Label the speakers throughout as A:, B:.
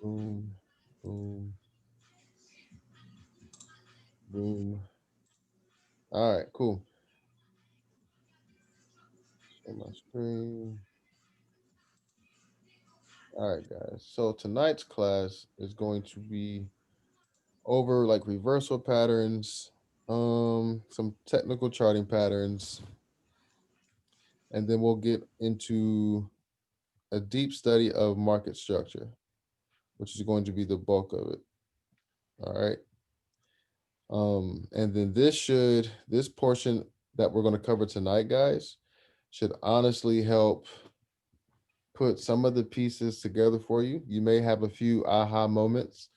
A: Boom, boom, boom. All right, cool. Share my screen. All right, guys. So tonight's class is going to be over like reversal patterns, some technical charting patterns, and then we'll get into a deep study of market structure, which is going to be the bulk of it. All right. And then this portion that we're going to cover tonight, guys, should honestly help put some of the pieces together for you. You may have a few aha moments.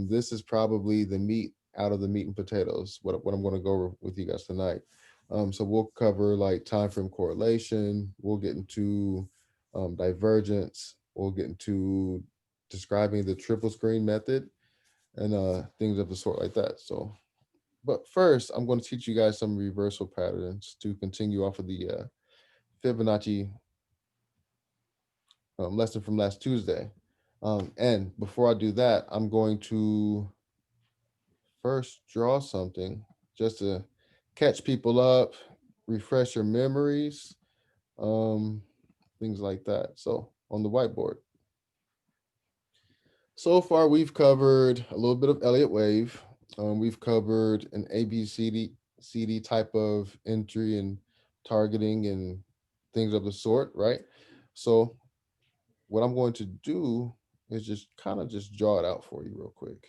A: This is probably the meat out of the meat and potatoes, what I'm going to go over with you guys tonight. So we'll cover like time frame correlation. We'll get into divergence. We'll get into describing the triple screen method and things of the sort like that. So, but first, I'm going to teach you guys some reversal patterns to continue off of the Fibonacci lesson from last Tuesday. And before I do that, I'm going to first draw something just to catch people up, refresh your memories, um, things like that. So on the whiteboard. So far, we've covered a little bit of Elliott Wave. We've covered an ABCD type of entry and targeting and things of the sort, right? So what I'm going to do is just kind of just draw it out for you real quick.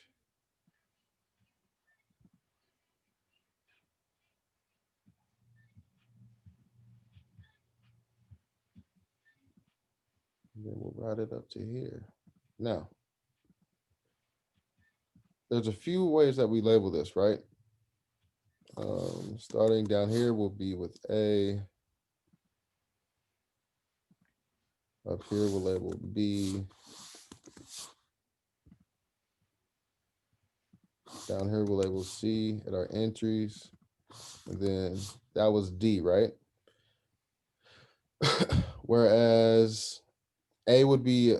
A: And then we'll route it up to here. Now, there's a few ways that we label this, right? Starting down here will be with A. Up here we'll label B. Down here we'll label C at our entries. And then that was D, right? Whereas A would be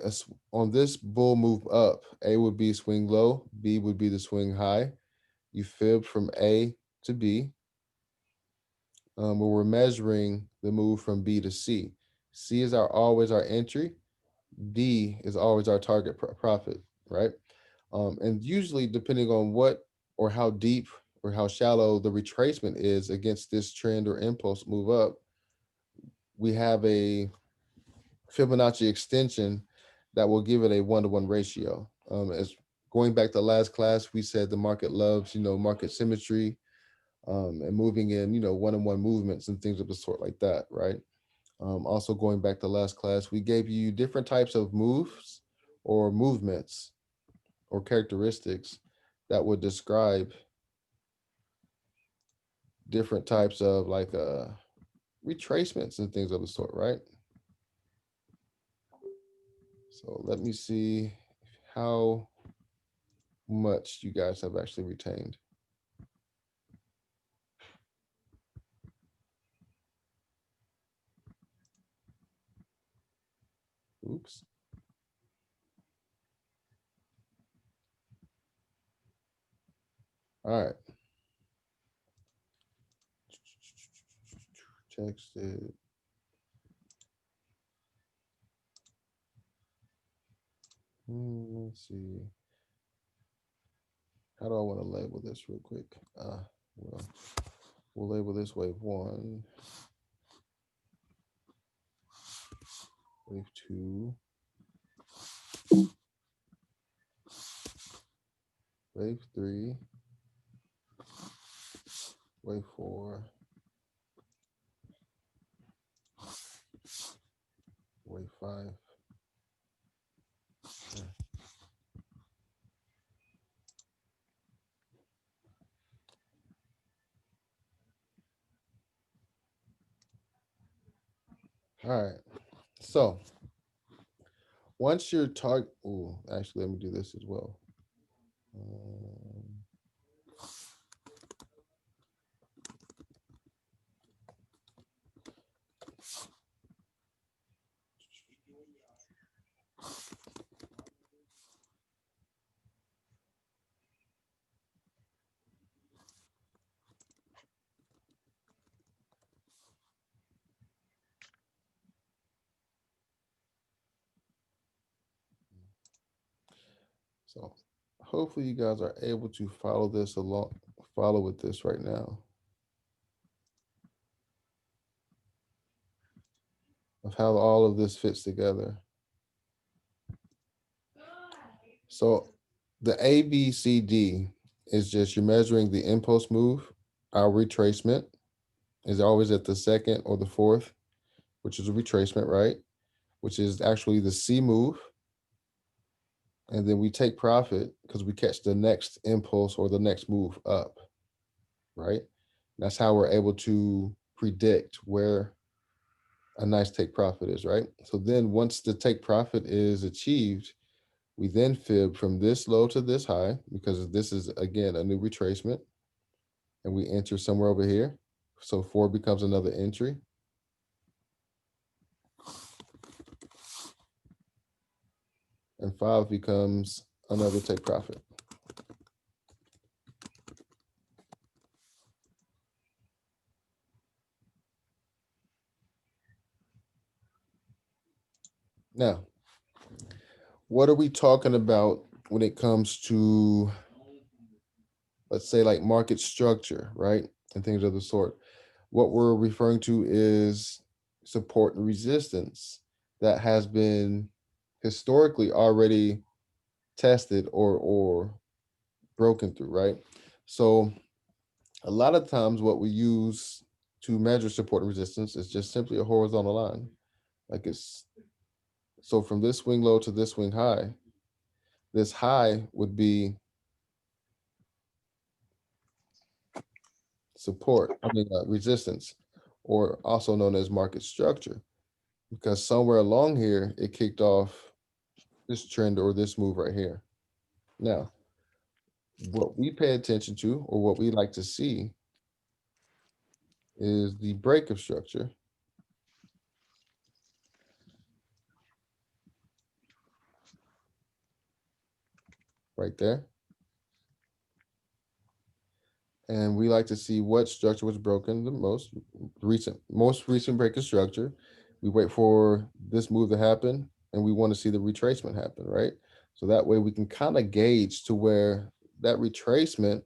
A: on this bull move up, A would be swing low, B would be the swing high. You fib from A to B, where we're measuring the move from B to C. C is always our entry. D is always our target profit, right? And usually, depending on what or how deep or how shallow the retracement is against this trend or impulse move up, we have a Fibonacci extension that will give it a 1-to-1 ratio. As going back to last class, we said the market loves, market symmetry, and moving in, one-on-one movements and things of the sort like that, right? Also going back to last class, we gave you different types of moves or movements or characteristics that would describe different types of like retracements and things of the sort, right? So let me see how much you guys have actually retained. Oops. All right. Text it. Let's see. How do I want to label this real quick? Well, we'll label this wave 1, wave 2, wave 3, wave 4, wave 5. All right. So once you're target, oh, actually, let me do this as well. Um, So hopefully you guys are able to follow this along, follow with this right now. Of how all of this fits together. So the A, B, C, D is just you're measuring the impulse move. Our retracement is always at the second or the fourth, which is a retracement, right? Which is actually the C move. And then we take profit because we catch the next impulse or the next move up, right? That's how we're able to predict where a nice take profit is, right? So then once the take profit is achieved, we then fib from this low to this high because this is, again, a new retracement. And we enter somewhere over here. So 4 becomes another entry. And 5 becomes another take profit. Now, what are we talking about when it comes to, let's say, like market structure, right? And things of the sort. What we're referring to is support and resistance that has been historically already tested or broken through, right? So a lot of times what we use to measure support and resistance is just simply a horizontal line. Like it's, so from this swing low to this swing high, this high would be resistance, or also known as market structure, because somewhere along here, it kicked off this trend or this move right here. Now, what we pay attention to, or what we like to see, is the break of structure. Right there. And we like to see what structure was broken the most recent break of structure. We wait for this move to happen, and we want to see the retracement happen, right? So that way we can kind of gauge to where that retracement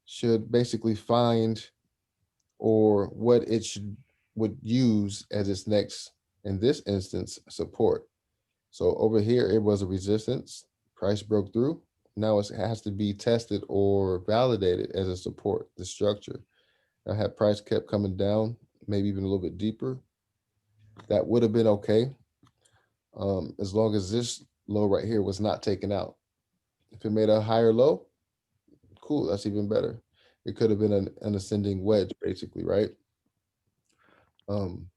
A: should basically find, or what it would use as its next, in this instance, support. So over here, it was a resistance. Price broke through. Now it has to be tested or validated as a support, the structure. Now, had price kept coming down, maybe even a little bit deeper, that would have been okay, as long as this low right here was not taken out. If it made a higher low, cool, that's even better. It could have been an ascending wedge, basically, right?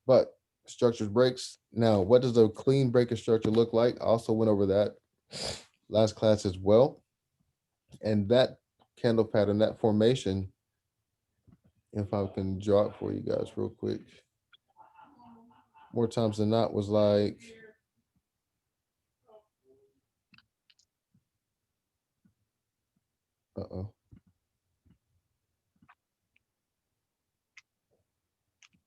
A: But structures breaks. Now, what does a clean breaker structure look like? I also went over that last class as well. And that candle pattern, that formation, if I can draw it for you guys real quick, more times than not was like,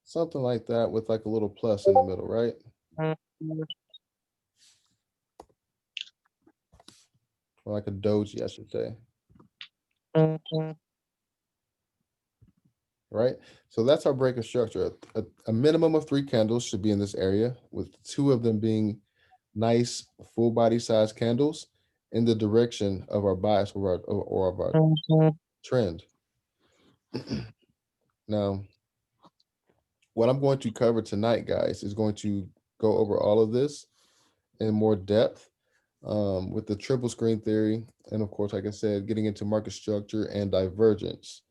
A: something like that with like a little plus in the middle, right? Or like a doji, I should say. Right? So that's our breaker structure. A minimum of 3 candles should be in this area, with 2 of them being nice full body size candles in the direction of our bias or of our trend. Now, what I'm going to cover tonight, guys, is going to go over all of this in more depth, with the triple screen theory, and of course, like I said, getting into market structure and divergence.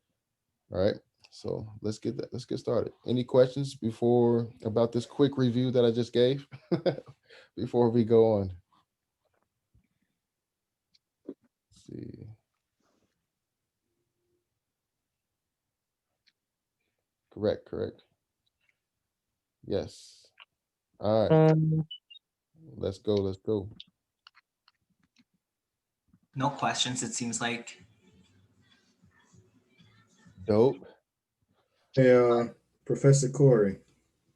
A: All right. So let's get started. Any questions before about this quick review that I just gave before we go on? Let's see. Correct. Yes. All right. Let's go.
B: No questions, it seems like.
A: Dope.
C: Hey, Professor Corey.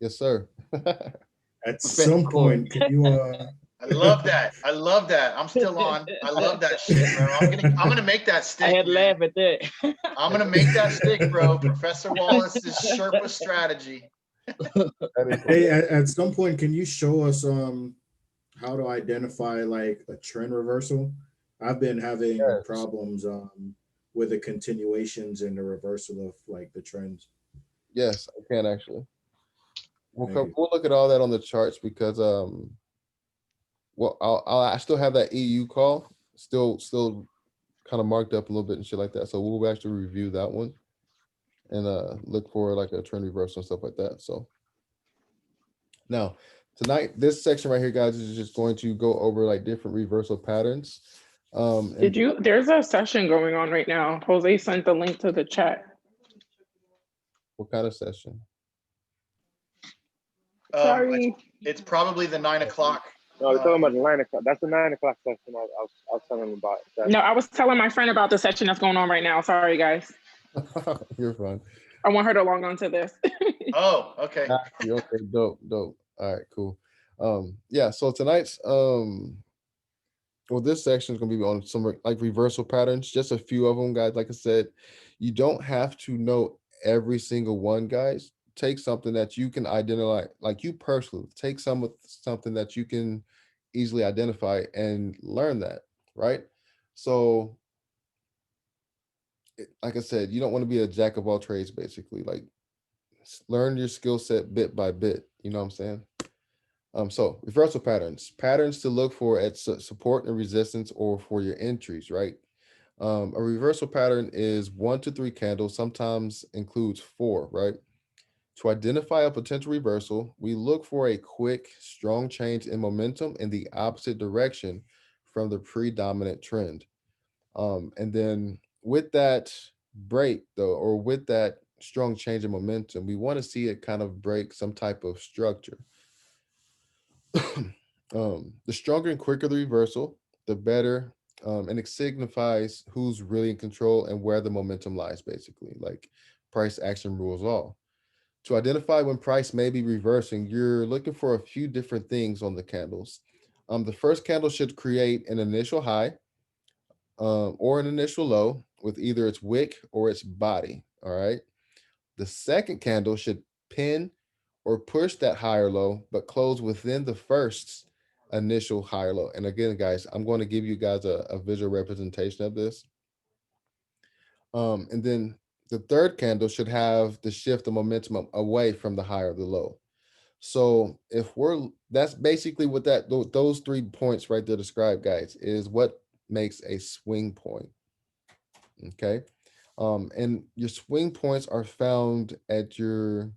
A: Yes, sir.
C: At
B: Professor
C: some
B: Corey.
C: point, could you
D: I love that. I love that. I'm still on. I love that shit, bro. I'm gonna make that
E: I
D: stick,
E: had to
D: man.
E: laugh at that.
D: I'm gonna make that stick, bro. Professor Wallace's Sherpa strategy.
A: That is
C: Hey, at some point, can you show us how to identify like a trend reversal? I've been having
A: Yes.
C: problems with the continuations and the reversal of like the trends.
A: Yes, I can actually.
C: Thank you.
A: We'll look at all that on the charts because well, I still have that EU call still kind of marked up a little bit and shit like that. So we'll actually review that one and look for like a trend reversal and stuff like that. So now tonight, this section right here, guys, is just going to go over like different reversal patterns. And
F: There's a session going on right now. Jose sent the link to the chat.
A: what kind of session?
F: Sorry.
D: It's probably the 9 o'clock.
E: No, they're talking about the 9 o'clock. That's the 9 o'clock session I was telling them about.
F: No, I was telling my friend about the session that's going on right now. Sorry, guys.
A: You're fine.
F: I want her to log on to this.
D: Oh, okay.
A: Okay, dope. All right, cool. Yeah, so tonight's well, this section is gonna be on some like reversal patterns, just a few of them, guys. Like I said, you don't have to know every single one, guys. Take something that you can identify, like you personally take something that you can easily identify and learn that, right? So like I said, you don't want to be a jack of all trades, basically. Like learn your skill set bit by bit. You know what I'm saying? So reversal patterns to look for at support and resistance or for your entries, right? A reversal pattern is 1 to 3 candles, sometimes includes 4, right? To identify a potential reversal, we look for a quick, strong change in momentum in the opposite direction from the predominant trend. And then with that break, though, or with that strong change in momentum, we want to see it kind of break some type of structure. The stronger and quicker the reversal, the better. And it signifies who's really in control and where the momentum lies, basically. Like price action rules all. To identify when price may be reversing, you're looking for a few different things on the candles. The first candle should create an initial high or an initial low with either its wick or its body. All right. The second candle should pin or push that higher low, but close within the first initial higher low. And again, guys, I'm going to give you guys a visual representation of this. And then the third candle should have the shift of momentum away from the higher the low. So if that's basically what those 3 points right there describe, guys, is what makes a swing point. Okay. And your swing points are found at your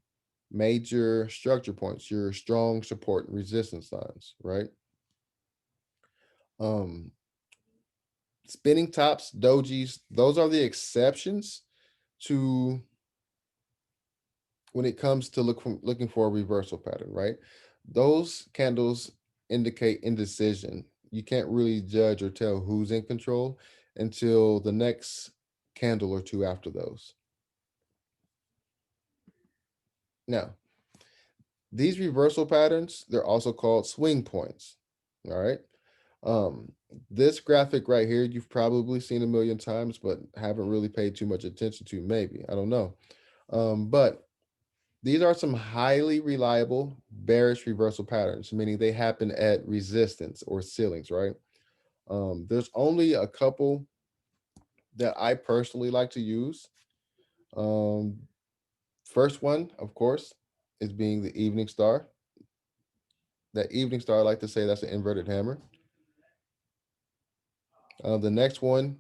A: major structure points, your strong support and resistance lines, right? Spinning tops, dojis, those are the exceptions to when it comes to looking for a reversal pattern, right? Those candles indicate indecision. You can't really judge or tell who's in control until the next candle or two after those. Now, these reversal patterns, they're also called swing points. All right. This graphic right here, you've probably seen a million times, but haven't really paid too much attention to, maybe. I don't know. But these are some highly reliable bearish reversal patterns, meaning they happen at resistance or ceilings, right? There's only a couple that I personally like to use. First one, of course, is being the evening star. That evening star, I like to say that's an inverted hammer. The next one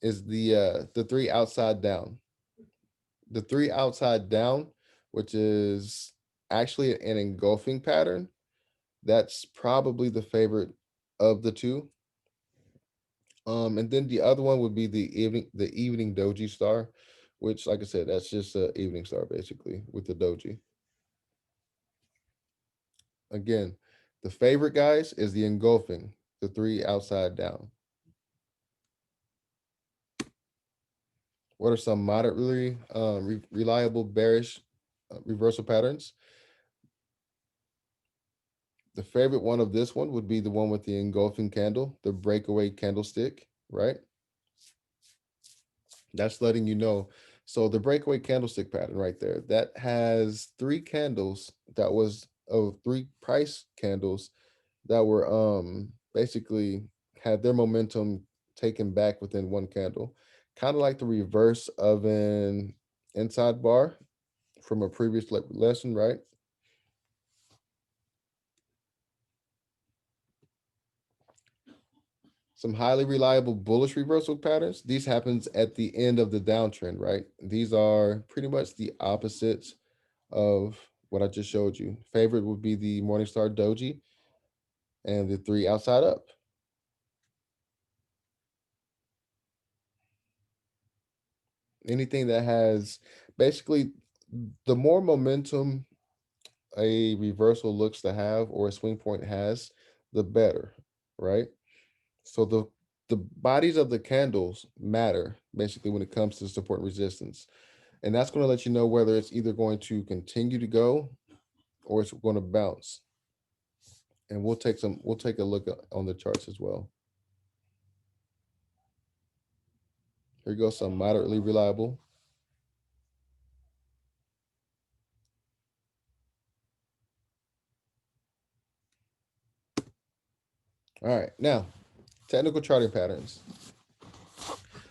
A: is the 3 outside down. The 3 outside down, which is actually an engulfing pattern. That's probably the favorite of the 2. And then the other one would be the evening doji star, which, like I said, that's just an evening star basically with the doji. Again, the favorite, guys, is the engulfing, the 3 outside down. What are some moderately reliable bearish reversal patterns? The favorite one of this one would be the one with the engulfing candle, the breakaway candlestick, right? That's letting you know. So the breakaway candlestick pattern right there, that has three candles that was three price candles that were basically had their momentum taken back within one candle. Kind of like the reverse of an inside bar from a previous lesson, right? Some highly reliable bullish reversal patterns. These happens at the end of the downtrend, right? These are pretty much the opposites of what I just showed you. Favorite would be the Morningstar Doji and the three outside up. Anything that has basically the more momentum a reversal looks to have or a swing point has, the better, right? So the bodies of the candles matter basically when it comes to support and resistance. And that's going to let you know whether it's either going to continue to go or it's going to bounce. And we'll take a look on the charts as well. Here goes some moderately reliable. All right, now technical charting patterns.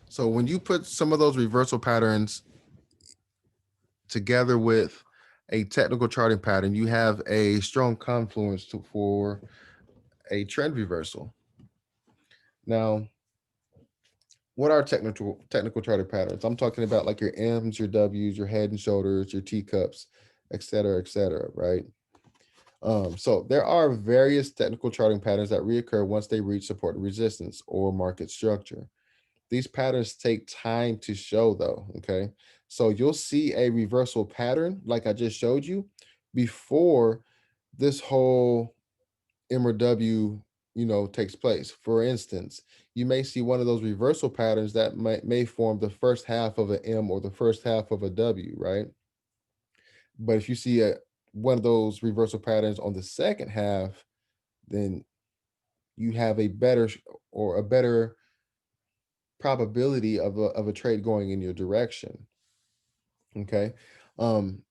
A: So when you put some of those reversal patterns together with a technical charting pattern, you have a strong confluence for a trend reversal. Now, what are technical charting patterns? I'm talking about like your M's, your W's, your head and shoulders, your teacups, et cetera, right? So there are various technical charting patterns that reoccur once they reach support and resistance or market structure. These patterns take time to show though, okay? So you'll see a reversal pattern like I just showed you before this whole M or W, takes place. For instance, you may see one of those reversal patterns that may form the first half of an M or the first half of a W, right? But if you see one of those reversal patterns on the second half, then you have a better probability of a trade going in your direction. Okay. Um,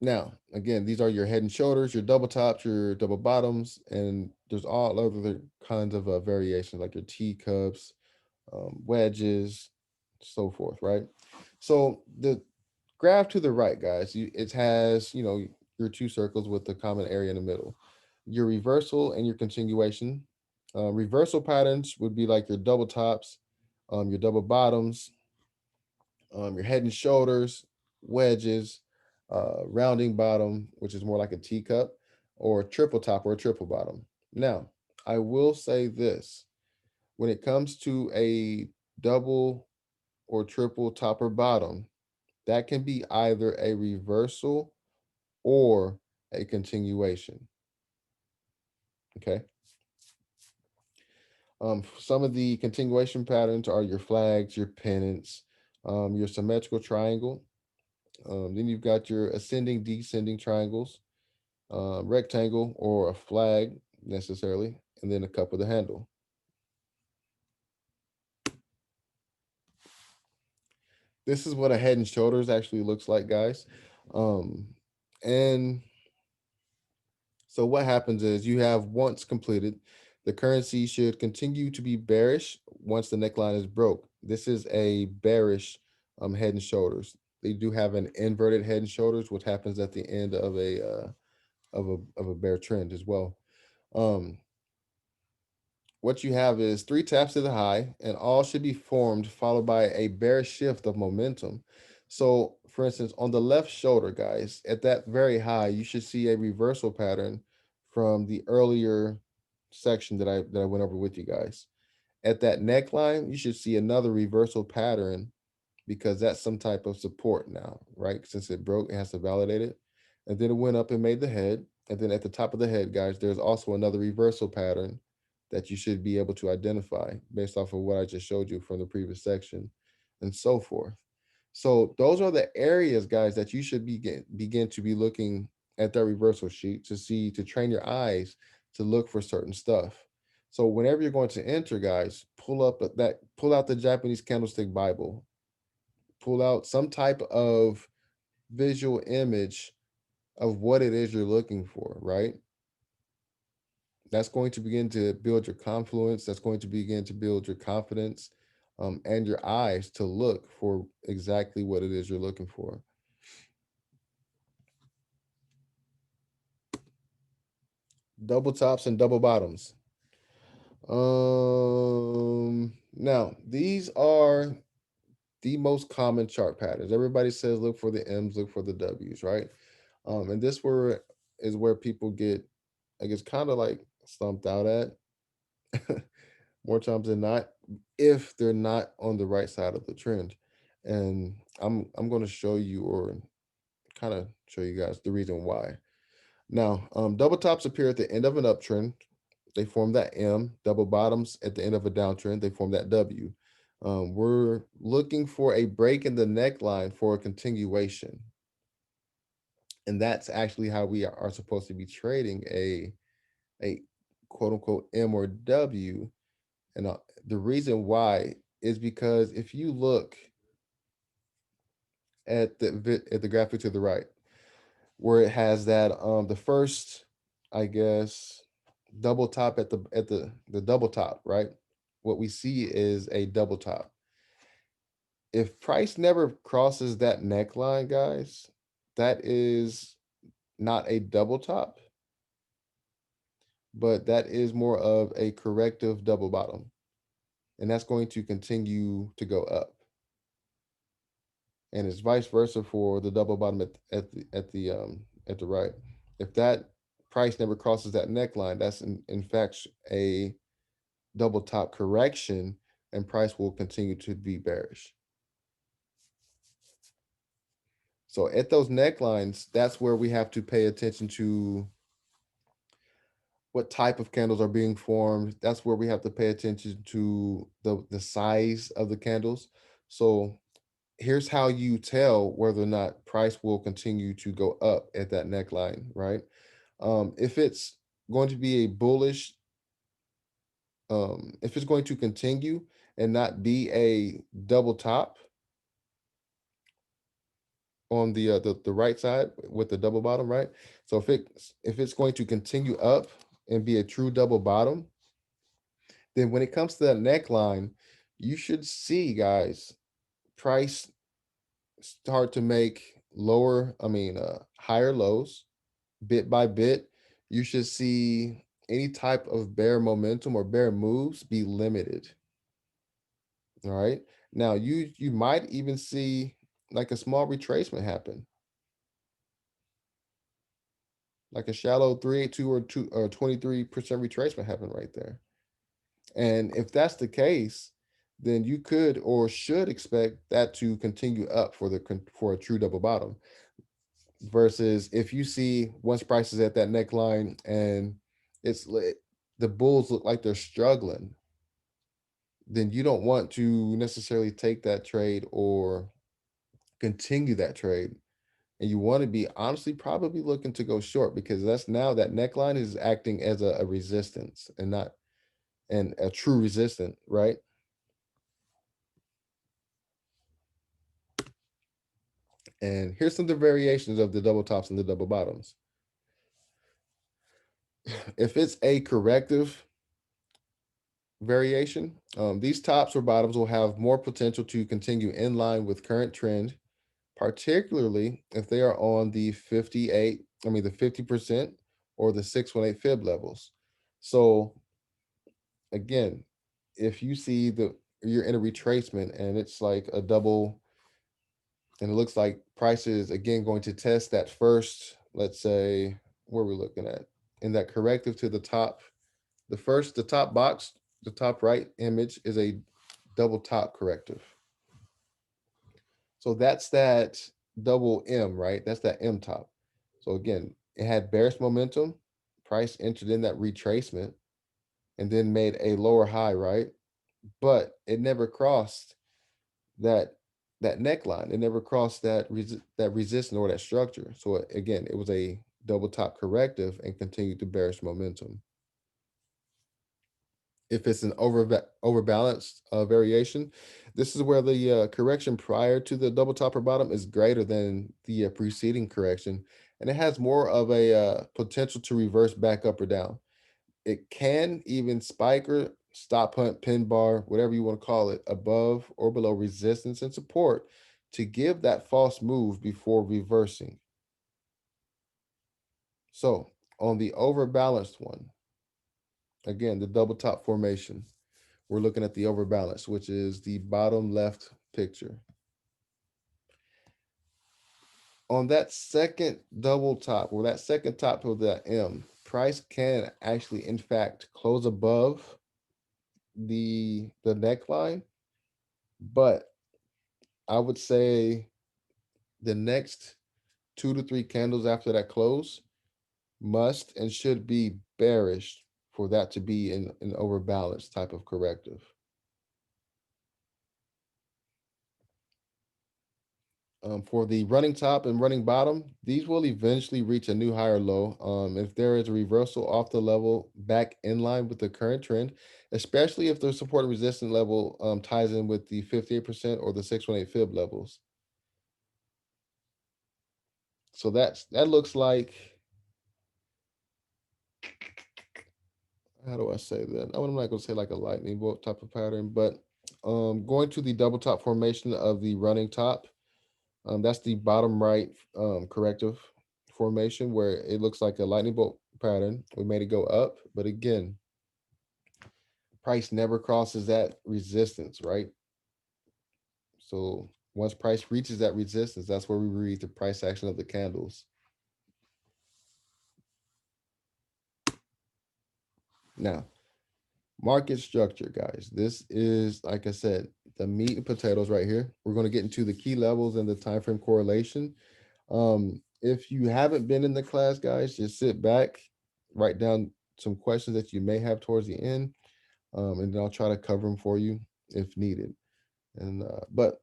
A: Now, again, these are your head and shoulders, your double tops, your double bottoms, and there's all other kinds of variations like your teacups, wedges, so forth, right? So the graph to the right, guys, it has, your two circles with the common area in the middle. Your reversal and your continuation. Reversal patterns would be like your double tops, your double bottoms, your head and shoulders, wedges, rounding bottom, which is more like a teacup, or a triple top or a triple bottom. Now, I will say this, when it comes to a double or triple top or bottom, that can be either a reversal or a continuation. Okay. Some of the continuation patterns are your flags, your pennants, your symmetrical triangle. Then you've got your ascending, descending triangles, rectangle or a flag necessarily, and then a cup with a handle. This is what a head and shoulders actually looks like, guys. And so what happens is you have once completed, the currency should continue to be bearish once the neckline is broke. This is a bearish head and shoulders. They do have an inverted head and shoulders, which happens at the end of a bear trend as well. What you have is three taps to the high, and all should be formed, followed by a bear shift of momentum. So, for instance, on the left shoulder, guys, at that very high, you should see a reversal pattern from the earlier section that I went over with you guys. At that neckline, you should see another reversal pattern because that's some type of support now, right? Since it broke, it has to validate it. And then it went up and made the head. And then at the top of the head, guys, there's also another reversal pattern that you should be able to identify based off of what I just showed you from the previous section and so forth. So those are the areas, guys, that you should begin to be looking at that reversal sheet to train your eyes to look for certain stuff. So whenever you're going to enter, guys, pull out the Japanese candlestick Bible, pull out some type of visual image of what it is you're looking for, right? That's going to begin to build your confluence. That's going to begin to build your confidence, and your eyes to look for exactly what it is you're looking for. Double tops and double bottoms. Now these are the most common chart patterns. Everybody says look for the M's, look for the W's, right? And this is where people get, I guess, kind of like stumped out at more times than not, if they're not on the right side of the trend. And I'm going to show you, or kind of show you guys the reason why. Now, double tops appear at the end of an uptrend. They form that M. Double bottoms at the end of a downtrend. They form that W. We're looking for a break in the neckline for a continuation. And that's actually how we are supposed to be trading a quote unquote M or W. And the reason why is because if you look at the graphic to the right, where it has that the first, I guess, double top at the double top, right? What we see is a double top. If price never crosses that neckline, guys, that is not a double top, but that is more of a corrective double bottom. And that's going to continue to go up. And it's vice versa for the double bottom at the right. If that price never crosses that neckline, that's in fact a double top correction, and price will continue to be bearish. So at those necklines, that's where we have to pay attention to what type of candles are being formed. That's where we have to pay attention to the size of the candles. So here's how you tell whether or not price will continue to go up at that neckline, right? If it's going to be a bullish, if it's going to continue and not be a double top on the right side with the double bottom, right? So if it's going to continue up and be a true double bottom, then when it comes to that neckline, you should see, guys, price start to make higher lows bit by bit. You should see any type of bear momentum or bear moves be limited. All right. Now you might even see like a small retracement happen, like a shallow 382 or 23% retracement happen right there. And if that's the case, then you could or should expect that to continue up for a true double bottom. Versus if you see once price is at that neckline and the bulls look like they're struggling, then you don't want to necessarily take that trade or continue that trade. And you want to be honestly probably looking to go short, because that's now that neckline is acting as a resistance and not and a true resistance, right? And here's some of the variations of the double tops and the double bottoms. If it's a corrective variation, these tops or bottoms will have more potential to continue in line with current trend, particularly if they are on the 50% or the 618 fib levels. So again, if you see you're in a retracement and it's like a double, and it looks like price is again going to test that first, let's say, where we're looking at in that corrective to the top, the top box, the top right image is a double top corrective. So that's that double M, right? That's that M top. So again, it had bearish momentum, price entered in that retracement and then made a lower high, right? But it never crossed that neckline. It never crossed that resistance or that structure. So again, it was a double top corrective and continue to bearish momentum. If it's an overbalanced variation, this is where the correction prior to the double top or bottom is greater than the preceding correction, and it has more of a potential to reverse back up or down. It can even spike or stop hunt, pin bar, whatever you want to call it, above or below resistance and support to give that false move before reversing. So on the overbalanced one, again, the double top formation, we're looking at the overbalance, which is the bottom left picture. On that second double top, or that second top of that M, price can actually, in fact, close above the neckline, but I would say the next 2 to 3 candles after that close must and should be bearish for that to be an overbalanced type of corrective. For the running top and running bottom, these will eventually reach a new higher low. If there is a reversal off the level back in line with the current trend, especially if the support and resistance level ties in with the 58% or the 618 fib levels. So that looks like, how do I say that? I'm not going to say like a lightning bolt type of pattern, but going to the double top formation of the running top, that's the bottom right corrective formation where it looks like a lightning bolt pattern. We made it go up, but again, price never crosses that resistance, right? So once price reaches that resistance, that's where we read the price action of the candles. Now, market structure, guys. This is, like I said, the meat and potatoes right here. We're going to get into the key levels and the time frame correlation. If you haven't been in the class, guys, just sit back, write down some questions that you may have towards the end, and then I'll try to cover them for you if needed. And but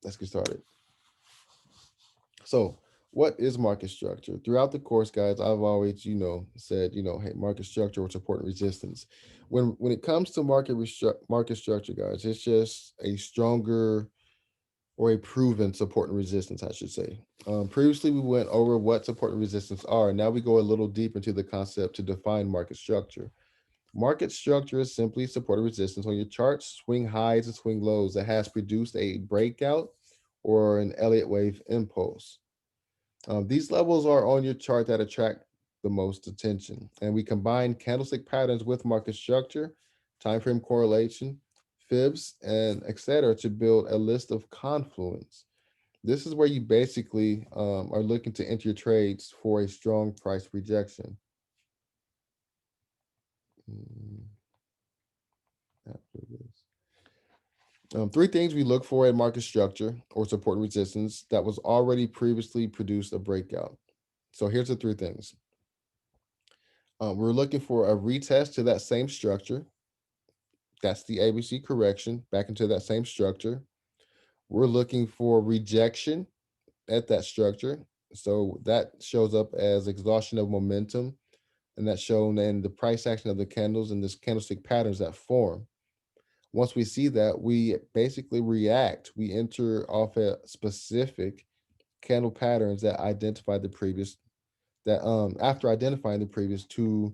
A: let's get started. So what is market structure? Throughout the course, guys, I've always, said, hey, market structure or support and resistance. When it comes to market structure, guys, it's just a stronger or a proven support and resistance, I should say. Previously, we went over what support and resistance are. Now we go a little deep into the concept to define market structure. Market structure is simply support and resistance on your charts, swing highs and swing lows that has produced a breakout or an Elliott Wave impulse. These levels are on your chart that attract the most attention. And we combine candlestick patterns with market structure, time frame correlation, fibs, and etc. to build a list of confluence. This is where you basically are looking to enter your trades for a strong price rejection. After this. 3 things we look for in market structure or support and resistance that was already previously produced a breakout. So here's the 3 things. We're looking for a retest to that same structure. That's the ABC correction back into that same structure. We're looking for rejection at that structure. So that shows up as exhaustion of momentum, and that's shown in the price action of the candles and this candlestick patterns that form. Once we see that, we basically react. We enter off a specific candle patterns that identify the previous, that after identifying the previous 2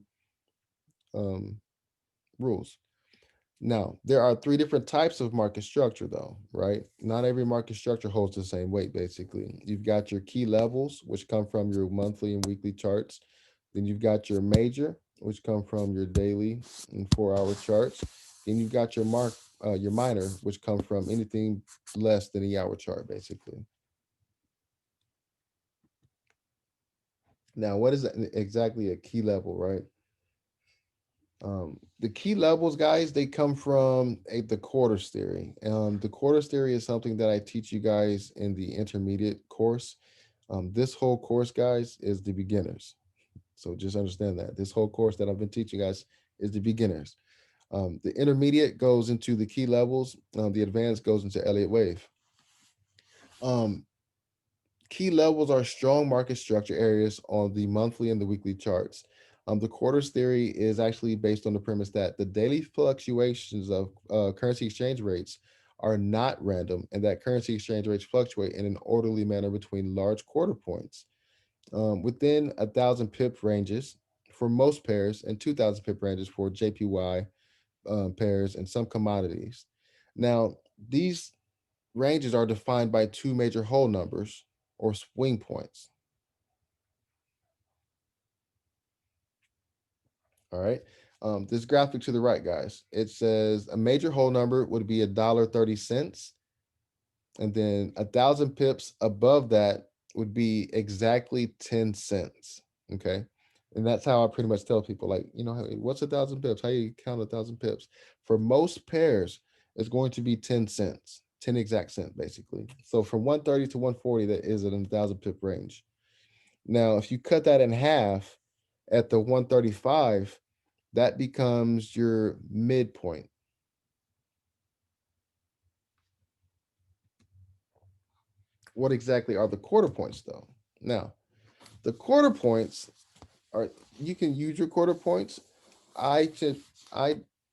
A: rules. Now, there are 3 different types of market structure though, right? Not every market structure holds the same weight, basically. You've got your key levels, which come from your monthly and weekly charts. Then you've got your major, which come from your daily and 4-hour charts. Then you've got your minor, which come from anything less than the hour chart, basically. Now, what is exactly a key level, right? The key levels, guys, they come from the quarters theory. The quarters theory is something that I teach you guys in the intermediate course. This whole course, guys, is the beginners. So just understand that this whole course that I've been teaching guys is the beginners. The intermediate goes into the key levels. The advanced goes into Elliott Wave. Key levels are strong market structure areas on the monthly and the weekly charts. The quarters theory is actually based on the premise that the daily fluctuations of currency exchange rates are not random, and that currency exchange rates fluctuate in an orderly manner between large quarter points within 1,000 pip ranges for most pairs and 2,000 pip ranges for JPY pairs and some commodities. Now, these ranges are defined by two major whole numbers or swing points. All right. This graphic to the right, guys, it says a major whole number would be $1.30. And then 1,000 pips above that would be exactly 10 cents. Okay. And that's how I pretty much tell people, like, hey, what's 1,000 pips? How you count 1,000 pips? For most pairs, it's going to be 10 cents, 10 exact cents, basically. So from 130 to 140, that is in a 1,000 pip range. Now, if you cut that in half at the 135, that becomes your midpoint. What exactly are the quarter points, though? Now, the quarter points are, you can use your quarter points. I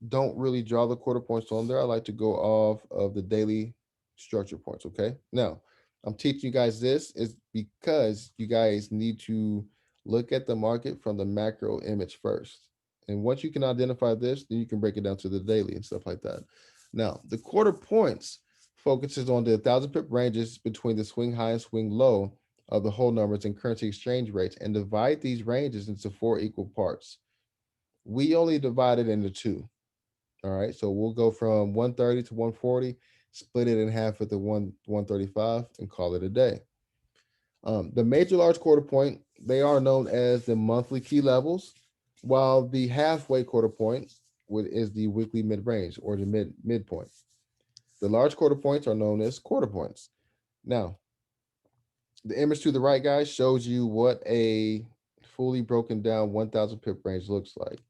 A: don't really draw the quarter points on there. I like to go off of the daily structure points. Okay. Now, I'm teaching you guys this is because you guys need to look at the market from the macro image first. And once you can identify this, then you can break it down to the daily and stuff like that. Now, the quarter points focuses on the 1,000 pip ranges between the swing high and swing low of the whole numbers and currency exchange rates and divide these ranges into 4 equal parts. We only divide it into 2. All right. So we'll go from 130 to 140, split it in half at the 135 and call it a day. The major large quarter point, they are known as the monthly key levels, while the halfway quarter point is the weekly mid-range or the midpoint. The large quarter points are known as quarter points. Now, the image to the right, guys, shows you what a fully broken down 1,000 pip range looks like.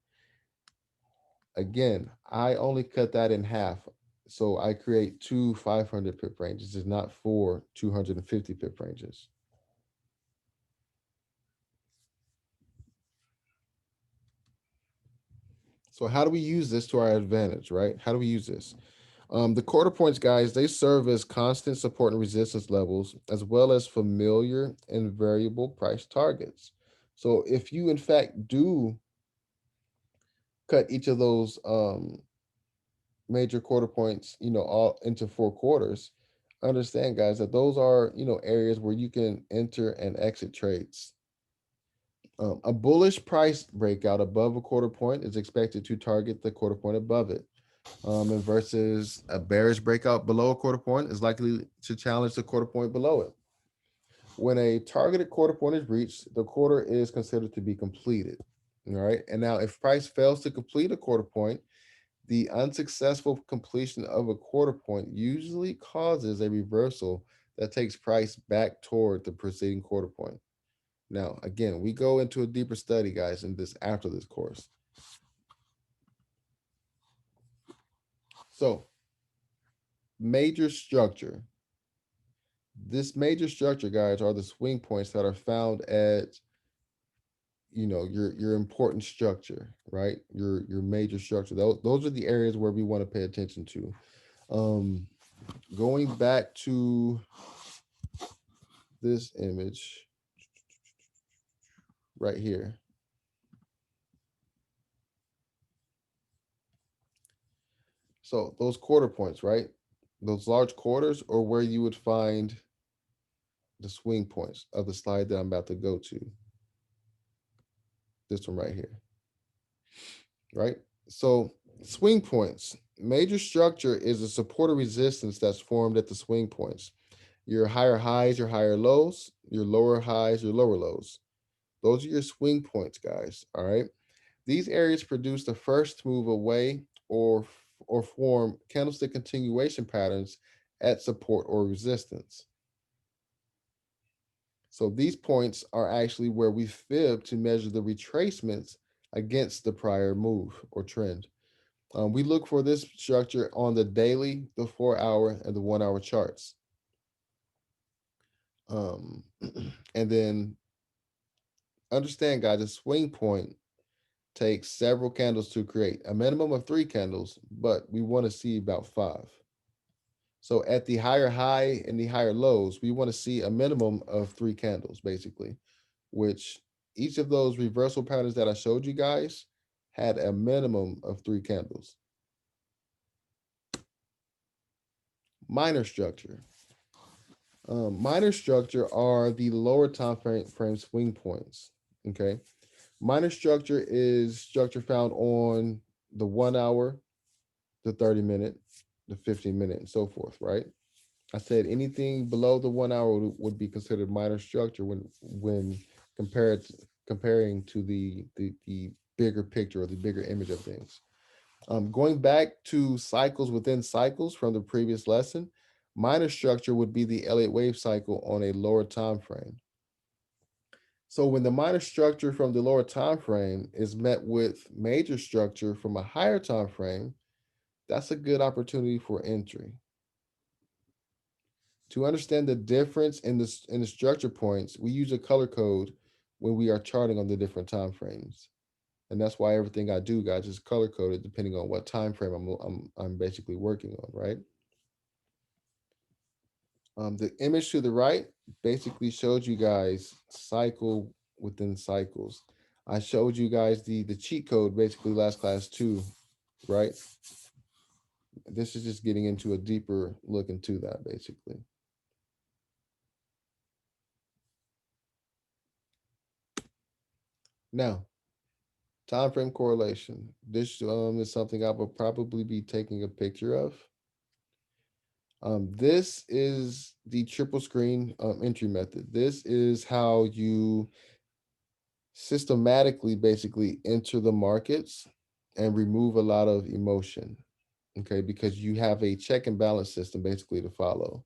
A: Again, I only cut that in half. So I create 2 500 pip ranges, is not 4 250 pip ranges. So how do we use this to our advantage, right? How do we use this? The quarter points, guys, they serve as constant support and resistance levels, as well as familiar and variable price targets. So if you, in fact, do cut each of those major quarter points, all into 4 quarters, understand, guys, that those are, areas where you can enter and exit trades. A bullish price breakout above a quarter point is expected to target the quarter point above it. And versus a bearish breakout below a quarter point is likely to challenge the quarter point below it. When a targeted quarter point is reached, the quarter is considered to be completed. All right. And now if price fails to complete a quarter point, the unsuccessful completion of a quarter point usually causes a reversal that takes price back toward the preceding quarter point. Now, again, we go into a deeper study, guys, in this after this course. So, major structure. This major structure, guys, are the swing points that are found at, your important structure, right? Your major structure. Those are the areas where we want to pay attention to. Going back to this image right here. So those quarter points, right? Those large quarters are where you would find the swing points of the slide that I'm about to go to. This one right here. Right? So swing points. Major structure is a support or resistance that's formed at the swing points. Your higher highs, your higher lows, your lower highs, your lower lows. Those are your swing points, guys. All right. These areas produce the first move away or form candlestick continuation patterns at support or resistance. So these points are actually where we fib to measure the retracements against the prior move or trend. We look for this structure on the daily, the 4-hour, and the 1-hour charts. Um, and then understand, guys, a swing point takes several candles to create, a minimum of 3 candles, but we want to see about 5. So at the higher high and the higher lows, we want to see a minimum of 3 candles, basically, which each of those reversal patterns that I showed you guys had a minimum of 3 candles. Minor structure. Minor structure are the lower time frame swing points. Okay. Minor structure is structure found on the 1 hour, the 30-minute, the 15-minute, and so forth, right? I said anything below the 1 hour would be considered minor structure when comparing to the bigger picture or the bigger image of things. Going back to cycles within cycles from the previous lesson, minor structure would be the Elliott wave cycle on a lower time frame. So when the minor structure from the lower time frame is met with major structure from a higher time frame, that's a good opportunity for entry. To understand the difference in the structure points, we use a color code when we are charting on the different time frames. And that's why everything I do, guys, is color coded depending on what time frame I'm basically working on, right? The image to the right basically showed you guys cycle within cycles. I showed you guys the cheat code basically last class too, right? This is just getting into a deeper look into that basically. Now, time frame correlation. This is something I will probably be taking a picture of. This is the triple screen entry method. This is how you systematically basically enter the markets and remove a lot of emotion. Okay, because you have a check and balance system basically to follow.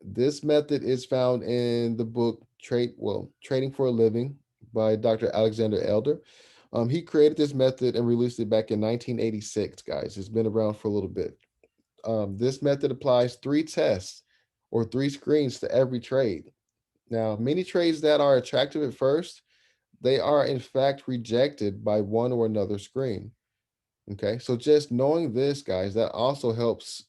A: This method is found in the book Trading for a Living by Dr. Alexander Elder. He created this method and released it back in 1986, guys. It's been around for a little bit. This method applies 3 tests or 3 screens to every trade. Now, many trades that are attractive at first, they are in fact rejected by one or another screen. Okay, so just knowing this, guys, that also helps,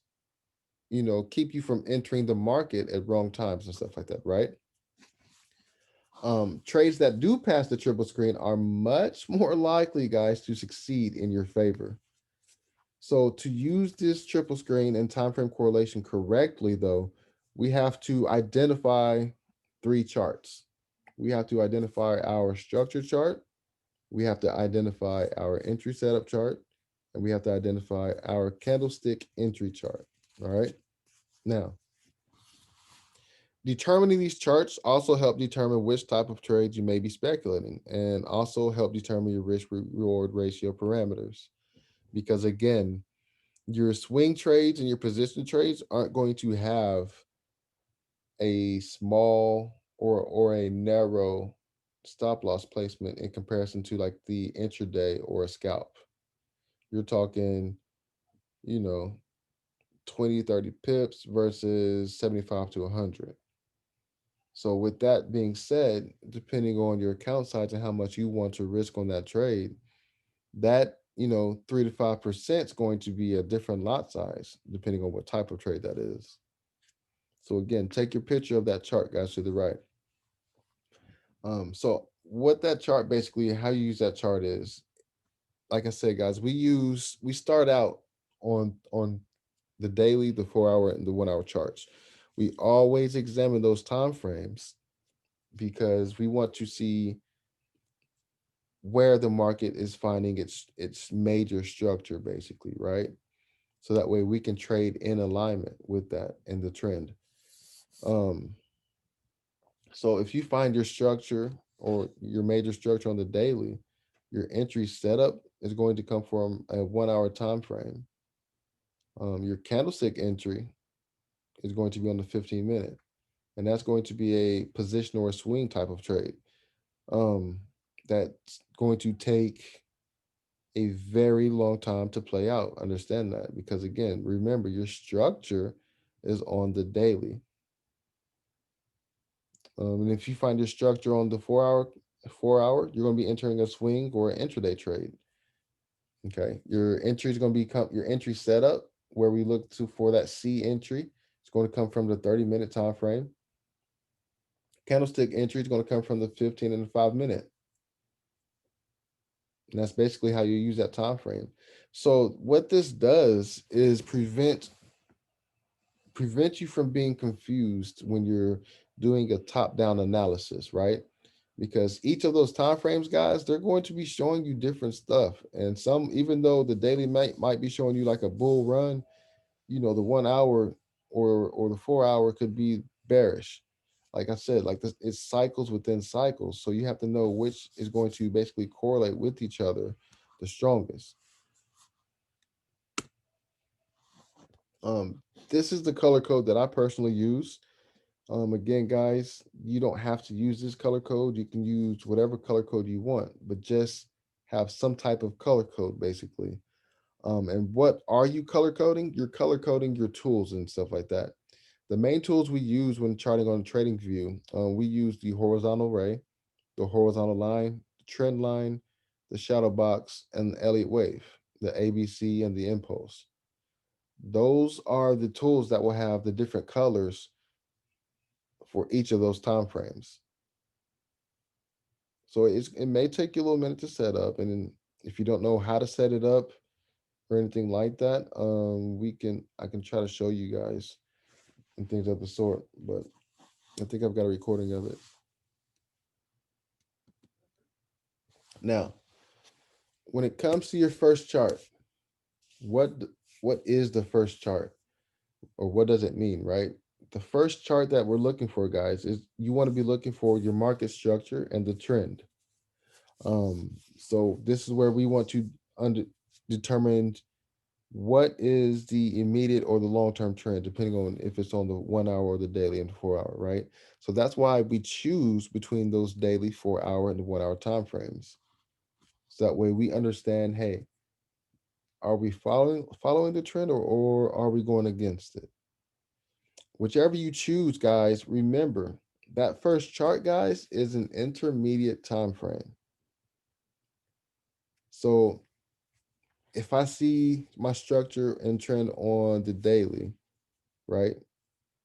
A: keep you from entering the market at wrong times and stuff like that, right? Trades that do pass the triple screen are much more likely, guys, to succeed in your favor. So to use this triple screen and time frame correlation correctly, though, we have to identify 3 charts. We have to identify our structure chart, we have to identify our entry setup chart, and we have to identify our candlestick entry chart. All right. Now, determining these charts also help determine which type of trades you may be speculating and also help determine your risk reward ratio parameters. Because again, your swing trades and your position trades aren't going to have a small or a narrow stop loss placement in comparison to like the intraday or a scalp. You're talking, you know, 20, 30 pips versus 75 to 100. So with that being said, depending on your account size and how much you want to risk on that trade, that 3 to 5% is going to be a different lot size depending on what type of trade that is. So again, take your picture of that chart, guys, to the right. So what that chart basically, how you use that chart is, like I said, guys, we start out on the daily, the 4-hour, and the 1-hour charts. We always examine those time frames because we want to see where the market is finding its major structure, basically, right? So that way we can trade in alignment with that and the trend. So if you find your structure or your major structure on the daily, your entry setup is going to come from a 1-hour time frame. Your candlestick entry is going to be on the 15-minute, and that's going to be a position or a swing type of trade. That's going to take a very long time to play out. Understand that, because again, remember your structure is on the daily. And if you find your structure on the 4 hour, you're going to be entering a swing or an intraday trade. Okay, your entry is going to become your entry setup where we look to for that C entry. It's going to come from the 30-minute time frame. Candlestick entry is going to come from the 15 and the 5-minute. And that's basically how you use that time frame. So what this does is prevent you from being confused when you're doing a top-down analysis, right? Because each of those time frames, guys, they're going to be showing you different stuff. And some, even though the daily might be showing you like a bull run, the 1 hour or the 4 hour could be bearish. Like I said, like this, it's cycles within cycles. So you have to know which is going to basically correlate with each other the strongest. This is the color code that I personally use. Again, guys, you don't have to use this color code. You can use whatever color code you want, but just have some type of color code, basically. And what are you color coding? You're color coding your tools and stuff like that. The main tools we use when charting on trading view, we use the horizontal ray, the horizontal line, the trend line, the shadow box, and the Elliott wave, the ABC, and the impulse. Those are the tools that will have the different colors for each of those time frames. So it may take you a little minute to set up, and then if you don't know how to set it up or anything like that, I can try to show you guys and things of the sort. But I think I've got a recording of it. Now, when it comes to your first chart, what is the first chart, or what does it mean, right? The first chart that we're looking for, guys, is you want to be looking for your market structure and the trend. So this is where we want to determine what is the immediate or the long-term trend, depending on if it's on the 1 hour or the daily and the 4 hour, right? So that's why we choose between those daily 4 hour and the 1 hour time frames. So that way we understand, hey, are we following the trend, or are we going against it? Whichever you choose, guys, remember that first chart, guys, is an intermediate time frame. So if I see my structure and trend on the daily, right?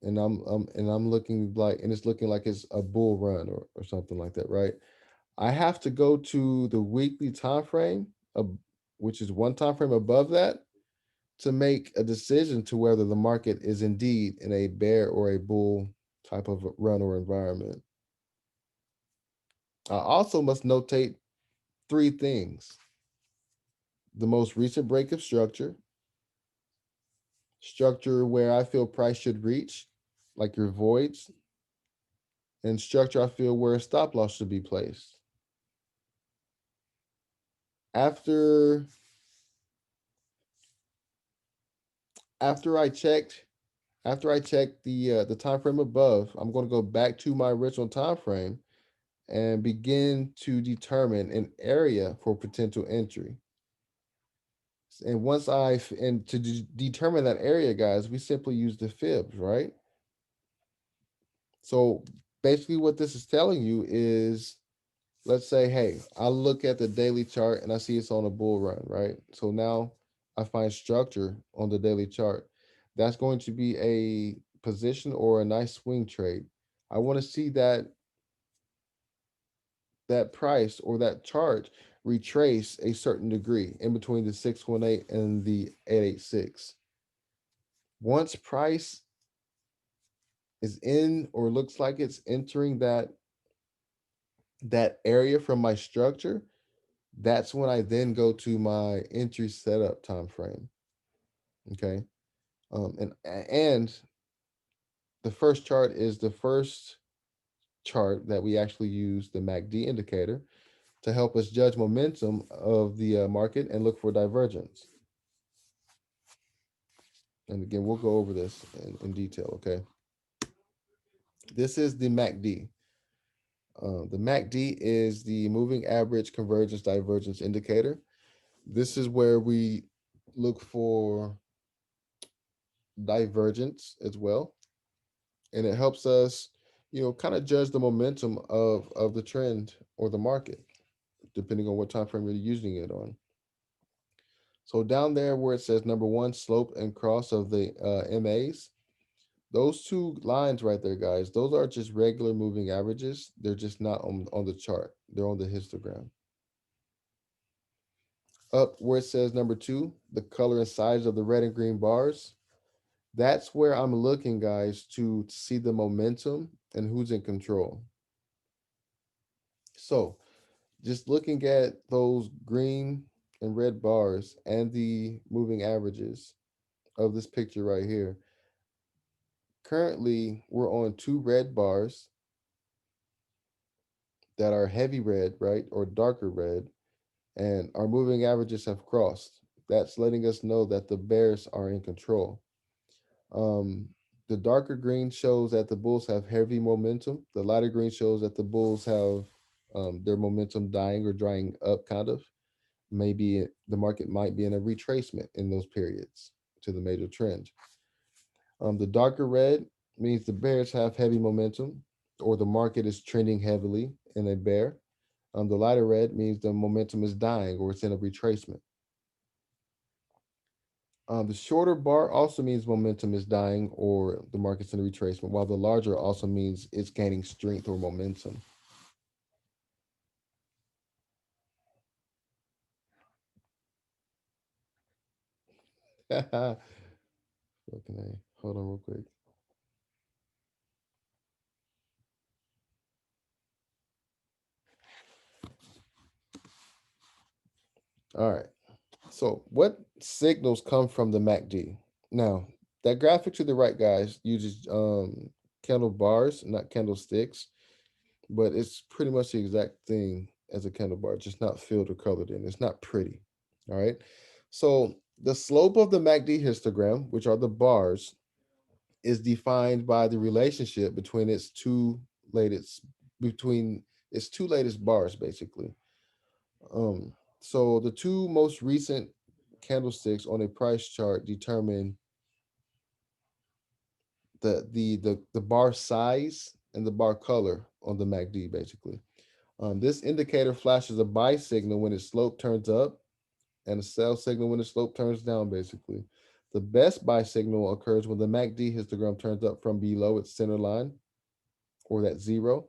A: And I'm looking like, and it's looking like it's a bull run or something like that, right? I have to go to the weekly time frame, which is one time frame above that, to make a decision to whether the market is indeed in a bear or a bull type of run or environment. I also must notate 3 things: the most recent break of structure where I feel price should reach, like your voids, and structure I feel where a stop loss should be placed. After I checked the time frame above, I'm going to go back to my original time frame and begin to determine an area for potential entry. And to determine that area, guys, we simply use the fibs, right? So basically what this is telling you is, let's say, hey, I look at the daily chart and I see it's on a bull run, right? So now I find structure on the daily chart. That's going to be a position or a nice swing trade. I want to see that price or that chart retrace a certain degree in between the 618 and the 886. Once price is in, or looks like it's entering that area from my structure, that's when I then go to my entry setup time frame. Okay. And the first chart is the first chart that we actually use, the MACD indicator, to help us judge momentum of the market and look for divergence. And again, we'll go over this in detail, okay? This is the MACD. The MACD is the moving average convergence divergence indicator. This is where we look for divergence as well. And it helps us kind of judge the momentum of the trend or the market, depending on what time frame you're using it on. So down there where it says number one, slope and cross of the MAs, those two lines right there, guys, those are just regular moving averages. They're just not on the chart. They're on the histogram. Up where it says number two, the color and size of the red and green bars, that's where I'm looking, guys, to see the momentum and who's in control. So just looking at those green and red bars and the moving averages of this picture right here, currently we're on two red bars that are heavy red, right, or darker red, and our moving averages have crossed. That's letting us know that the bears are in control. The darker green shows that the bulls have heavy momentum. The lighter green shows that the bulls have their momentum dying or drying up, kind of. Maybe the market might be in a retracement in those periods to the major trend. The darker red means the bears have heavy momentum, or the market is trending heavily in a bear. The lighter red means the momentum is dying or it's in a retracement. The shorter bar also means momentum is dying or the market's in a retracement, while the larger also means it's gaining strength or momentum. What can I hold on real quick? All right. So what signals come from the MACD? Now, that graphic to the right, guys, uses candle bars, not candlesticks, but it's pretty much the exact thing as a candle bar, just not filled or colored in. It's not pretty. All right. So the slope of the MACD histogram, which are the bars, is defined by the relationship between its two latest bars, basically. So the two most recent candlesticks on a price chart determine the bar size and the bar color on the MACD, basically. This indicator flashes a buy signal when its slope turns up and a sell signal when the slope turns down, basically. The best buy signal occurs when the MACD histogram turns up from below its center line, or that zero.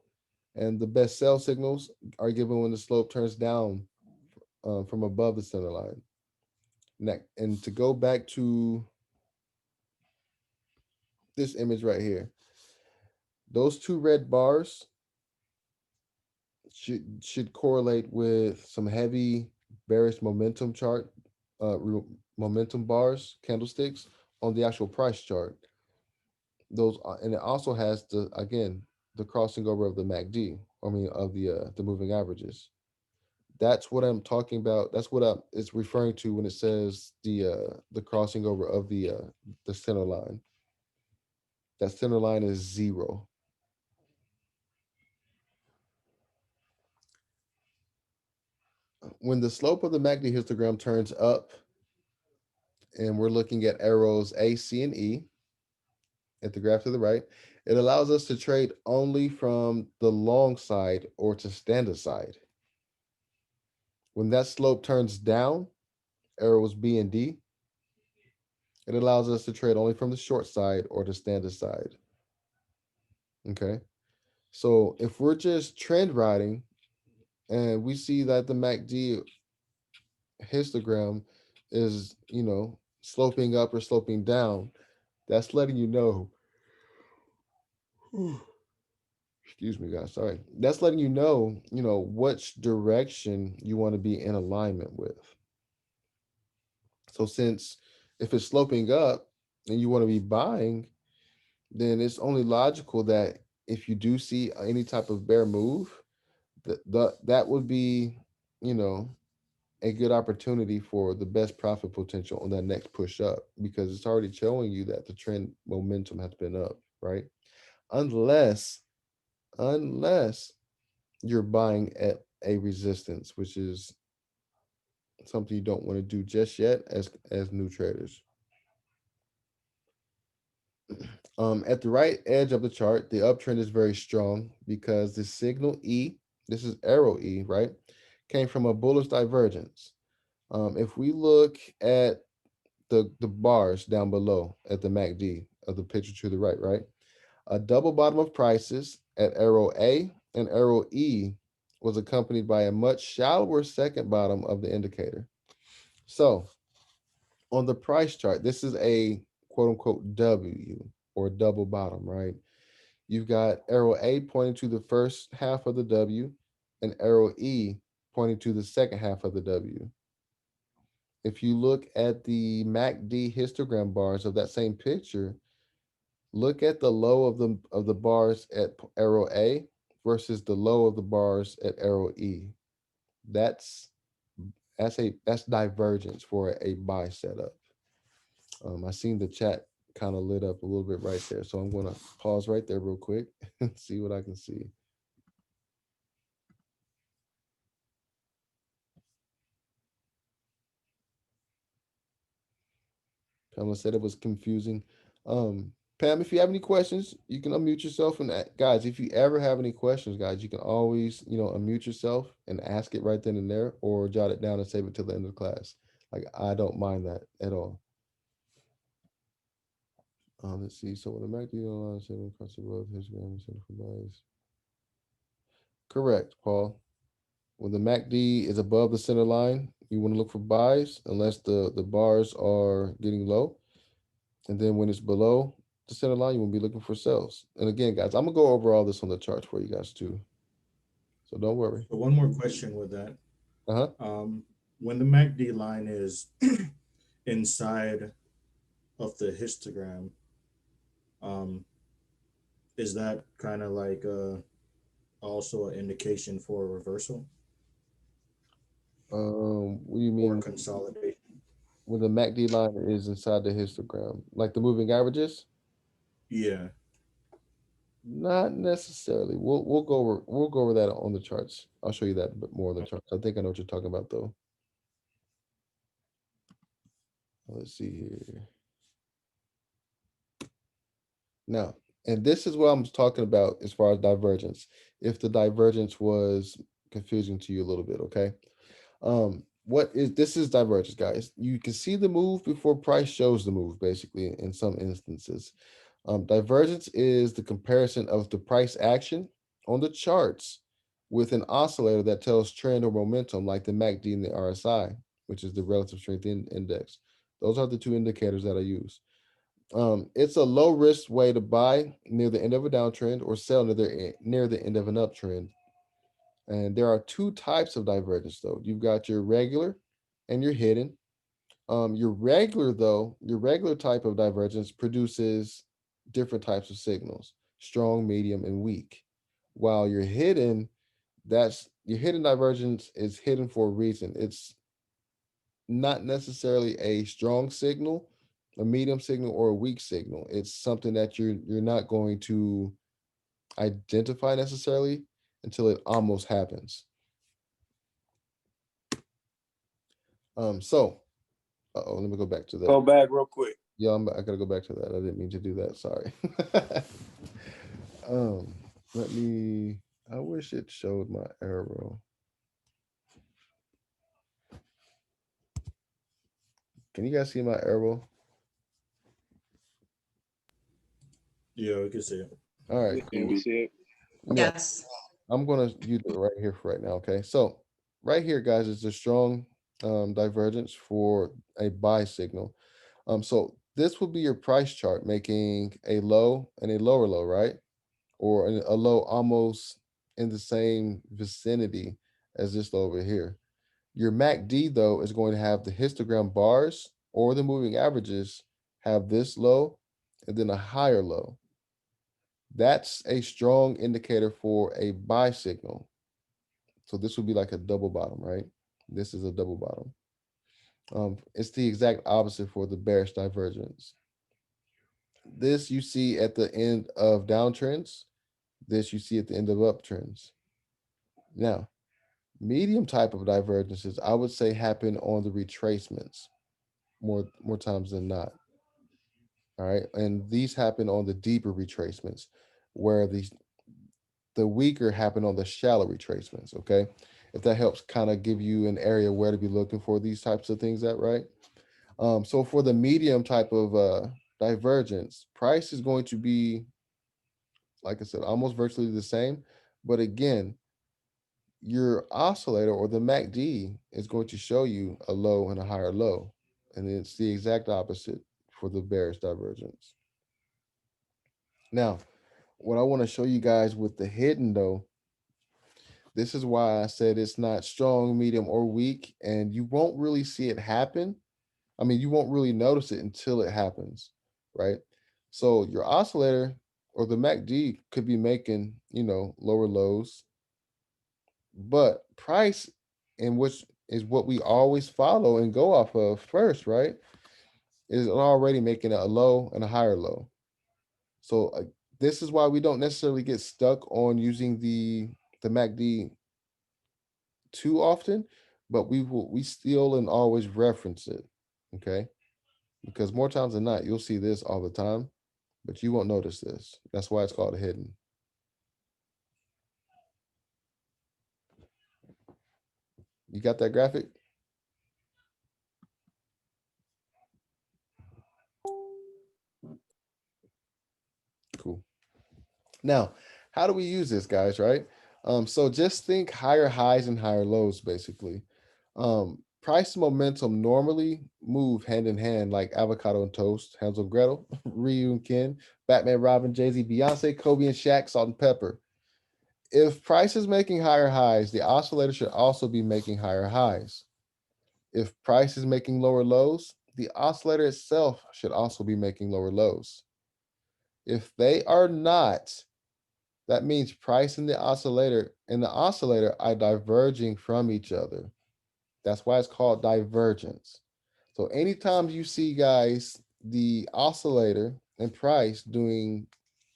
A: And the best sell signals are given when the slope turns down from above the center line. And to go back to this image right here, those two red bars should correlate with some heavy bearish momentum chart, momentum bars, candlesticks on the actual price chart. Those and it also has the crossing over of the MACD. I mean of the moving averages. That's what I'm talking about. That's what it's referring to when it says the crossing over of the center line. That center line is zero. When the slope of the MACD histogram turns up, and we're looking at arrows A, C, and E at the graph to the right, it allows us to trade only from the long side or to stand aside. When that slope turns down, arrows B and D, it allows us to trade only from the short side or to stand aside. Okay. So if we're just trend riding and we see that the MACD histogram is, sloping up or sloping down, that's letting you know. Excuse me, guys. Sorry. That's letting you know, which direction you want to be in alignment with. So since if it's sloping up and you want to be buying, then it's only logical that if you do see any type of bear move, that would be, a good opportunity for the best profit potential on that next push up, because it's already showing you that the trend momentum has been up, right? Unless you're buying at a resistance, which is something you don't want to do just yet as new traders. At the right edge of the chart, the uptrend is very strong because the signal E, this is arrow E, right, came from a bullish divergence. If we look at the bars down below at the MACD of the picture to the right, right, a double bottom of prices at arrow A and arrow E was accompanied by a much shallower second bottom of the indicator. So on the price chart, this is a quote unquote W or double bottom, right? You've got arrow A pointing to the first half of the W and arrow E pointing to the second half of the W. If you look at the MACD histogram bars of that same picture, look at the low of the bars at arrow A versus the low of the bars at arrow E. That's that's divergence for a buy setup. I seen the chat kind of lit up a little bit right there, so I'm gonna pause right there real quick and see what I can see. Pamela said it was confusing. Pam, if you have any questions, you can unmute yourself. And guys, if you ever have any questions, guys, you can always, unmute yourself and ask it right then and there, or jot it down and save it till the end of the class. Like, I don't mind that at all. Let's see. So when the MACD online setting across the road, histogram is for buys. Correct, Paul. When the MACD is above the center line, you want to look for buys unless the bars are getting low. And then when it's below the center line, you will be looking for sells. And again, guys, I'm gonna go over all this on the charts for you guys too. So don't worry.
C: So one more question with that.
A: Uh-huh.
C: When the MACD line is inside of the histogram, is that kind of like also an indication for a reversal
A: What do you
C: or
A: mean
C: consolidation?
A: when the MACD line is inside the histogram? Like the moving averages?
C: Yeah.
A: Not necessarily. We'll go over that on the charts. I'll show you that a bit more on the charts. I think I know what you're talking about though. Let's see here. Now, and this is what I'm talking about as far as divergence. If the divergence was confusing to you a little bit, okay? This is divergence, guys. You can see the move before price shows the move, basically, in some instances. Divergence is the comparison of the price action on the charts with an oscillator that tells trend or momentum, like the MACD and the RSI, which is the relative strength index. Those are the two indicators that I use. It's a low risk way to buy near the end of a downtrend or sell near the end of an uptrend. And there are two types of divergence, though. You've got your regular and your hidden. Your regular type of divergence produces different types of signals: strong, medium, and weak. While your hidden divergence is hidden for a reason. It's not necessarily a strong signal, a medium signal, or a weak signal. It's something that you're not going to identify necessarily until it almost happens. So, let me go back to that.
G: Go back real quick.
A: Yeah, I gotta go back to that. I didn't mean to do that. Sorry. Let me. I wish it showed my arrow. Can you guys see my arrow?
C: Yeah, we can see it.
A: All right.
G: Yeah, we see it.
A: Yeah,
B: Yes.
A: I'm gonna use it right here for right now. Okay, so right here, guys, is a strong divergence for a buy signal. So this will be your price chart making a low and a lower low, right? Or a low almost in the same vicinity as this low over here. Your MACD, though, is going to have the histogram bars or the moving averages have this low and then a higher low. That's a strong indicator for a buy signal. So this would be like a double bottom, right? This is a double bottom. It's the exact opposite for the bearish divergence. This you see at the end of downtrends. This you see at the end of uptrends. Now, medium type of divergences, I would say, happen on the retracements more times than not. All right. And these happen on the deeper retracements, where the weaker happen on the shallow retracements. Okay. If that helps kind of give you an area where to be looking for these types of things at, right? So for the medium type of divergence, price is going to be, like I said, almost virtually the same. But again, your oscillator or the MACD is going to show you a low and a higher low. And it's the exact opposite for the bearish divergence. Now, what I want to show you guys with the hidden though, this is why I said it's not strong, medium, or weak, and you won't really see it happen. I mean, you won't really notice it until it happens, right? So your oscillator or the MACD could be making, lower lows, but price, in which is what we always follow and go off of first, right? Is already making a low and a higher low. So this is why we don't necessarily get stuck on using the MACD too often, but we still and always reference it. Okay. Because more times than not, you'll see this all the time, but you won't notice this. That's why it's called a hidden. You got that graphic? Cool. Now, how do we use this, guys, right? So just think higher highs and higher lows, basically. Price and momentum normally move hand in hand like avocado and toast, Hansel and Gretel, Ryu and Ken, Batman, Robin, Jay-Z, Beyonce, Kobe and Shaq, Salt and Pepper. If price is making higher highs, the oscillator should also be making higher highs. If price is making lower lows, the oscillator itself should also be making lower lows. If they are not, that means price and the oscillator are diverging from each other. That's why it's called divergence. So anytime you see, guys, the oscillator and price doing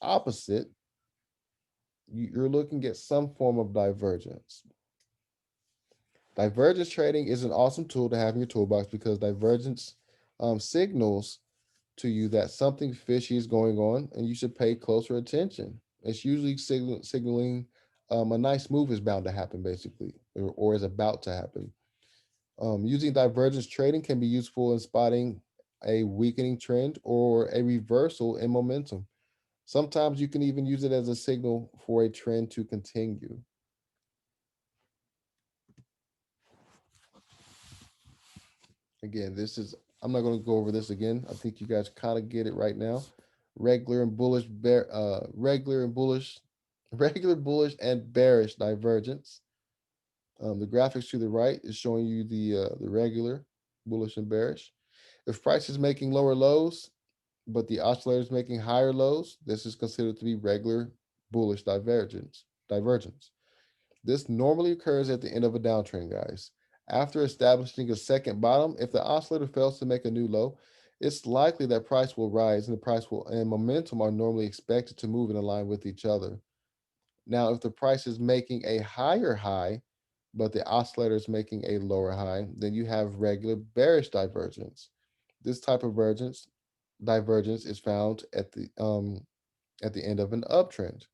A: opposite, you're looking at some form of divergence. Divergence trading is an awesome tool to have in your toolbox because divergence signals to you that something fishy is going on and you should pay closer attention. It's usually signaling a nice move is bound to happen, basically, or is about to happen. Using divergence trading can be useful in spotting a weakening trend or a reversal in momentum. Sometimes you can even use it as a signal for a trend to continue. Again, I'm not going to go over this again. I think you guys kind of get it right now. Regular and bullish, regular and bullish, regular bullish and bearish divergence. The graphics to the right is showing you the regular bullish and bearish. If price is making lower lows, but the oscillator is making higher lows, this is considered to be regular bullish divergence. This normally occurs at the end of a downtrend, guys. After establishing a second bottom, if the oscillator fails to make a new low, it's likely that price will rise and and momentum are normally expected to move in line with each other. Now, if the price is making a higher high, but the oscillator is making a lower high, then you have regular bearish divergence. This type of divergence is found at the end of an uptrend.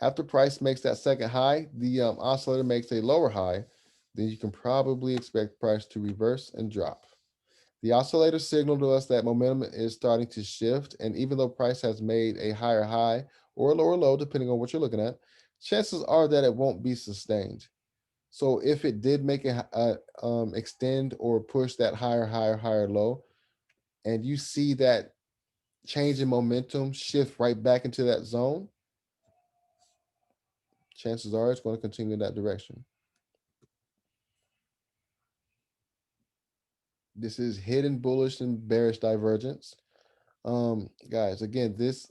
A: After price makes that second high, the oscillator makes a lower high, then you can probably expect price to reverse and drop. The oscillator signaled to us that momentum is starting to shift, and even though price has made a higher high or a lower low, depending on what you're looking at, chances are that it won't be sustained. So if it did make extend or push that higher low, and you see that change in momentum shift right back into that zone, chances are it's going to continue in that direction. This is hidden bullish and bearish divergence. Guys, again, this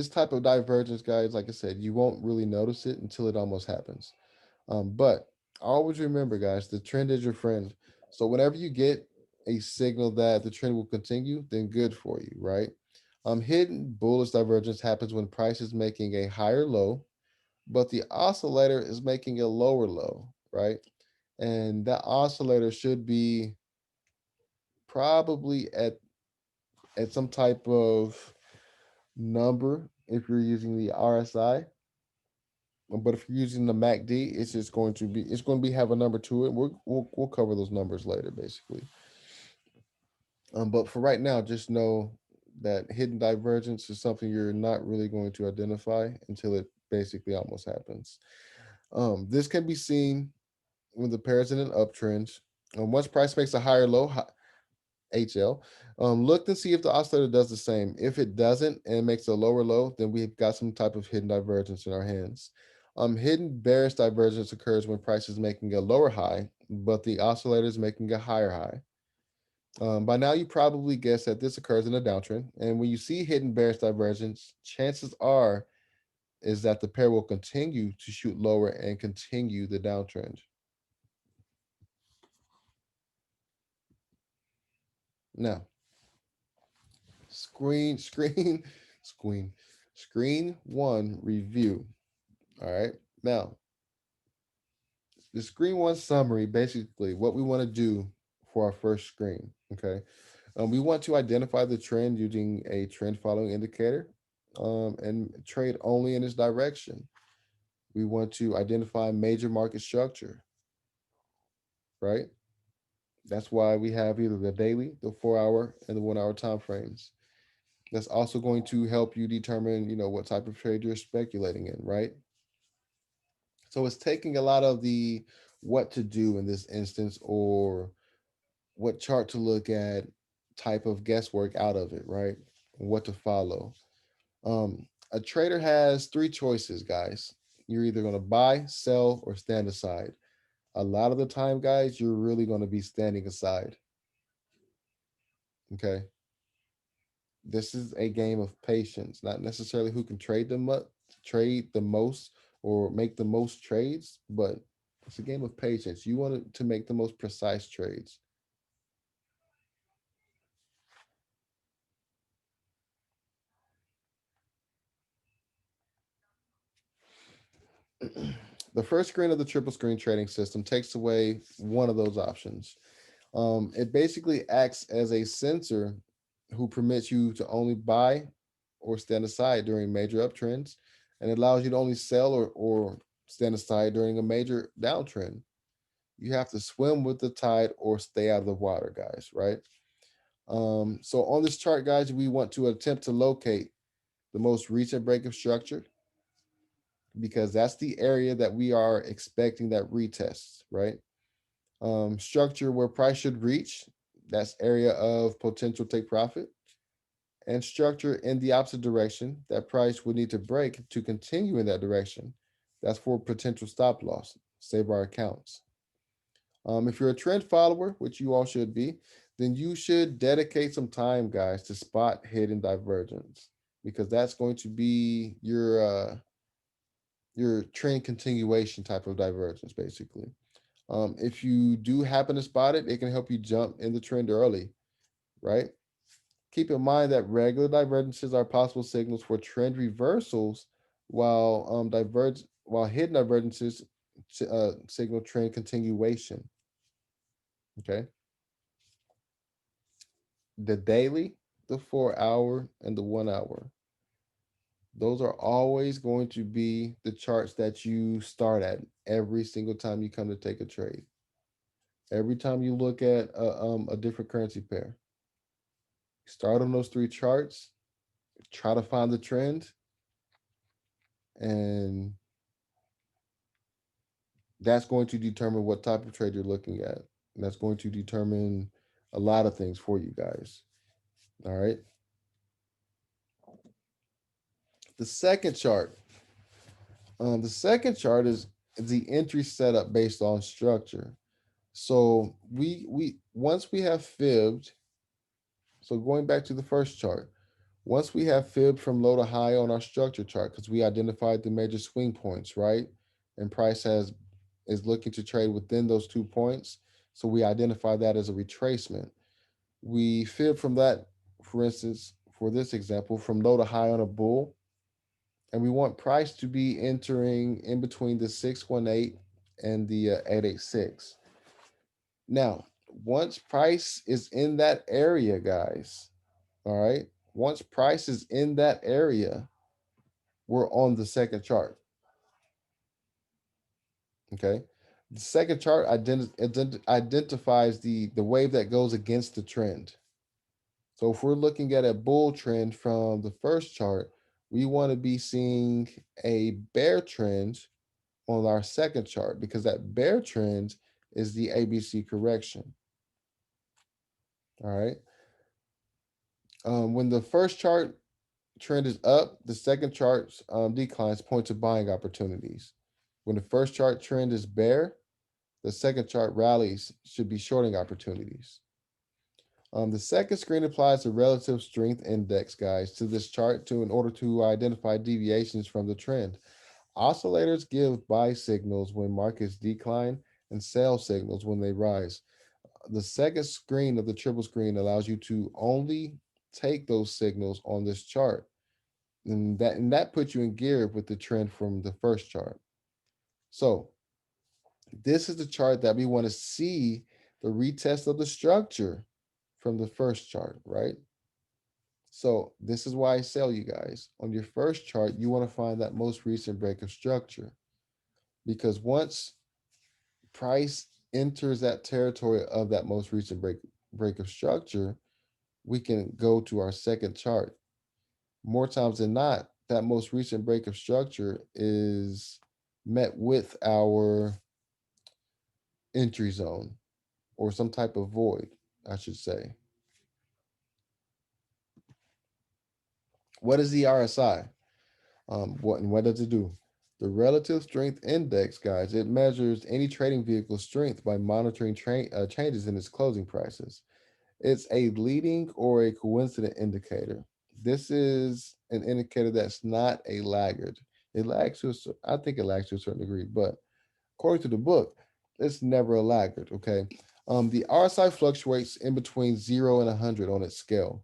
A: type of divergence, guys, like I said, you won't really notice it until it almost happens. But always remember, guys, the trend is your friend. So whenever you get a signal that the trend will continue, then good for you, right? Hidden bullish divergence happens when price is making a higher low, but the oscillator is making a lower low, right? And that oscillator should be probably at some type of number if you're using the RSI. But if you're using the MACD, it's just going to be have a number to it. We'll cover those numbers later, basically. But for right now, just know that hidden divergence is something you're not really going to identify until it basically almost happens. This can be seen when the pair is in an uptrend. Once price makes a higher low, HL, look to see if the oscillator does the same. If it doesn't and it makes a lower low, then we've got some type of hidden divergence in our hands. Hidden bearish divergence occurs when price is making a lower high, but the oscillator is making a higher high. By now, you probably guessed that this occurs in a downtrend. And when you see hidden bearish divergence, chances are is that the pair will continue to shoot lower and continue the downtrend. Now, screen one review. All right. Now, the screen one summary, basically what we want to do for our first screen. Okay. We want to identify the trend using a trend following indicator and trade only in its direction. We want to identify major market structure, right? That's why we have either the daily, the 4-hour, and the 1-hour time frames. That's also going to help you determine, what type of trade you're speculating in, right? So it's taking a lot of the what to do in this instance or what chart to look at type of guesswork out of it, right? What to follow. A trader has three choices, guys. You're either going to buy, sell, or stand aside. A lot of the time, guys, you're really going to be standing aside. Okay. This is a game of patience, not necessarily who can trade the most or make the most trades, but it's a game of patience. You want to make the most precise trades. The first screen of the triple screen trading system takes away one of those options. It basically acts as a sensor who permits you to only buy or stand aside during major uptrends, and it allows you to only sell or stand aside during a major downtrend. You have to swim with the tide or stay out of the water, guys, right? So on this chart, guys, we want to attempt to locate the most recent break of structure because that's the area that we are expecting that retest, right? Structure where price should reach, that's area of potential take profit, and structure in the opposite direction that price would need to break to continue in that direction. That's for potential stop loss, save our accounts. If you're a trend follower, which you all should be, then you should dedicate some time, guys, to spot hidden divergence because that's going to be your trend continuation type of divergence, basically. If you do happen to spot it, it can help you jump in the trend early, right? Keep in mind that regular divergences are possible signals for trend reversals, while hidden divergences signal trend continuation. Okay. The daily, the 4-hour, and the 1-hour. Those are always going to be the charts that you start at every single time you come to take a trade. Every time you look at a different currency pair, start on those three charts, try to find the trend, and that's going to determine what type of trade you're looking at. And that's going to determine a lot of things for you guys. All right. The second chart. Is the entry setup based on structure. So we once we have fibbed, so going back to the first chart, once we have fibbed from low to high on our structure chart, because we identified the major swing points, right? And price is looking to trade within those 2 points. So we identify that as a retracement. We fib from that, for instance, for this example, from low to high on a bull. And we want price to be entering in between the 618 and the 886. Now, once price is in that area, guys, all right, once price is in that area, we're on the second chart. Okay, the second chart identifies the wave that goes against the trend. So if we're looking at a bull trend from the first chart, we want to be seeing a bear trend on our second chart, because that bear trend is the ABC correction. All right. When the first chart trend is up, the second chart's declines point to buying opportunities. When the first chart trend is bear, the second chart rallies should be shorting opportunities. The second screen applies the relative strength index, guys, to this chart in order to identify deviations from the trend. Oscillators give buy signals when markets decline and sell signals when they rise. The second screen of the triple screen allows you to only take those signals on this chart. And that puts you in gear with the trend from the first chart. So this is the chart that we want to see the retest of the structure from the first chart, right? So this is why I sell you guys. On your first chart, you want to find that most recent break of structure, because once price enters that territory of that most recent break of structure, we can go to our second chart. More times than not, that most recent break of structure is met with our entry zone, or some type of void, I should say. What is the RSI? What does it do? The relative strength index, guys, it measures any trading vehicle's strength by monitoring changes in its closing prices. It's a leading or a coincident indicator. This is an indicator that's not a laggard. It lags to I think it lags to a certain degree, but according to the book, it's never a laggard. Okay. The RSI fluctuates in between 0 and 100 on its scale.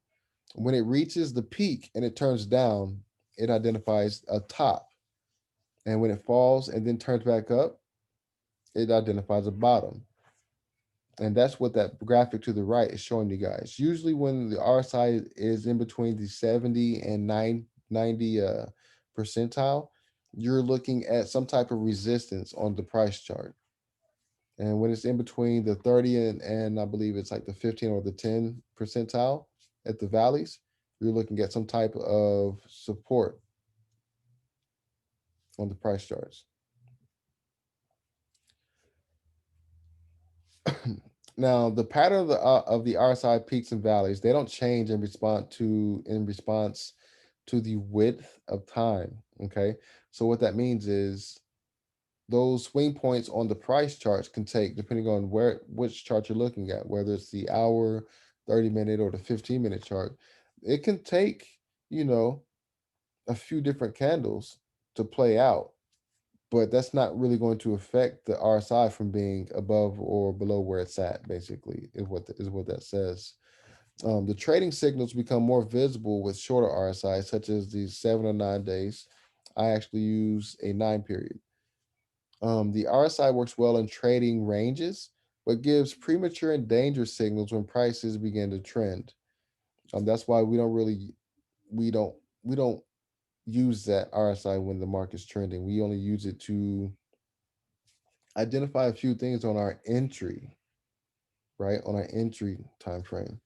A: When it reaches the peak and it turns down, it identifies a top. And when it falls and then turns back up, it identifies a bottom. And that's what that graphic to the right is showing you guys. Usually when the RSI is in between the 70 and 90 percentile, you're looking at some type of resistance on the price chart. And when it's in between the 30 and I believe it's like the 15 or the 10 percentile at the valleys, you're looking at some type of support on the price charts. Now, the pattern of the RSI peaks and valleys, they don't change in response to the width of time. Okay, so what that means is those swing points on the price charts can take, depending on which chart you're looking at, whether it's the hour, 30-minute, or the 15-minute chart, it can take, a few different candles to play out, but that's not really going to affect the RSI from being above or below where it's at, basically, is what that says. The trading signals become more visible with shorter RSI, such as the 7 or 9 days. I actually use a 9 period. The RSI works well in trading ranges, but gives premature and dangerous signals when prices begin to trend. That's why we don't use that RSI when the market's trending. We only use it to identify a few things on our entry, right? On our entry time frame.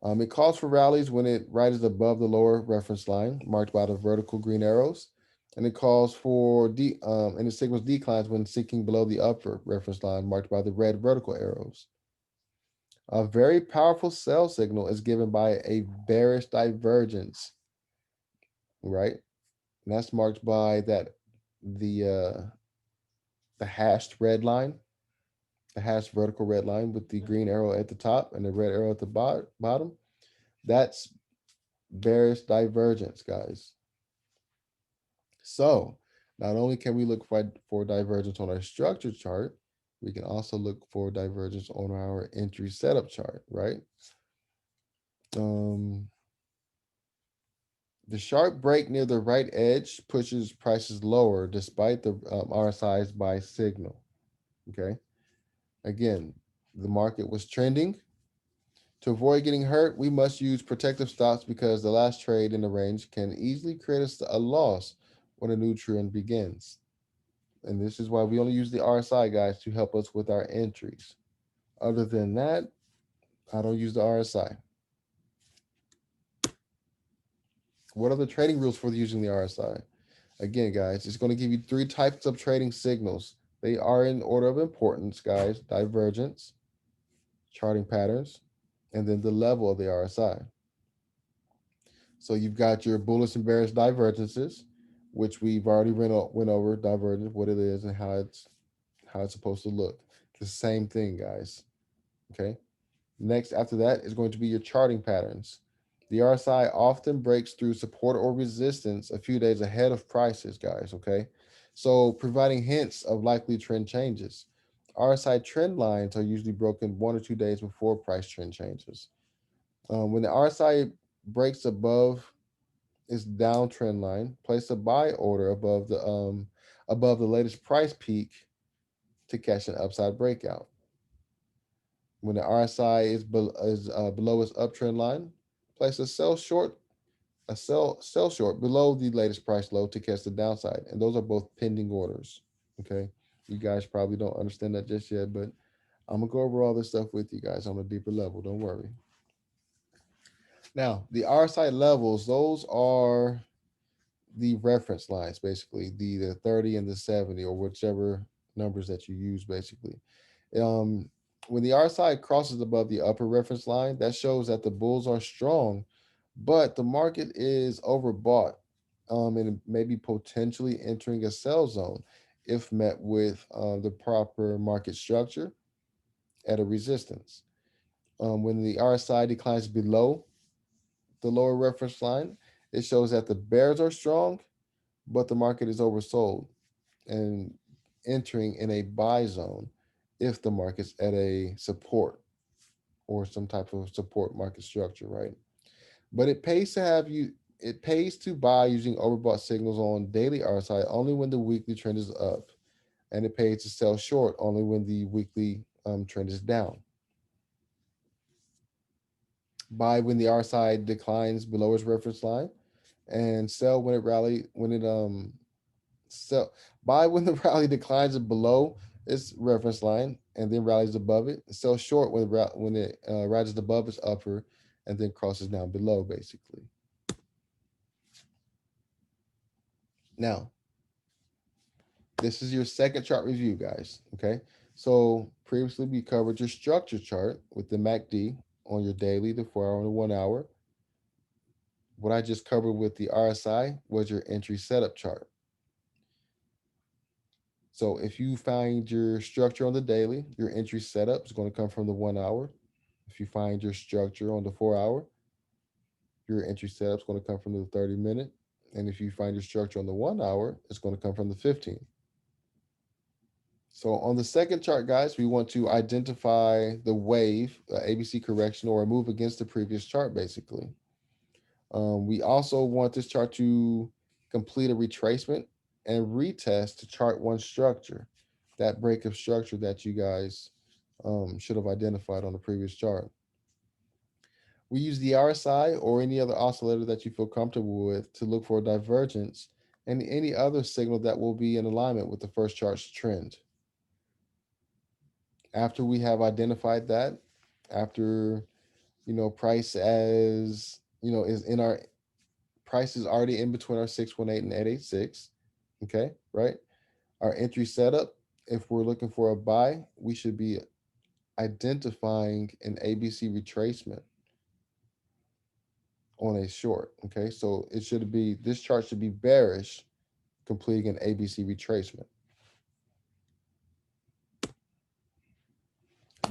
A: It calls for rallies when it rises above the lower reference line, marked by the vertical green arrows. And it calls for and it signals declines when sinking below the upper reference line, marked by the red vertical arrows. A very powerful sell signal is given by a bearish divergence, right? And that's marked by the hashed red line, the hashed vertical red line with the green arrow at the top and the red arrow at the bottom. That's bearish divergence, guys. So not only can we look for divergence on our structure chart, we can also look for divergence on our entry setup chart, right? The sharp break near the right edge pushes prices lower despite the RSI's buy signal. Okay. Again, The market was trending. To avoid getting hurt, we must use protective stops because the last trade in the range can easily create a loss when a new trend begins. And this is why we only use the RSI, guys, to help us with our entries. Other than that, I don't use the RSI. What are the trading rules for using the RSI? Again, guys, it's going to give you 3 types of trading signals. They are in order of importance, guys. Divergence, charting patterns, and then the level of the RSI. So you've got your bullish and bearish divergences, which we've already went over divergence, what it is and how it's supposed to look. The same thing, guys. Okay. Next, after that is going to be your charting patterns. The RSI often breaks through support or resistance a few days ahead of prices, guys. Okay. So providing hints of likely trend changes. RSI trend lines are usually broken 1 or 2 days before price trend changes. When the RSI breaks above its downtrend line, place a buy order above the latest price peak to catch an upside breakout. When the RSI is below its uptrend line, place a sell short below the latest price low to catch the downside. And those are both pending orders. Okay. You guys probably don't understand that just yet, but I'm gonna go over all this stuff with you guys on a deeper level. Don't worry. Now, the RSI levels, those are the reference lines, basically, the 30 and the 70, or whichever numbers that you use, basically. When the RSI crosses above the upper reference line, that shows that the bulls are strong, but the market is overbought, and maybe potentially entering a sell zone if met with the proper market structure at a resistance. When the RSI declines below the lower reference line, it shows that the bears are strong, but the market is oversold and entering in a buy zone if the market's at a support or some type of support market structure, right? But it pays to buy using overbought signals on daily RSI only when the weekly trend is up, and it pays to sell short only when the weekly trend is down. Buy when the RSI declines below its reference line, and sell when it sell buy when the rally declines below its reference line and then rallies above it. Sell short when it rises above its upper and then crosses down below, basically. Now, this is your second chart review, guys. Okay, so previously we covered your structure chart with the MACD on your daily, the 4 hour and the 1 hour. What I just covered with the RSI was your entry setup chart. So if you find your structure on the daily, your entry setup is going to come from the 1 hour. If you find your structure on the 4 hour, your entry setup is going to come from the 30-minute. And if you find your structure on the 1 hour, it's going to come from the 15. So on the second chart, guys, we want to identify the wave, ABC correction, or a move against the previous chart, basically. We also want this chart to complete a retracement and retest to chart 1 structure, that break of structure that you guys should have identified on the previous chart. We use the RSI or any other oscillator that you feel comfortable with to look for a divergence and any other signal that will be in alignment with the first chart's trend. After we have identified that, after price as is in our price is already in between our 618 and 886. Okay, right? Our entry setup, if we're looking for a buy, we should be identifying an ABC retracement on a short. Okay, so this chart should be bearish, completing an ABC retracement.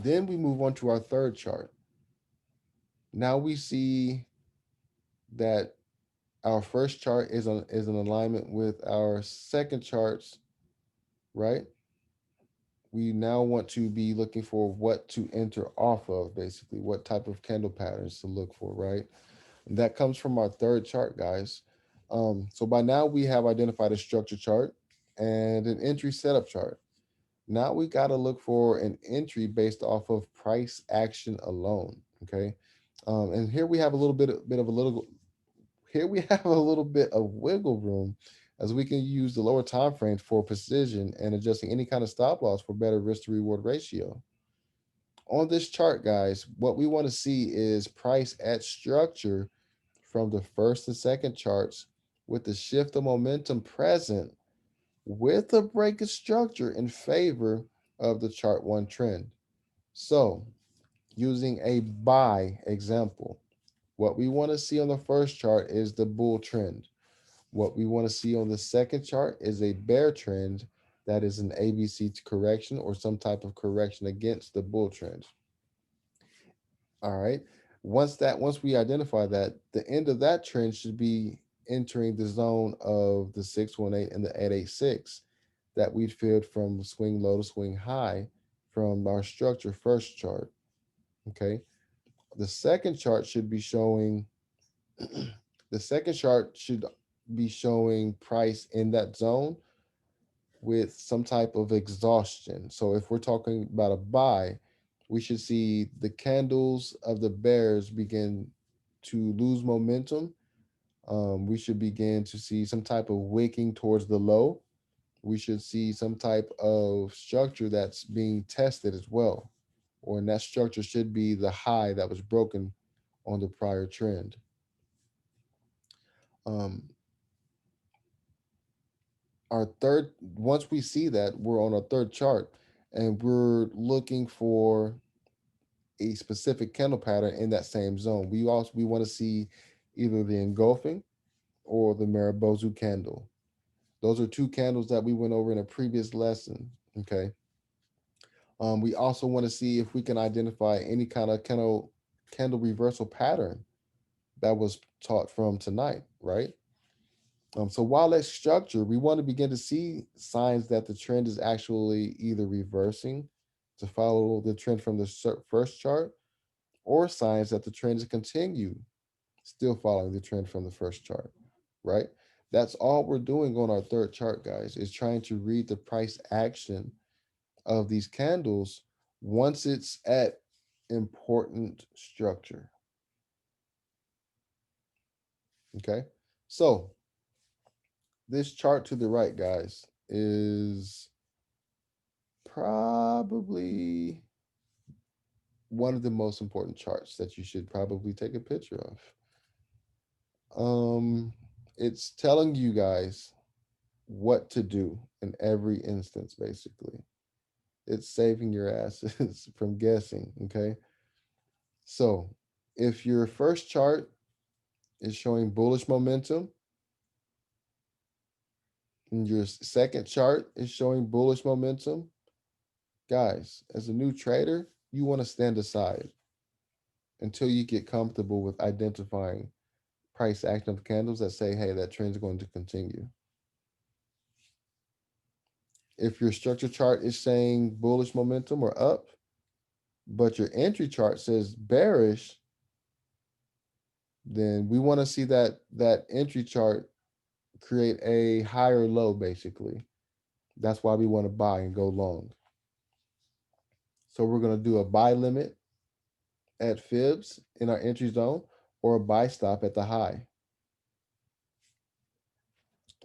A: Then we move on to our third chart. Now we see that our first chart is in alignment with our second charts, right? We now want to be looking for what to enter off of, basically, what type of candle patterns to look for, right? And that comes from our third chart, guys. So by now we have identified a structure chart and an entry setup chart. Now we got to look for an entry based off of price action alone. Okay. And here we have a little bit of a little, here we have a little bit of wiggle room as we can use the lower time frames for precision and adjusting any kind of stop loss for better risk to reward ratio. On this chart, guys, what we want to see is price at structure from the first and second charts with the shift of momentum present with a break of structure in favor of the chart one trend. So using a buy example, what we want to see on the first chart is the bull trend. What we want to see on the second chart is a bear trend that is an ABC correction or some type of correction against the bull trend. All right. Once we identify that, the end of that trend should be entering the zone of the 618 and the 886 that we'd filled from swing low to swing high from our structure first chart. Okay. The second chart should be showing the second chart should be showing price in that zone with some type of exhaustion. So if we're talking about a buy, we should see the candles of the bears begin to lose momentum. We should begin to see some type of wicking towards the low. We should see some type of structure that's being tested as well. Or and that structure should be the high that was broken on the prior trend. Um, our third, once we see that, we're on our third chart and we're looking for a specific candle pattern in that same zone. We want to see either the engulfing or the Maribozu candle. Those are two candles that we went over in a previous lesson. Okay. We also want to see if we can identify any kind of candle reversal pattern that was taught from tonight, right? So while at structure, we want to begin to see signs that the trend is actually either reversing to follow the trend from the first chart, or signs that the trend is continue still following the trend from the first chart, right? That's all we're doing on our third chart, guys, is trying to read the price action of these candles once it's at important structure. Okay, so this chart to the right, guys, is probably one of the most important charts that you should probably take a picture of. It's telling you guys what to do in every instance, basically. It's saving your asses from guessing, okay? So if your first chart is showing bullish momentum, and your second chart is showing bullish momentum, guys, as a new trader, you want to stand aside until you get comfortable with identifying price action of candles that say, hey, that trend is going to continue. If your structure chart is saying bullish momentum or up, but your entry chart says bearish, then we want to see that entry chart create a higher low, basically. That's why we want to buy and go long. So we're going to do a buy limit at fibs in our entry zone or a buy stop at the high.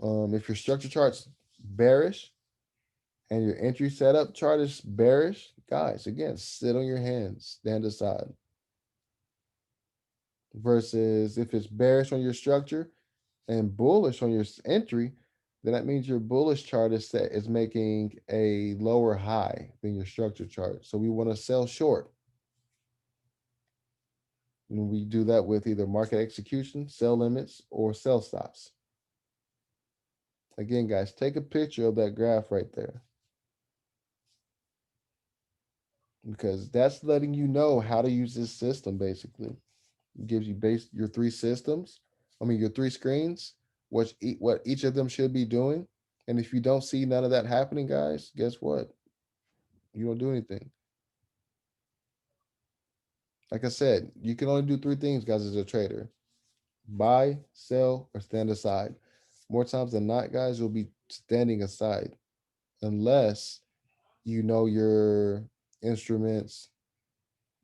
A: If your structure chart's bearish and your entry setup chart is bearish, guys, again, sit on your hands, stand aside. Versus if it's bearish on your structure and bullish on your entry, then that means your bullish chart is making a lower high than your structure chart. So we want to sell short. And we do that with either market execution, sell limits, or sell stops. Again, guys, take a picture of that graph right there, because that's letting you know how to use this system, basically. It gives you your three systems, your three screens, what each of them should be doing. And if you don't see none of that happening, guys, guess what? You don't do anything. Like I said, you can only do three things, guys, as a trader: buy, sell, or stand aside. More times than not, guys, you'll be standing aside unless you know your instruments,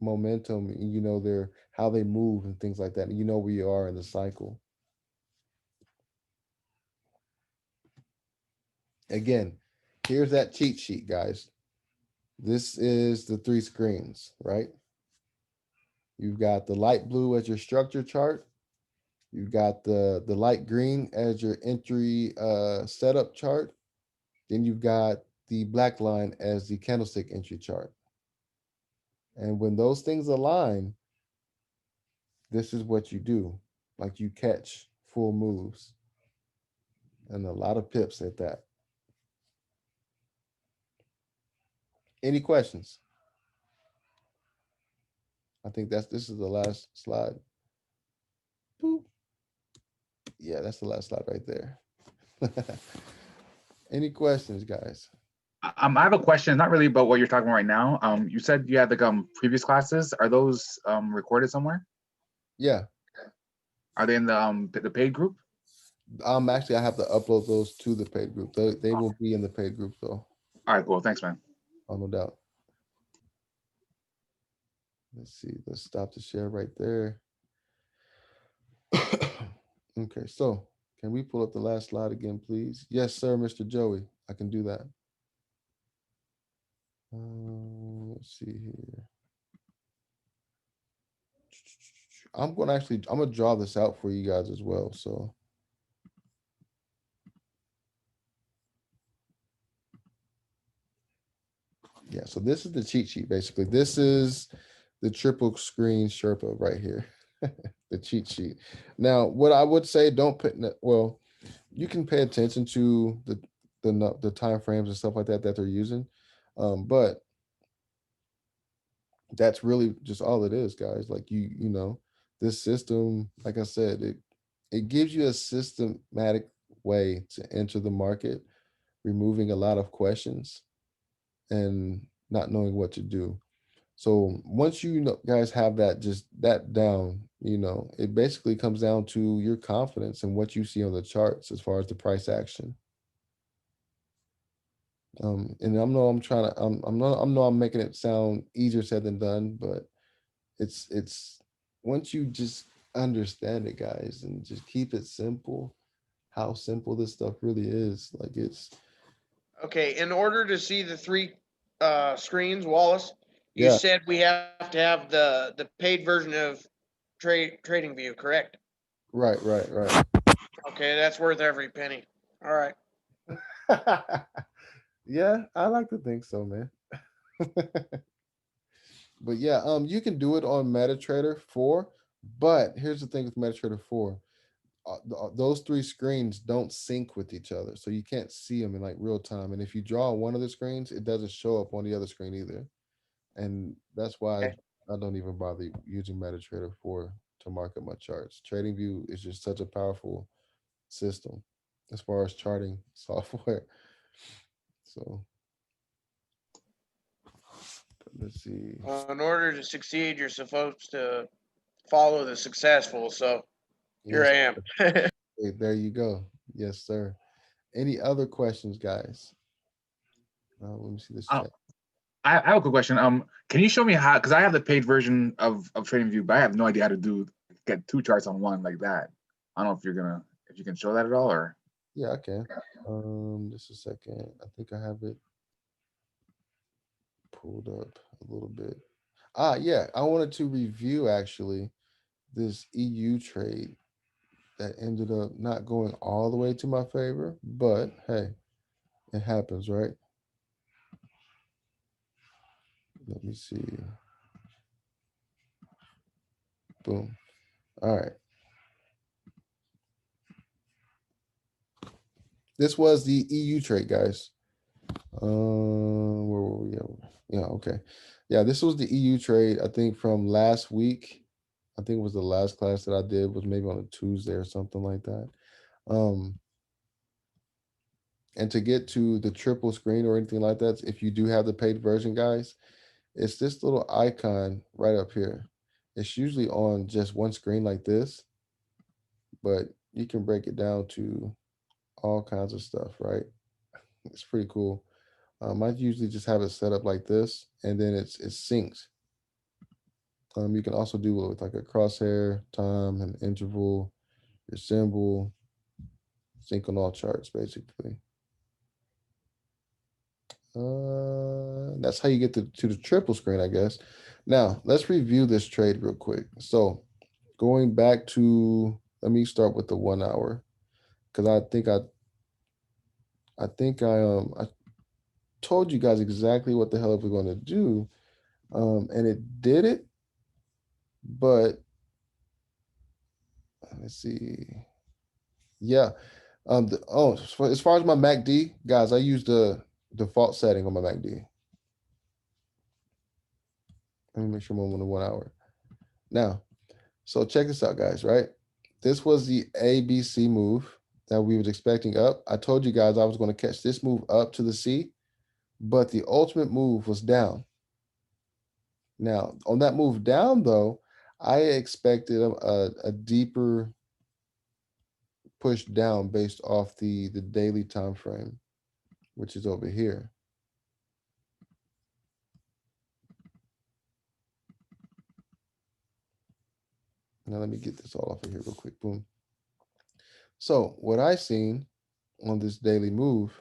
A: momentum, and you know their how they move and things like that. And you know where you are in the cycle. Again, here's that cheat sheet, guys. This is the 3 screens, right? You've got the light blue as your structure chart. You've got the light green as your entry setup chart. Then you've got the black line as the candlestick entry chart. And when those things align, this is what you do. Like you catch full moves and a lot of pips at that. Any questions? I think this is the last slide. Boop. Yeah, that's the last slide right there. Any questions, guys?
G: I have a question, not really about what you're talking about right now. You said you had like previous classes. Are those recorded somewhere?
A: Yeah.
G: Are they in the paid group?
A: Actually, I have to upload those to the paid group. They will be in the paid group though.
G: All right, cool. Thanks, man.
A: Oh, no doubt. Let's see. Let's stop the share right there. Okay, so can we pull up the last slide again, please? Yes, sir, Mr. Joey. I can do that. Let's see here. I'm gonna draw this out for you guys as well. So yeah, so this is the cheat sheet basically. This is the triple screen Sherpa right here. The cheat sheet. Now, what I would say, don't put well, you can pay attention to the time frames and stuff like that they're using, but that's really just all it is, guys. Like you know, this system, like I said, it gives you a systematic way to enter the market, removing a lot of questions and not knowing what to do. So once guys have that just that down, it basically comes down to your confidence and what you see on the charts as far as the price action. And I'm making it sound easier said than done, but it's once you just understand it, guys, and just keep it simple, how simple this stuff really is. Like it's
H: Okay, in order to see the 3 screens, Wallace, you
A: yeah,
H: said we have to have the paid version of Trading View, correct?
A: right.
H: Okay, that's worth every penny. All right.
A: Yeah, I like to think so, man. But yeah, you can do it on MetaTrader 4, but here's the thing with MetaTrader 4. Those 3 screens don't sync with each other, so you can't see them in like real time. And if you draw on one of the screens, it doesn't show up on the other screen either. And that's why
H: Okay.
A: I don't even bother using MetaTrader 4 to market my charts. TradingView is just such a powerful system as far as charting software. So let's see.
H: In order to succeed, you're supposed to follow the successful. So here I am.
A: Hey, there you go. Yes, sir. Any other questions, guys? Let me see this chat.
G: I have a quick question. Can you show me how? Because I have the paid version of TradingView, but I have no idea how to get 2 charts on one like that. I don't know if you can show that at all, or
A: Yeah, I can. Just a second. I think I have it pulled up a little bit. Yeah, I wanted to review actually this EU trade that ended up not going all the way to my favor, but hey, it happens, right? Let me see. Boom. All right. This was the EU trade, guys. Where were we at? Yeah, okay. Yeah, this was the EU trade, I think from last week. I think it was the last class that I did was maybe on a Tuesday or something like that. And to get to the triple screen or anything like that, if you do have the paid version, guys, it's this little icon right up here. It's usually on just one screen like this, but you can break it down to all kinds of stuff, right? It's pretty cool. I usually just have it set up like this, and then it's synced. You can also do it with like a crosshair, time, and interval, your symbol, sync on all charts, basically. That's how you get to the triple screen, I guess. Now, let's review this trade real quick. So going back to, let me start with the 1 hour, because I told you guys exactly what the hell it was going to do, and it did it, but let's see. Yeah. As far as my MACD, guys, I use the default setting on my MACD. Let me make sure I'm on the 1 hour. Now, so check this out, guys, right? This was the ABC move that we was expecting up. I told you guys I was going to catch this move up to the C, but the ultimate move was down. Now, on that move down, though, I expected a deeper push down based off the daily time frame, which is over here. Now let me get this all off of here real quick. Boom. So what I seen on this daily move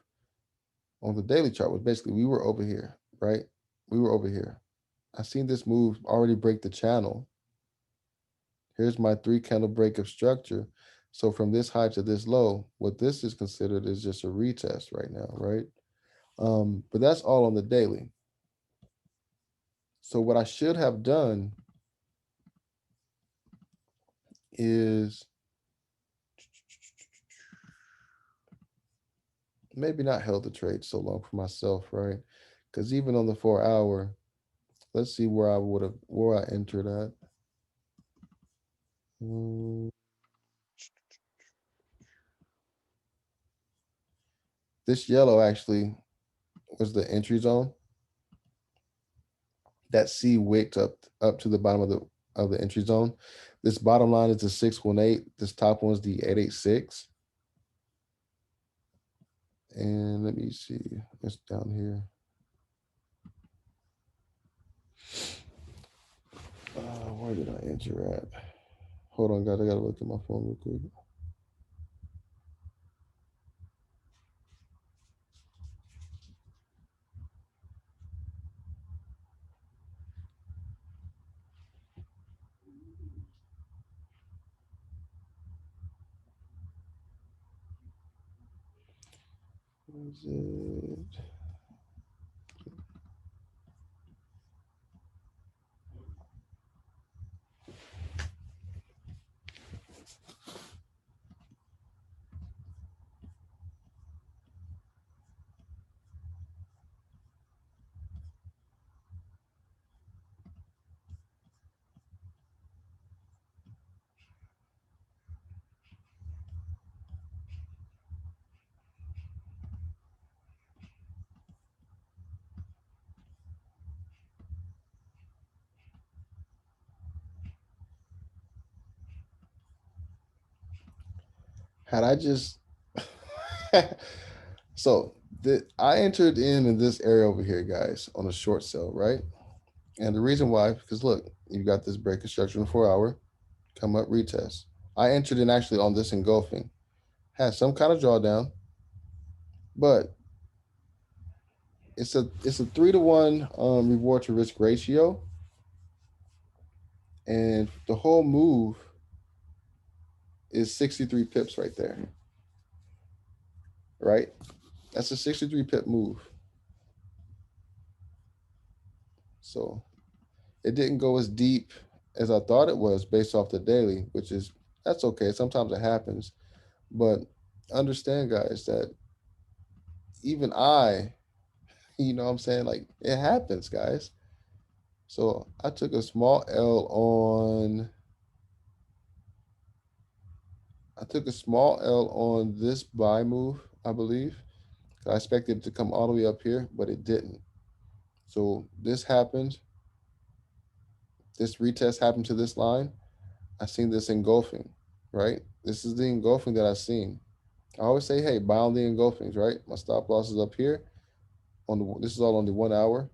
A: on the daily chart was basically we were over here, right? We were over here. I seen this move already break the channel. Here's my 3 candle breakup structure. So from this high to this low, what this is considered is just a retest right now, right? But that's all on the daily. So what I should have done is maybe not held the trade so long for myself, right? Because even on the 4 hour, let's see where I entered at. This yellow actually was the entry zone. That C wicked up to the bottom of the entry zone. This bottom line is the 618. This top one is the 886. And let me see. It's down here. Where did I enter at? Hold on, guys. I gotta look at my phone real quick. Is it? Had I just so I entered in this area over here, guys, on a short sell, right? And the reason why, because look, you got this break of structure in the 4 hour, come up retest. I entered in actually on this engulfing, had some kind of drawdown, but it's a 3-to-1 reward to risk ratio, and the whole move is 63 pips right there, right? That's a 63 pip move. So it didn't go as deep as I thought it was based off the daily, which is, that's okay. Sometimes it happens. But understand, guys, that even you know what I'm saying? Like, it happens, guys. So I took a small L on this buy move, I believe. I expected it to come all the way up here, but it didn't. So this happened. This retest happened to this line. I seen this engulfing, right? This is the engulfing that I seen. I always say, hey, buy on the engulfings, right? My stop loss is up here on the, this is all on the 1 hour,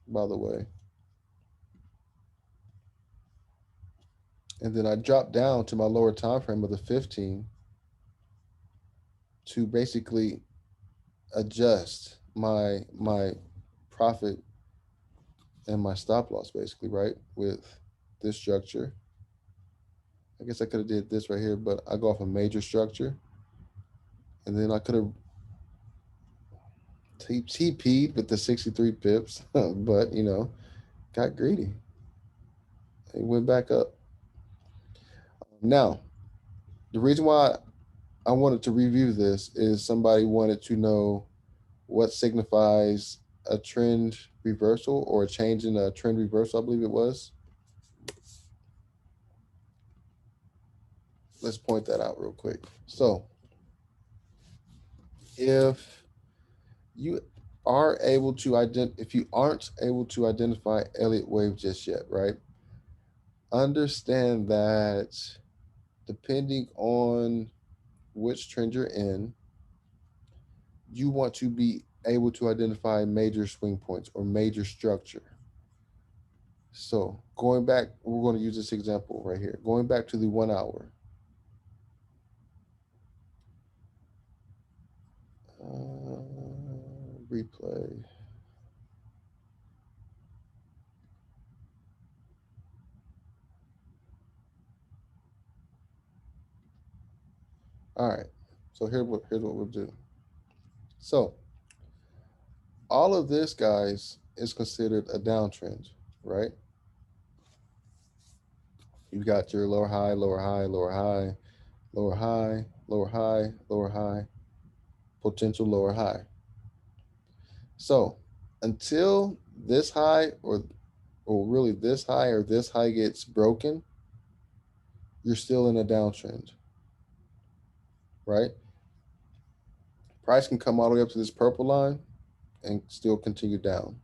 A: by the way. And then I drop down to my lower time frame of the 15 to basically adjust my profit and my stop loss, basically, right? With this structure. I guess I could have did this right here, but I go off a major structure. And then I could have TP'd with the 63 pips, but you know, got greedy. It went back up. Now, the reason why I wanted to review this is somebody wanted to know what signifies a trend reversal or a change in a trend reversal, I believe it was. Let's point that out real quick. So if you are able to if you aren't able to identify Elliott Wave just yet, right? Understand that depending on which trend you're in, you want to be able to identify major swing points or major structure. So going back, we're going to use this example right here. Going back to the 1 hour. Replay. All right. So here's what we'll do. So all of this, guys, is considered a downtrend, right? You've got your lower high, lower high, lower high, lower high, lower high, lower high, potential lower high. So until this high or really this high or this high gets broken, you're still in a downtrend, right? Price can come all the way up to this purple line and still continue down.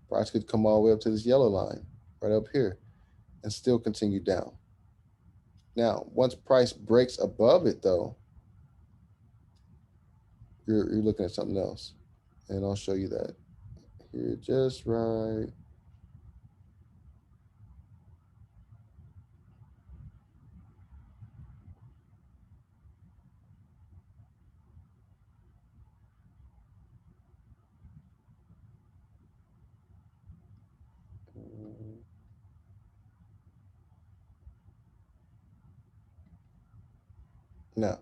A: Price could come all the way up to this yellow line right up here and still continue down. Now, once price breaks above it though, you're looking at something else. And I'll show you that here just right. Now,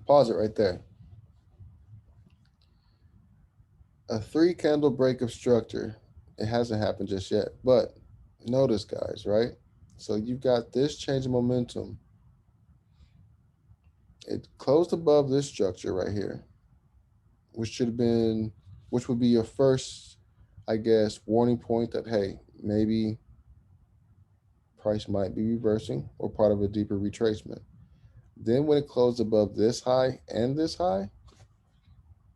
A: pause it right there. A 3 candle break of structure. It hasn't happened just yet, but notice, guys, right? So you've got this change in momentum. It closed above this structure right here, which would be your first, I guess, warning point that, hey, maybe price might be reversing or part of a deeper retracement. Then when it closed above this high and this high,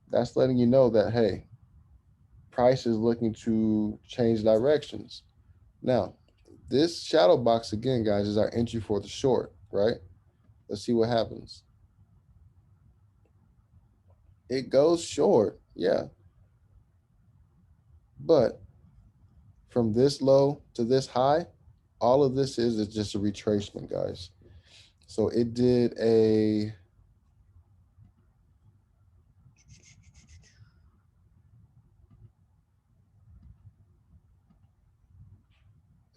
A: that's letting you know that, hey, price is looking to change directions. Now, this shadow box again, guys, is our entry for the short, right? Let's see what happens. It goes short, yeah. But from this low to this high, all of this is just a retracement, guys. So it did a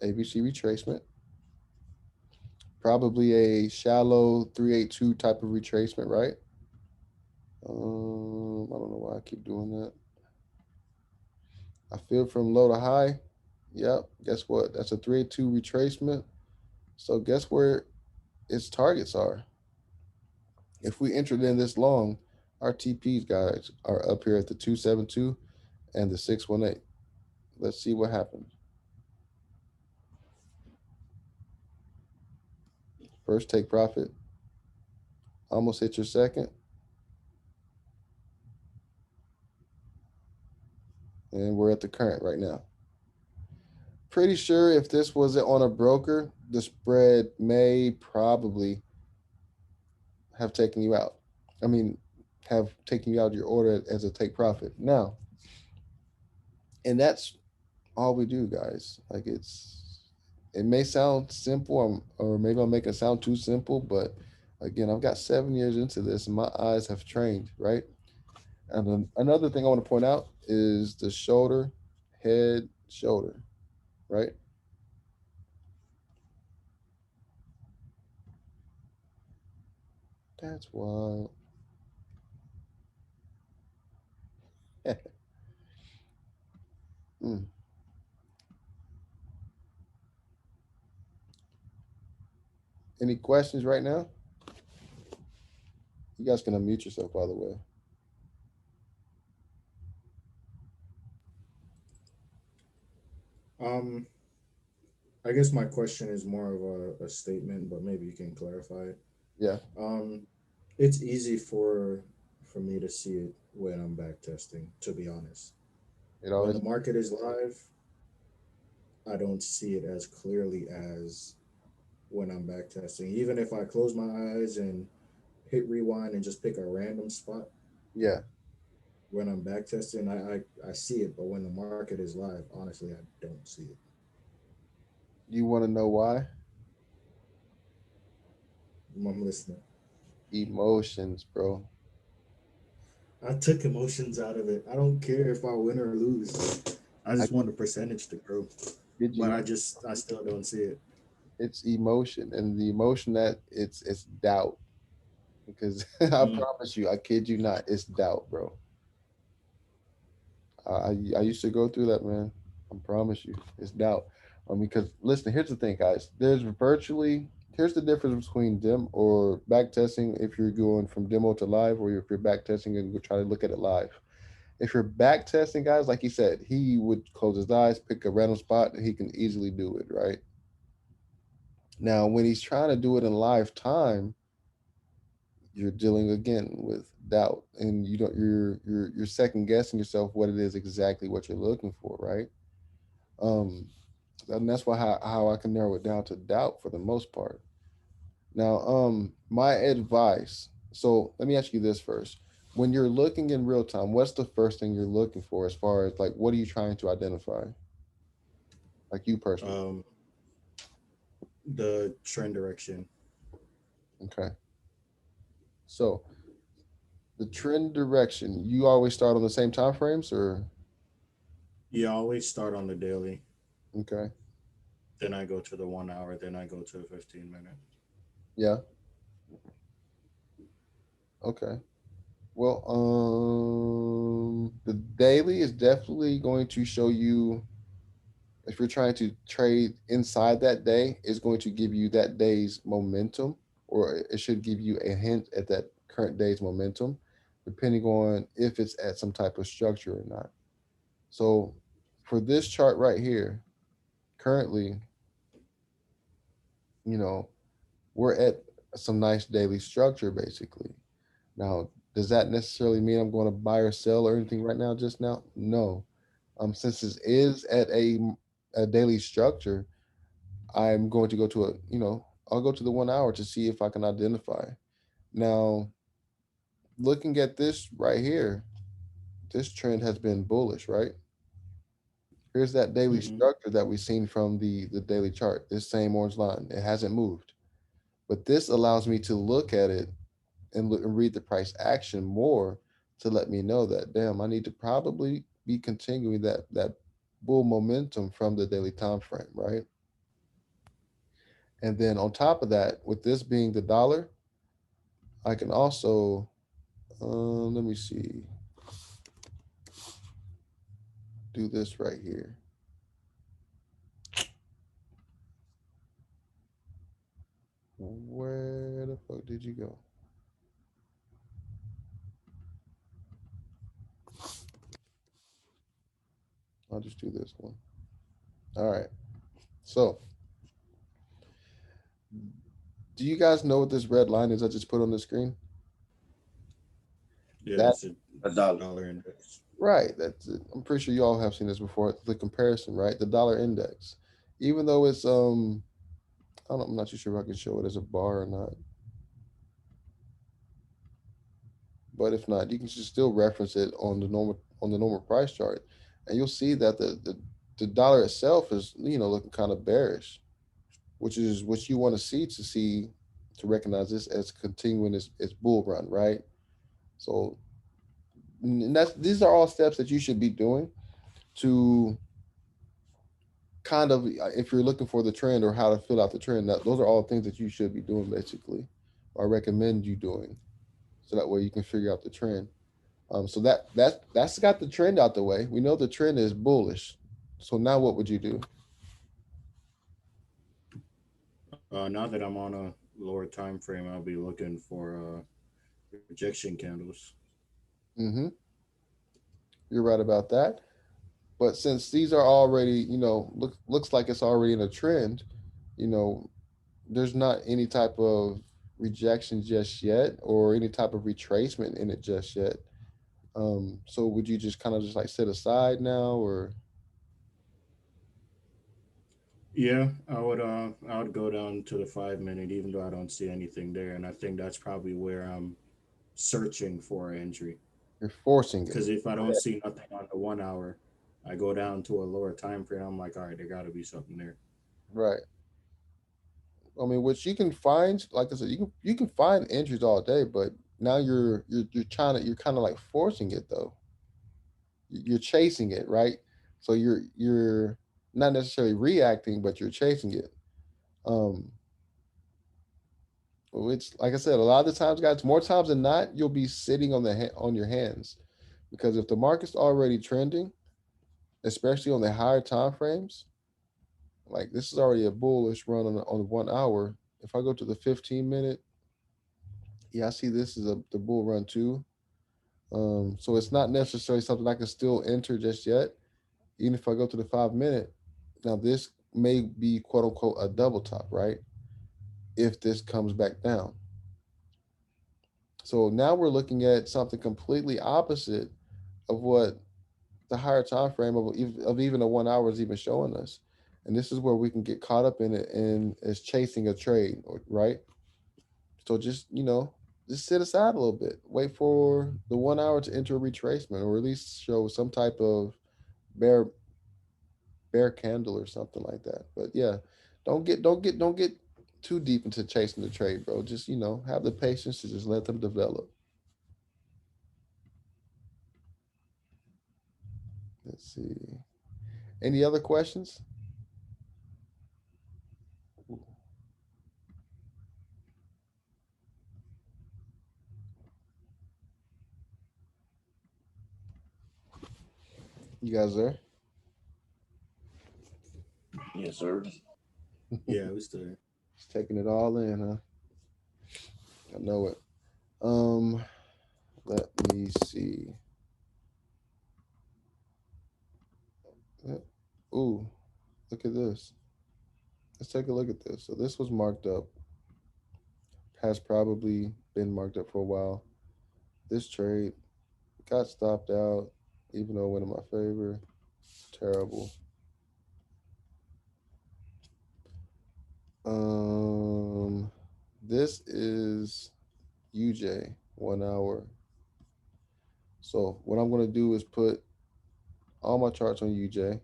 A: ABC retracement, probably a shallow 382 type of retracement, right? I don't know why I keep doing that. I feel from low to high. Yep. Guess what? That's a 382 retracement. So guess where its targets are? If we entered in this long, our TPs, guys, are up here at the 272 and the 618. Let's see what happens. First take profit. Almost hit your second. And we're at the current right now. Pretty sure if this was on a broker, the spread may probably have taken you out. I mean, have taken you out of your order as a take profit. Now, And that's all we do, guys. Like it may sound simple, or maybe I'll make it sound too simple, but again, I've got 7 years into this and my eyes have trained, right? And then another thing I want to point out is the shoulder, head, shoulder, right? That's wild. Mm. Any questions right now? You guys can unmute yourself, by the way.
C: Um, I guess my question is more of a statement, but maybe you can clarify it.
A: Yeah.
C: It's easy for me to see it when I'm back testing, to be honest.
A: It
C: When
A: always
C: the market is live, I don't see it as clearly as when I'm back testing. Even if I close my eyes and hit rewind and just pick a random spot,
A: yeah.
C: when I'm back testing, I see it. But when the market is live, honestly, I don't see it.
A: You want to know why?
C: I'm listening.
A: Emotions, bro.
C: I took emotions out of it. I don't care if I win or lose. I
A: I
C: just want the percentage to grow.
A: kid you
C: But
A: not.
C: I still don't see it.
A: It's emotion, and the emotion that it's doubt. Because I
C: Mm.
A: promise you, I kid you not, it's doubt, bro. I used to go through that, man. I promise you, it's doubt. Because listen, here's the thing, guys. Here's the difference between dim or back testing. If you're going from demo to live, or if you're back testing and try to look at it live. If you're back testing, guys, like he said, he would close his eyes, pick a random spot, and he can easily do it, right? Now, when he's trying to do it in live time, you're dealing again with doubt, and you don't you're second guessing yourself what it is exactly what you're looking for, right? um and that's why how I can narrow it down to doubt for the most part. Now, my advice, so let me ask you this first. When you're looking in real time, what's the first thing you're looking for, as far as like what are you trying to identify, like you personally?
C: Um, the trend direction.
A: Okay, so the trend direction, you always start on the same time frames, or
C: You always start on the daily.
A: okay?
C: Then I go to the 1 hour. Then I go to the 15 minute.
A: Yeah. Okay. Well, the daily is definitely going to show you, if you're trying to trade inside that day, is going to give you that day's momentum, or it should give you a hint at that current day's momentum, depending on if it's at some type of structure or not. So for this chart right here, currently, you know, we're at some nice daily structure basically. Now, does that necessarily mean I'm going to buy or sell or anything right now, just now? No. Since this is at a daily structure, I'm going to go to I'll go to the 1 hour to see if I can identify. Now, looking at this right here, this trend has been bullish, right? Here's that daily
C: Hmm.
A: structure that we've seen from the daily chart, this same orange line. It hasn't moved. But this allows me to look at it and look and read the price action more, to let me know that, damn, I need to probably be continuing that bull momentum from the daily time frame, right? And then on top of that, with this being the dollar, I can also let me see, do this right here. Where the fuck did you go? I'll just do this one. All right. So, do you guys know what this red line is I just put on the screen?
C: Yeah,
A: That
C: it's a dollar index.
A: right. That's it. I'm pretty sure you all have seen this before. The comparison, right? The dollar index. Even though it's I'm not too sure if I can show it as a bar or not. But if not, you can just still reference it on the normal price chart. And you'll see that the dollar itself is, looking kind of bearish, which is what you want to see to recognize this as continuing its bull run, right? So these are all steps that you should be doing to kind of, if you're looking for the trend or how to fill out the trend, those are all things that you should be doing basically, or recommend you doing, so that way you can figure out the trend. So that's got the trend out the way. We know the trend is bullish. So now what would you do?
C: Now that I'm on a lower time frame, I'll be looking for rejection candles.
A: Mm-hmm. You're right about that. But since these are already, looks like it's already in a trend, there's not any type of rejection just yet or any type of retracement in it just yet. So would you just kind of just like sit aside now, or?
C: Yeah, I would go down to the 5 minute, even though I don't see anything there, and I think that's probably where I'm searching for an entry.
A: You're forcing
C: Because
A: it,
C: if I don't see nothing on the 1 hour, I go down to a lower time frame. I'm like, all right, there got to be something there.
A: right? I mean, which you can find, like I said, you can find entries all day, but now you're kind of like forcing it though. You're chasing it, right? So you're not necessarily reacting, but you're chasing it. Um, which, like I said, a lot of the times, guys, more times than not, you'll be sitting on your hands, because if the market's already trending, especially on the higher time frames, like this is already a bullish run on the 1 hour. If I go to the 15 minute, yeah, I see this is the bull run too. So it's not necessarily something I can still enter just yet. Even if I go to the 5 minute, now this may be quote unquote a double top, right? If this comes back down. So now we're looking at something completely opposite of what the higher time frame of even a 1 hour is even showing us. And this is where we can get caught up in it and as chasing a trade, right? So just sit aside a little bit. Wait for the 1 hour to enter a retracement, or at least show some type of bear candle or something like that. But yeah, don't get too deep into chasing the trade, bro. Just have the patience to just let them develop. Let's see. Any other questions? You guys there?
I: Yes, sir.
C: Yeah, we still there.
A: Just taking it all in, huh? I know it. Let me see. Ooh, look at this. Let's take a look at this. So this was marked up. Has probably been marked up for a while. This trade got stopped out, even though it went in my favor. Terrible. This is UJ 1 hour. So what I'm gonna do is put all my charts on UJ.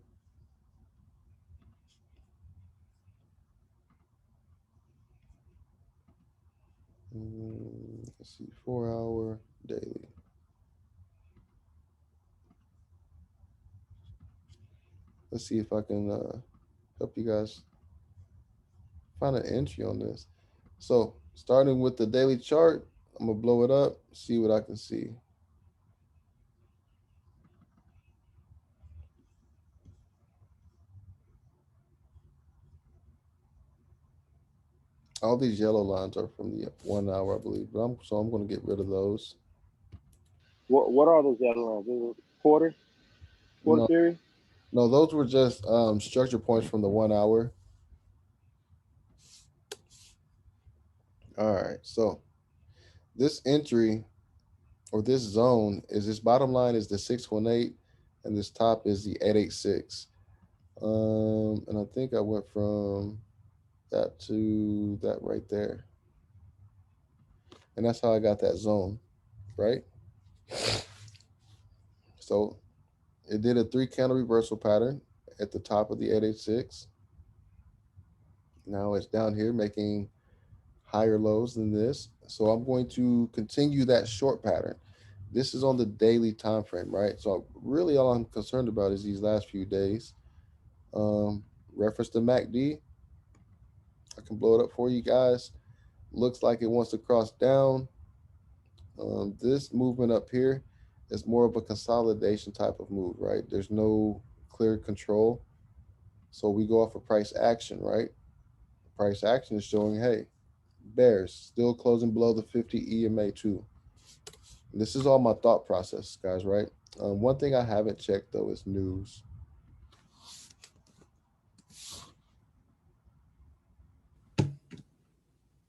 A: Let's see, 4 hour daily. Let's see if I can help you guys find an entry on this. So starting with the daily chart, I'm gonna blow it up, see what I can see. All these yellow lines are from the 1 hour, I believe, but I'm gonna get rid of those.
E: What are those yellow lines? Is it quarter
A: No,
E: theory?
A: no, those were just structure points from the 1 hour. All right, so this entry or this zone is, this bottom line is the 618, and this top is the 886. And I think I went from that to that right there, and that's how I got that zone, right? So It did a 3 candle reversal pattern at the top of the 886. Now it's down here making higher lows than this. So I'm going to continue that short pattern. This is on the daily time frame, right? So really all I'm concerned about is these last few days. Reference the MACD. I can blow it up for you guys. Looks like it wants to cross down. This movement up here is more of a consolidation type of move, right? There's no clear control. So we go off of price action, right? Price action is showing, hey, bears still closing below the 50 EMA too. This is all my thought process, guys, right? One thing I haven't checked though is news.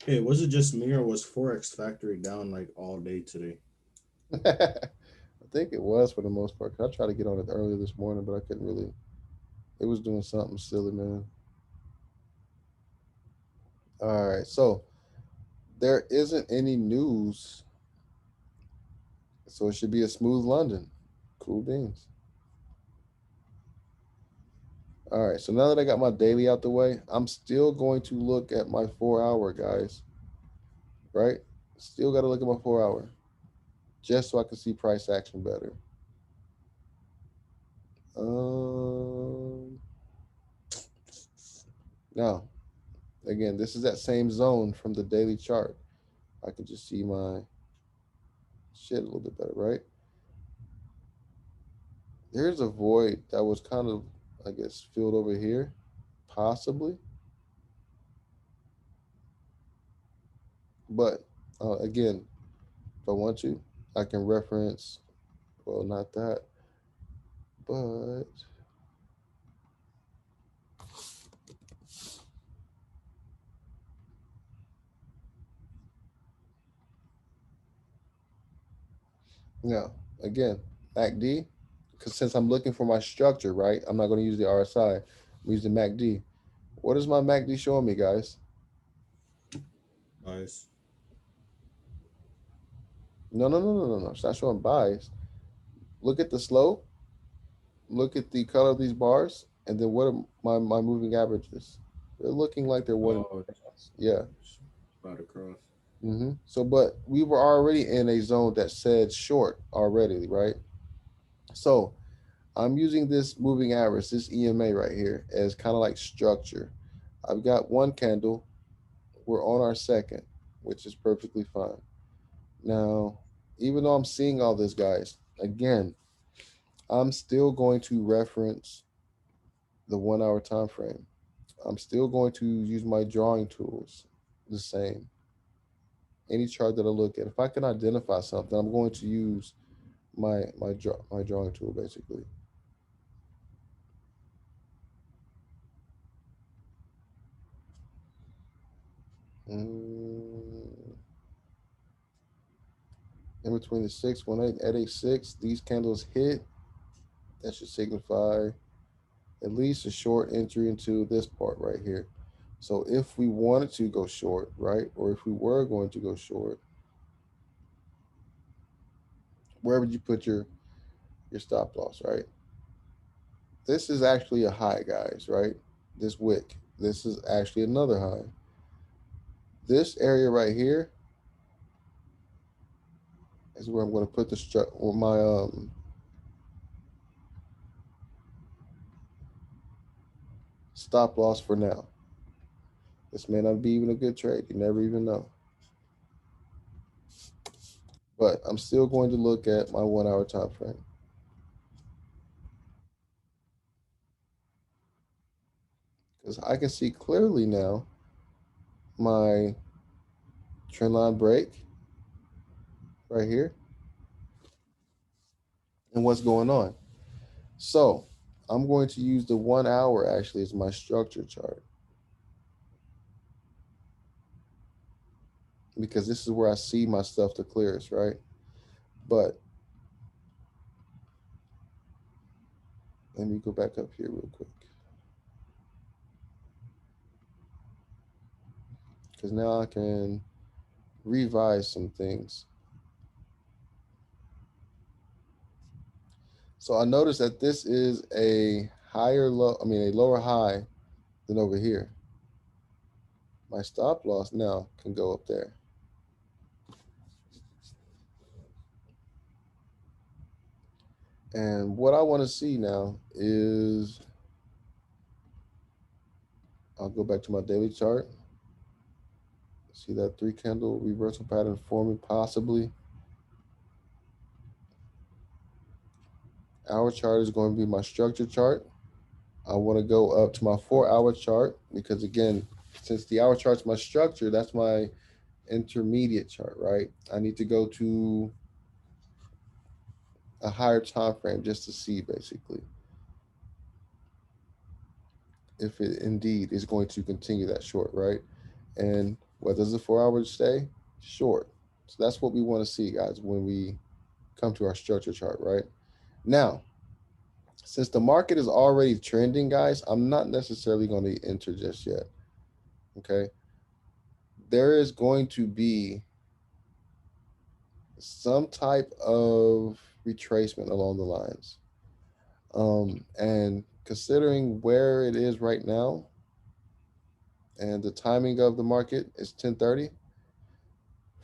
C: Hey, was it just me or was Forex Factory down like all day today?
A: I think it was for the most part. I tried to get on it earlier this morning, but I couldn't really. It was doing something silly, man. All right, so there isn't any news, so it should be a smooth London. Cool beans. All right, so now that I got my daily out the way, I'm still going to look at my 4-hour, guys. Right? Still got to look at my 4-hour just so I can see price action better. Now, again, this is that same zone from the daily chart. I can just see my shit a little bit better, right? There's a void that was kind of, I guess, filled over here, possibly. But again, if I want to, I can reference, well, not that, but now, again, MACD, because since I'm looking for my structure, right, I'm not going to use the RSI, I'm using MACD. What is my MACD showing me, guys?
C: Nice.
A: No. It's not showing buys. Look at the slope. Look at the color of these bars. And then what are my moving averages? They're looking like they're one.
C: Oh,
A: Yeah.
C: about to cross.
A: So, but we were already in a zone that said short already, right? So I'm using this moving average, this EMA right here, as kind of like structure. I've got one candle. We're on our second, which is perfectly fine. Now, even though I'm seeing all this, guys, again, I'm still going to reference the 1-hour time frame. I'm still going to use my drawing tools the same. Any chart that I look at, if I can identify something, I'm going to use my drawing tool basically. In between the 618 at a 6, these candles hit. That should signify at least a short entry into this part right here. So if we wanted to go short, right, or if we were going to go short, where would you put your stop loss, right? This is actually a high, guys, right? This wick. This is actually another high. This area right here is where I'm going to put the my stop loss for now. This may not be even a good trade. You never even know. But I'm still going to look at my 1-hour time frame. Because I can see clearly now my trend line break right here and what's going on. So I'm going to use the 1-hour actually as my structure chart, because this is where I see my stuff the clearest, right? But let me go back up here real quick, because now I can revise some things. So I noticed that this is a higher low, I mean, a lower high than over here. My stop loss now can go up there. And what I want to see now is, I'll go back to my daily chart. See that 3 candle reversal pattern forming possibly. Hour chart is going to be my structure chart. I want to go up to my 4-hour chart because again, since the hour chart's my structure, that's my intermediate chart, right? I need to go to a higher time frame just to see basically if it indeed is going to continue that short, right? And what does the 4-hour stay? Short. So that's what we want to see, guys, when we come to our structure chart, right? Now, since the market is already trending, guys, I'm not necessarily going to enter just yet. Okay. There is going to be some type of retracement along the lines. And considering where it is right now and the timing of the market is 10:30,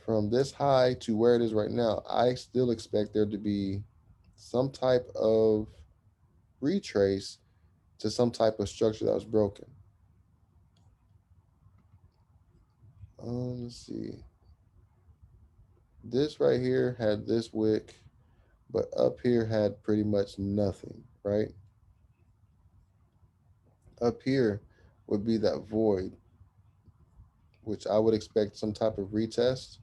A: from this high to where it is right now, I still expect there to be some type of retrace to some type of structure that was broken. Let's see. This right here had this wick, but up here had pretty much nothing, right? Up here would be that void, which I would expect some type of retest.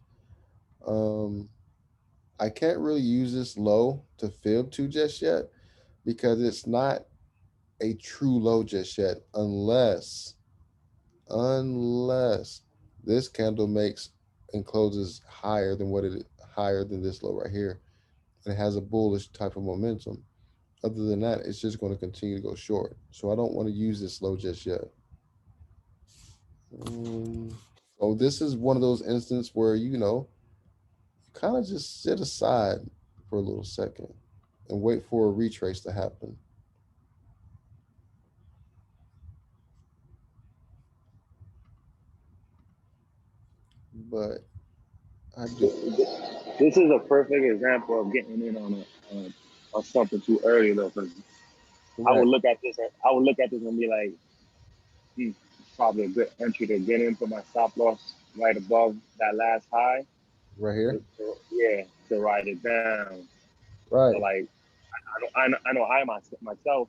A: I can't really use this low to fib to just yet because it's not a true low just yet unless this candle makes and closes higher than higher than this low right here, and it has a bullish type of momentum. Other than that, it's just going to continue to go short. So I don't want to use this low just yet. So this is one of those instances where you kind of just sit aside for a little second and wait for a retrace to happen. But I do.
E: This is a perfect example of getting in on something too early though, because I would look at this and be like, probably a good entry to get in for my stop loss right above that last high.
A: Right here.
E: To write it down.
A: Right.
E: So like, I know I myself,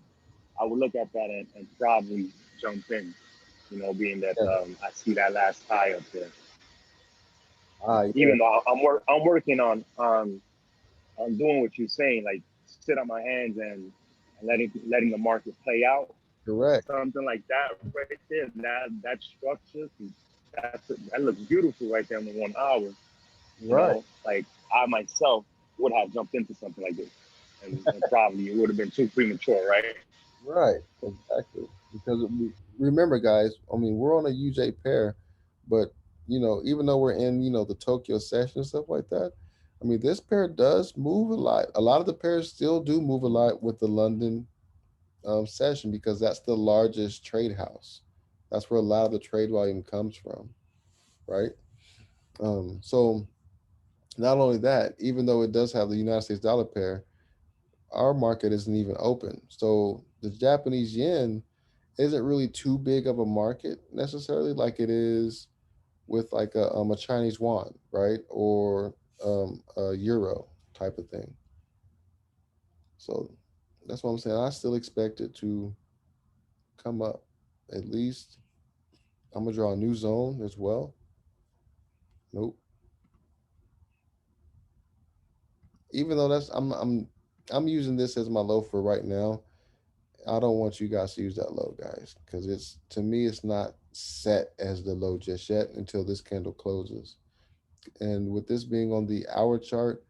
E: I would look at that and probably jump in, being that I see that last high up there. Even though I'm working on doing what you're saying, like sit on my hands and letting the market play out.
A: Correct.
E: Something like that right there. That structure, that looks beautiful right there in the 1 hour.
A: Right.
E: Like I myself would have jumped into something like this, and probably it would have been too premature, right?
A: Right. Exactly. Because remember, guys, I mean, we're on a UJ pair, but even though we're in the Tokyo session and stuff like that, I mean, this pair does move a lot. A lot of the pairs still do move a lot with the London session because that's the largest trade house. That's where a lot of the trade volume comes from, right? So not only that, even though it does have the United States dollar pair, our market isn't even open. So the Japanese yen isn't really too big of a market necessarily like it is with like a Chinese yuan, right? Or a euro type of thing. So that's what I'm saying. I still expect it to come up. At least I'm gonna draw a new zone as well. Nope. Even though I'm using this as my low for right now. I don't want you guys to use that low, guys, because to me it's not set as the low just yet until this candle closes. And with this being on the hour chart,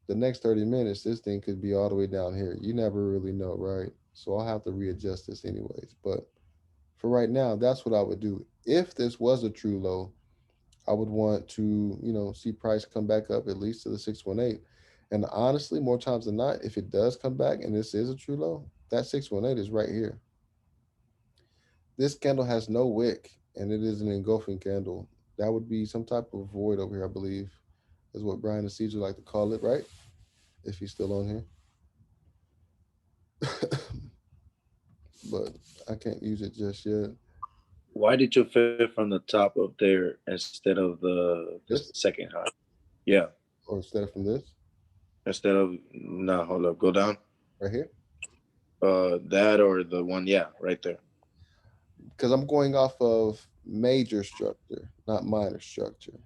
A: the next 30 minutes, this thing could be all the way down here. You never really know, right? So I'll have to readjust this anyways. But for right now, that's what I would do. If this was a true low, I would want to, see price come back up at least to the 618. And honestly, more times than not, if it does come back and this is a true low, that 618 is right here. This candle has no wick and it is an engulfing candle. That would be some type of void over here, I believe, is what Brian and Caesar like to call it, right? If he's still on here. But I can't use it just yet.
I: Why did you fit from the top of there instead of the
A: This
I: second high? Yeah,
A: or instead of from this
I: instead of no, hold up, go down.
A: right here.
I: That or the one, yeah, right there.
A: Because I'm going off of major structure, not minor structure.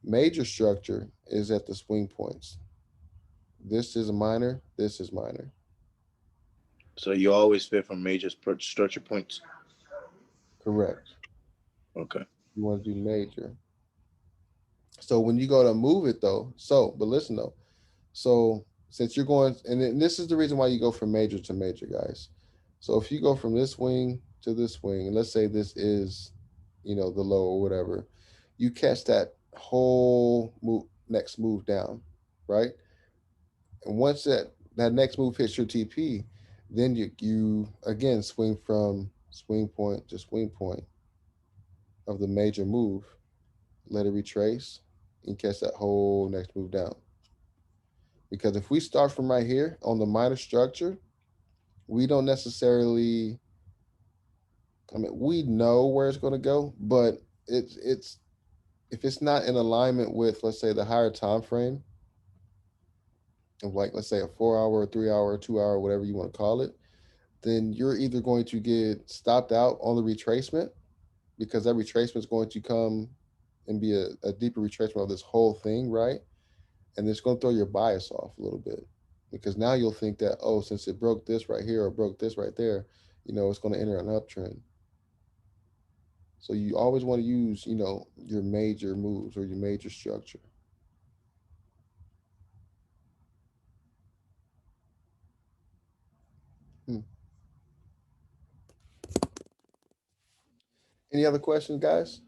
A: Major structure is at the swing points. This is a minor, this is minor.
I: So you always fit from major structure points.
A: Correct.
I: Okay.
A: You want to do major. So when you go to move it though, but listen though. So since you're going, and this is the reason why you go from major to major, guys. So if you go from this wing to this wing, and let's say this is, the low or whatever, you catch that whole move, next move down, right? And once that next move hits your TP, then you again swing from swing point to swing point of the major move, let it retrace, and catch that whole next move down. Because if we start from right here on the minor structure, we don't necessarily, we know where it's going to go, but it's if it's not in alignment with, let's say, the higher time frame of, like, let's say a 4 hour, 3 hour, 2 hour, whatever you want to call it, then you're either going to get stopped out on the retracement, because that retracement is going to come and be a deeper retracement of this whole thing, right? And it's going to throw your bias off a little bit, because now you'll think that, oh, since it broke this right here or broke this right there, it's going to enter an uptrend. So you always want to use, your major moves or your major structure. Hmm. Any other questions, guys?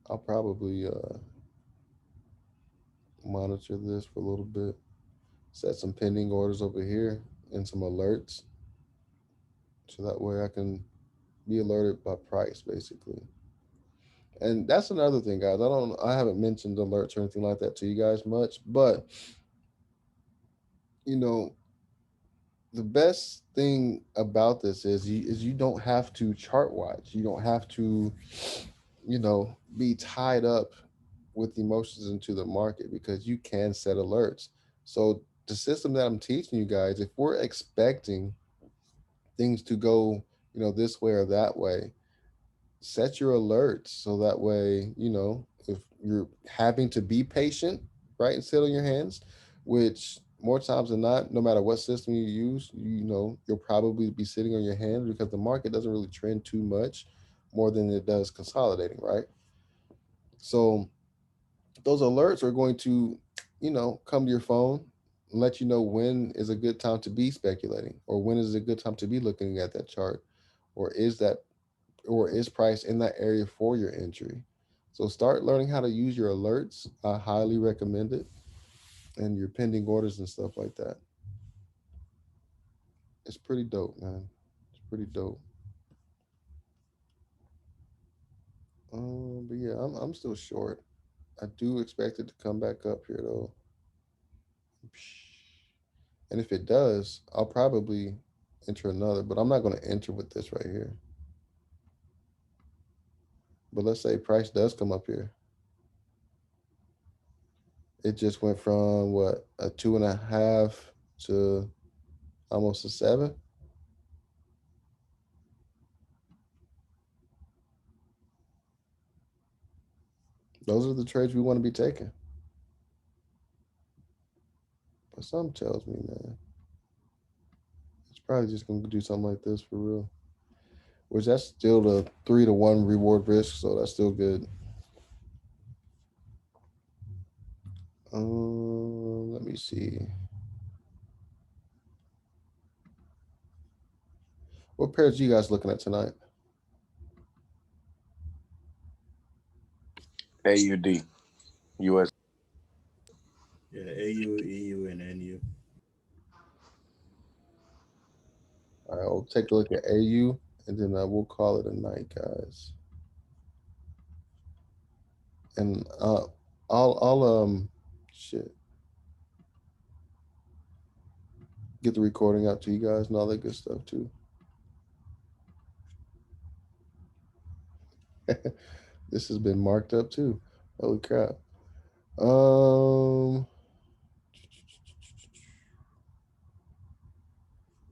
A: I'll probably monitor this for a little bit, set some pending orders over here and some alerts, so that way I can be alerted by price, basically. And that's another thing, guys. I haven't mentioned alerts or anything like that to you guys much, but the best thing about this is you don't have to chart watch. You don't have to, be tied up with emotions into the market, because you can set alerts. So the system that I'm teaching you guys, if we're expecting things to go, this way or that way, set your alerts so that way, if you're having to be patient, right, and sit on your hands, which more times than not, no matter what system you use, you'll probably be sitting on your hands, because the market doesn't really trend too much more than it does consolidating, right? So those alerts are going to, come to your phone and let you know when is a good time to be speculating, or when is a good time to be looking at that chart, or is price in that area for your entry. So start learning how to use your alerts. I highly recommend it. And your pending orders and stuff like that. It's pretty dope, man. It's pretty dope. But yeah, I'm still short. I do expect it to come back up here though. And if it does, I'll probably enter another, but I'm not going to enter with this right here. But let's say price does come up here. It just went from what, a 2.5 to almost a 7. Those are the trades we want to be taking. But something tells me, man, it's probably just going to do something like this for real. Which that's still the 3-to-1 reward risk, so that's still good. Let me see. What pairs are you guys looking at tonight?
I: AUD. US.
C: Yeah, AU, EU, and NU.
A: All right, we'll take a look at AU, and then we'll call it a night, guys. And I'll shit, get the recording out to you guys and all that good stuff too. This has been marked up too. Holy crap.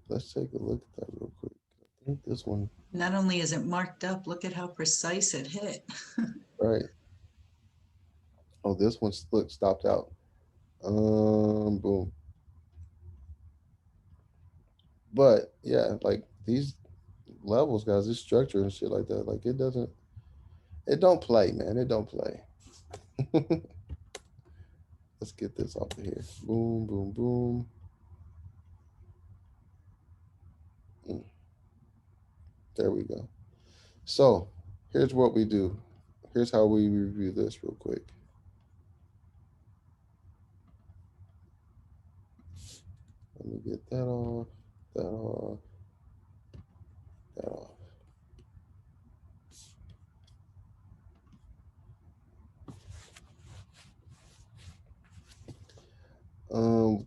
A: Let's take a look at that real quick. I think this one,
J: Not only is it marked up, look at how precise it hit.
A: right? Oh, this one look stopped out. Boom. But yeah, like these levels, guys, this structure and shit like that, like it don't play, man. It don't play. Let's get this off of here. Boom, boom, boom. There we go. So here's what we do. Here's how we review this real quick. Let me get that off, that off, that off.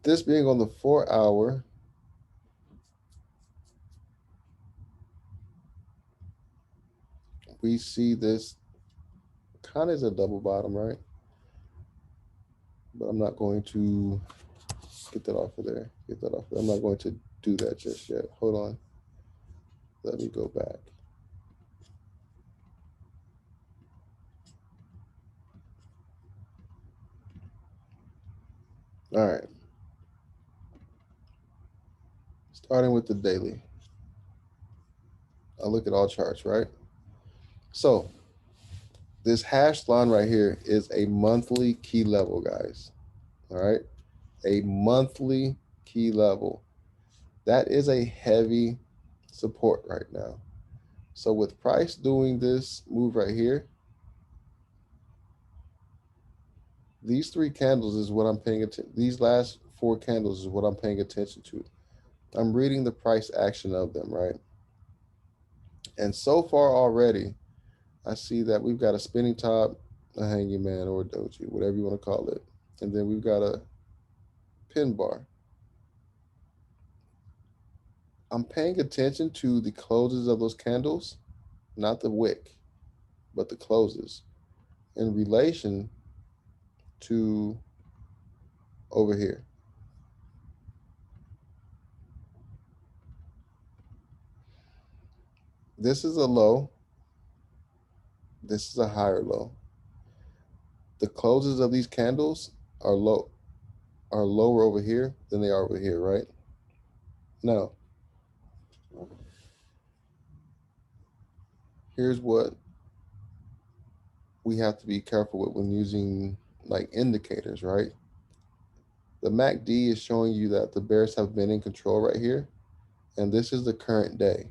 A: This being on the 4 hour, we see this kind of as a double bottom, right? But I'm not going to get that off of there. Get that off. I'm not going to do that just yet. Hold on. Let me go back. All right. Starting with the daily. I look at all charts, right? So this hashed line right here is a monthly key level, guys. All right. A monthly key level. That is a heavy support right now. So with price doing this move right here, these 3 candles is what I'm paying attention. These last 4 candles is what I'm paying attention to. I'm reading the price action of them, right? And so far already, I see that we've got a spinning top, a hanging man, or a doji, whatever you want to call it. And then we've got a pin bar. I'm paying attention to the closes of those candles, not the wick, but the closes in relation to over here. This is a low. This is a higher low. The closes of these candles are lower over here than they are over here, right? Now, here's what we have to be careful with when using like indicators, right? The MACD is showing you that the bears have been in control right here, and this is the current day.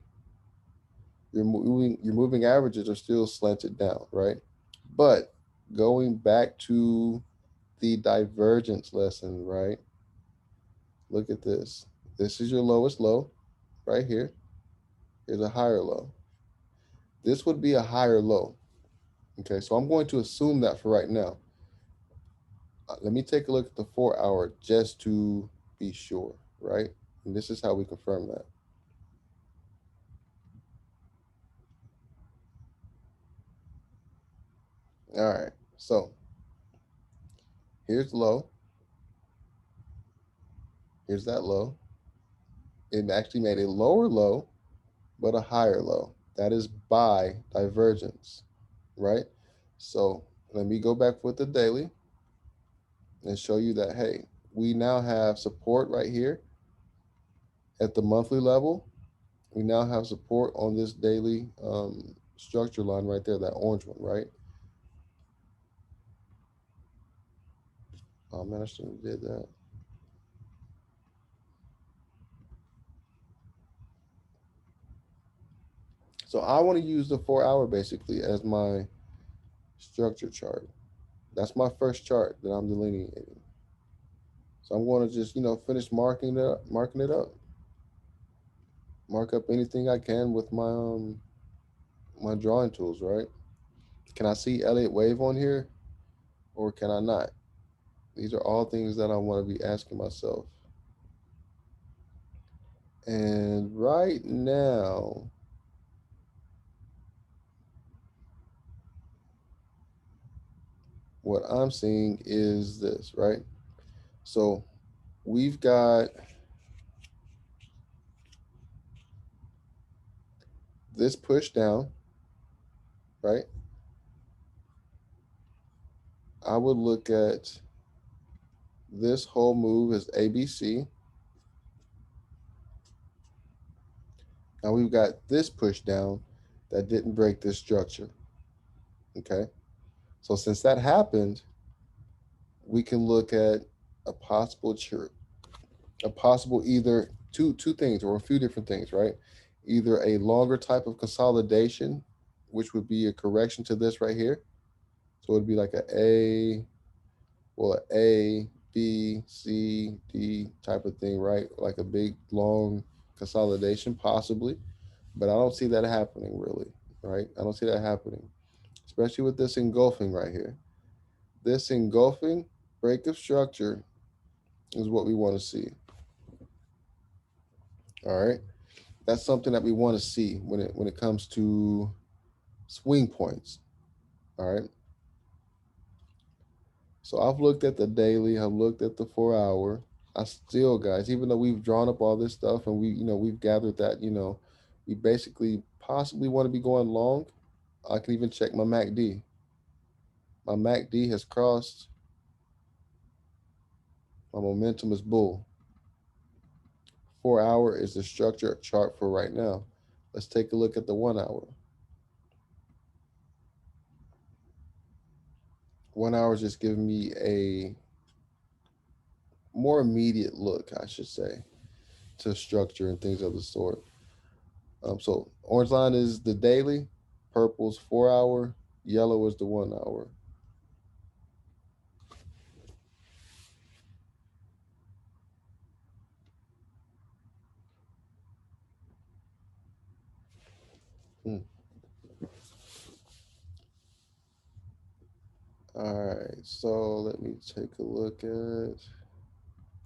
A: Your moving averages are still slanted down, right? But going back to the divergence lesson, right? Look at this. This is your lowest low right here. Here's a higher low. This would be a higher low. Okay, so I'm going to assume that for right now. Let me take a look at the 4 hour just to be sure, right? And this is how we confirm that. All right, so here's low. Here's that low. It actually made a lower low, but a higher low. That is by divergence, right? So let me go back with the daily and show you that, hey, we now have support right here at the monthly level. We now have support on this daily structure line right there, that orange one, right? Oh man, I shouldn't have did that. So I want to use the 4 hour basically as my structure chart. That's my first chart that I'm delineating. So I'm going to just, finish marking it up. Mark up anything I can with my drawing tools, right? Can I see Elliott Wave on here or can I not? These are all things that I want to be asking myself. And right now, what I'm seeing is this, right? So we've got this push down, right? I would look at this whole move as ABC. Now we've got this push down that didn't break this structure. Okay. So since that happened, we can look at a possible either two things or a few different things, right? Either a longer type of consolidation, which would be a correction to this right here. So it'd be like a B, C, D type of thing, right? Like a big long consolidation, possibly. But I don't see that happening really, right? I don't see that happening, especially with this engulfing right here. This engulfing break of structure is what we want to see. All right. That's something that we want to see when it comes to swing points. All right. So I've looked at the daily, I've looked at the 4 hour. I still, guys, even though we've drawn up all this stuff and we've gathered that, we basically possibly want to be going long. I can even check my MACD. My MACD has crossed. My momentum is bull. 4 hour is the structure chart for right now. Let's take a look at the 1 hour. 1 hour is just giving me a more immediate look, I should say, to structure and things of the sort. So orange line is the daily, purple's 4 hour, yellow is the 1 hour. All right, so let me take a look at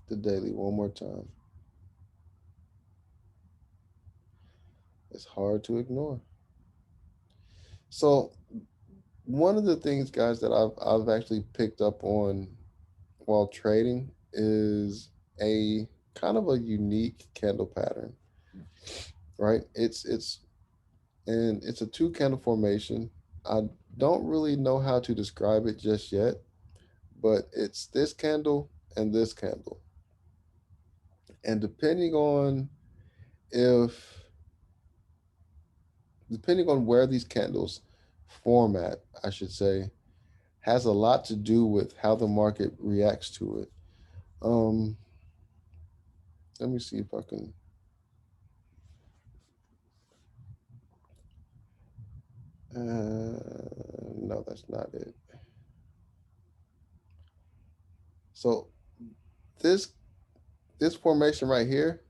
A: the daily one more time. It's hard to ignore. So one of the things, guys, that I've actually picked up on while trading is a kind of a unique candle pattern, right? It's a two candle formation. I don't really know how to describe it just yet, but it's this candle and this candle. And depending on where these candles format, I should say, has a lot to do with how the market reacts to it. Let me see if I can. No, that's not it. So this formation right here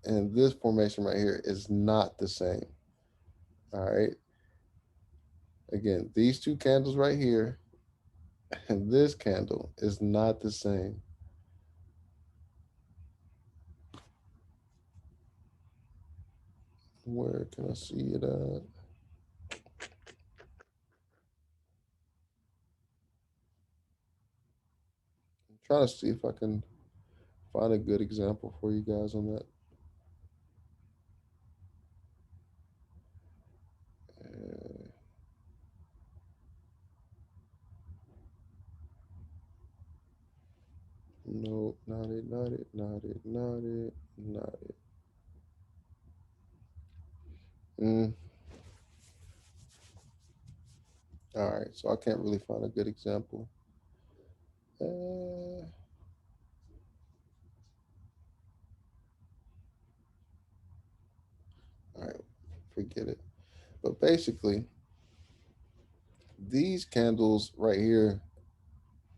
A: and this formation right here is not the same. All right. Again, these two candles right here and this candle is not the same. Where can I see it at? I'm trying to see if I can find a good example for you guys on that. No, not it, not it, not it, not it, not it. All right, so I can't really find a good example. All right, forget it. But basically, these candles right here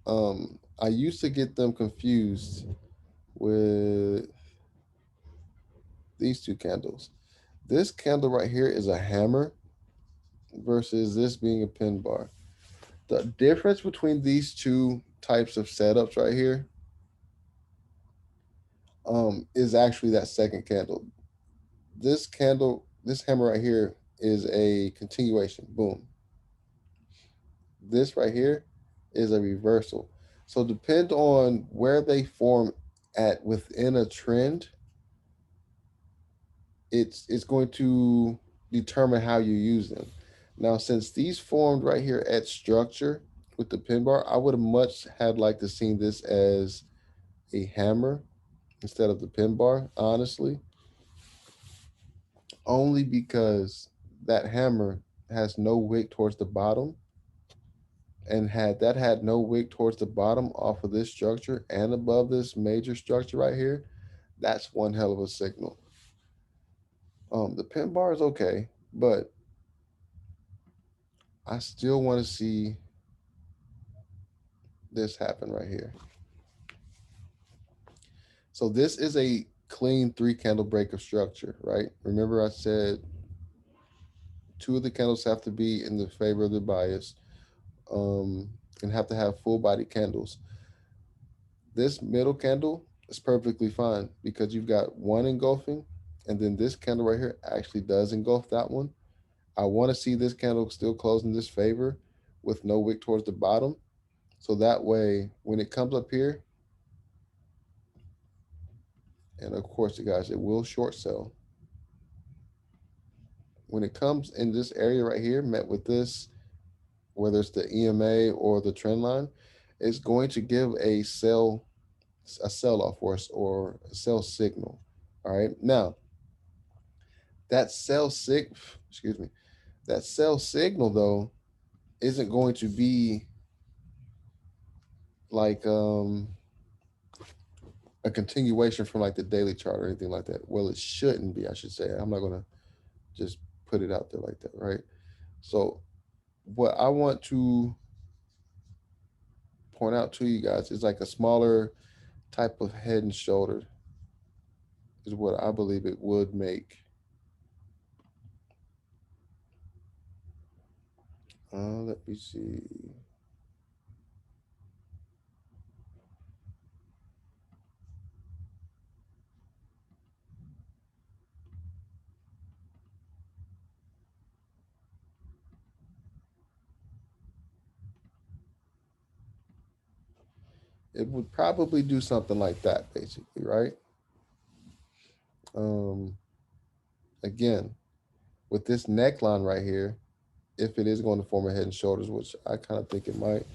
A: I used to get them confused with these two candles. This candle right here is a hammer versus this being a pin bar. The difference between these two types of setups right here is actually that second candle. This candle, this hammer right here is a continuation. Boom. This right here is a reversal. So depend on where they form at within a trend, it's going to determine how you use them. Now, since these formed right here at structure with the pin bar, I would have much had like to seen this as a hammer instead of the pin bar, honestly. Only because that hammer has no wick towards the bottom. And had that had no wick towards the bottom off of this structure and above this major structure right here, that's one hell of a signal. The pin bar is okay, but I still want to see this happen right here. So this is a clean 3 candle break of structure, right? Remember I said 2 of the candles have to be in the favor of the bias, and have to have full body candles. This middle candle is perfectly fine because you've got one engulfing, and then this candle right here actually does engulf that one. I want to see this candle still close in this favor with no wick towards the bottom. So that way, when it comes up here, and of course, you guys, it will short sell. When it comes in this area right here, met with this, whether it's the EMA or the trend line, it's going to give a sell off or a sell signal. All right. Now, that excuse me, that sell signal though isn't going to be like a continuation from like the daily chart or anything like that. Well, it shouldn't be, I should say. I'm not gonna just put it out there like that, right? So what I want to point out to you guys is like a smaller type of head and shoulder is what I believe it would make. Let me see. It would probably do something like that, basically, right? Um, Again, with this neckline right here, if it is going to form a head and shoulders, which I kind of think it might,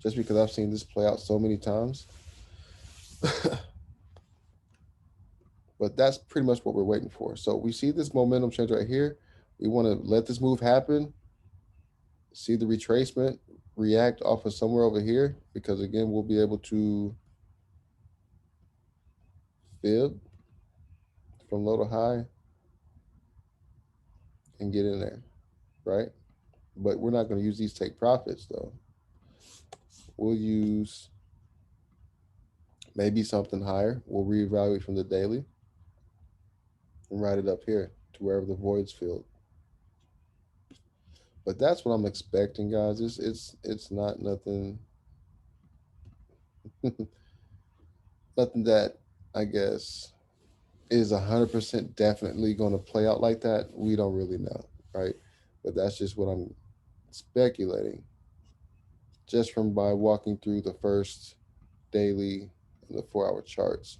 A: just because I've seen this play out so many times. But that's pretty much what we're waiting for. So we see this momentum change right here. We want to let this move happen, see the retracement, react off of somewhere over here, because again, we'll be able to fib from low to high and get in there, right? But we're not going to use these take profits though. We'll use maybe something higher. We'll reevaluate from the daily and write it up here to wherever the void's filled. But that's what I'm expecting, guys. It's not nothing nothing that I guess is 100% definitely going to play out like that. We don't really know, right? But that's just what I'm speculating just from by walking through the first daily and the 4-hour charts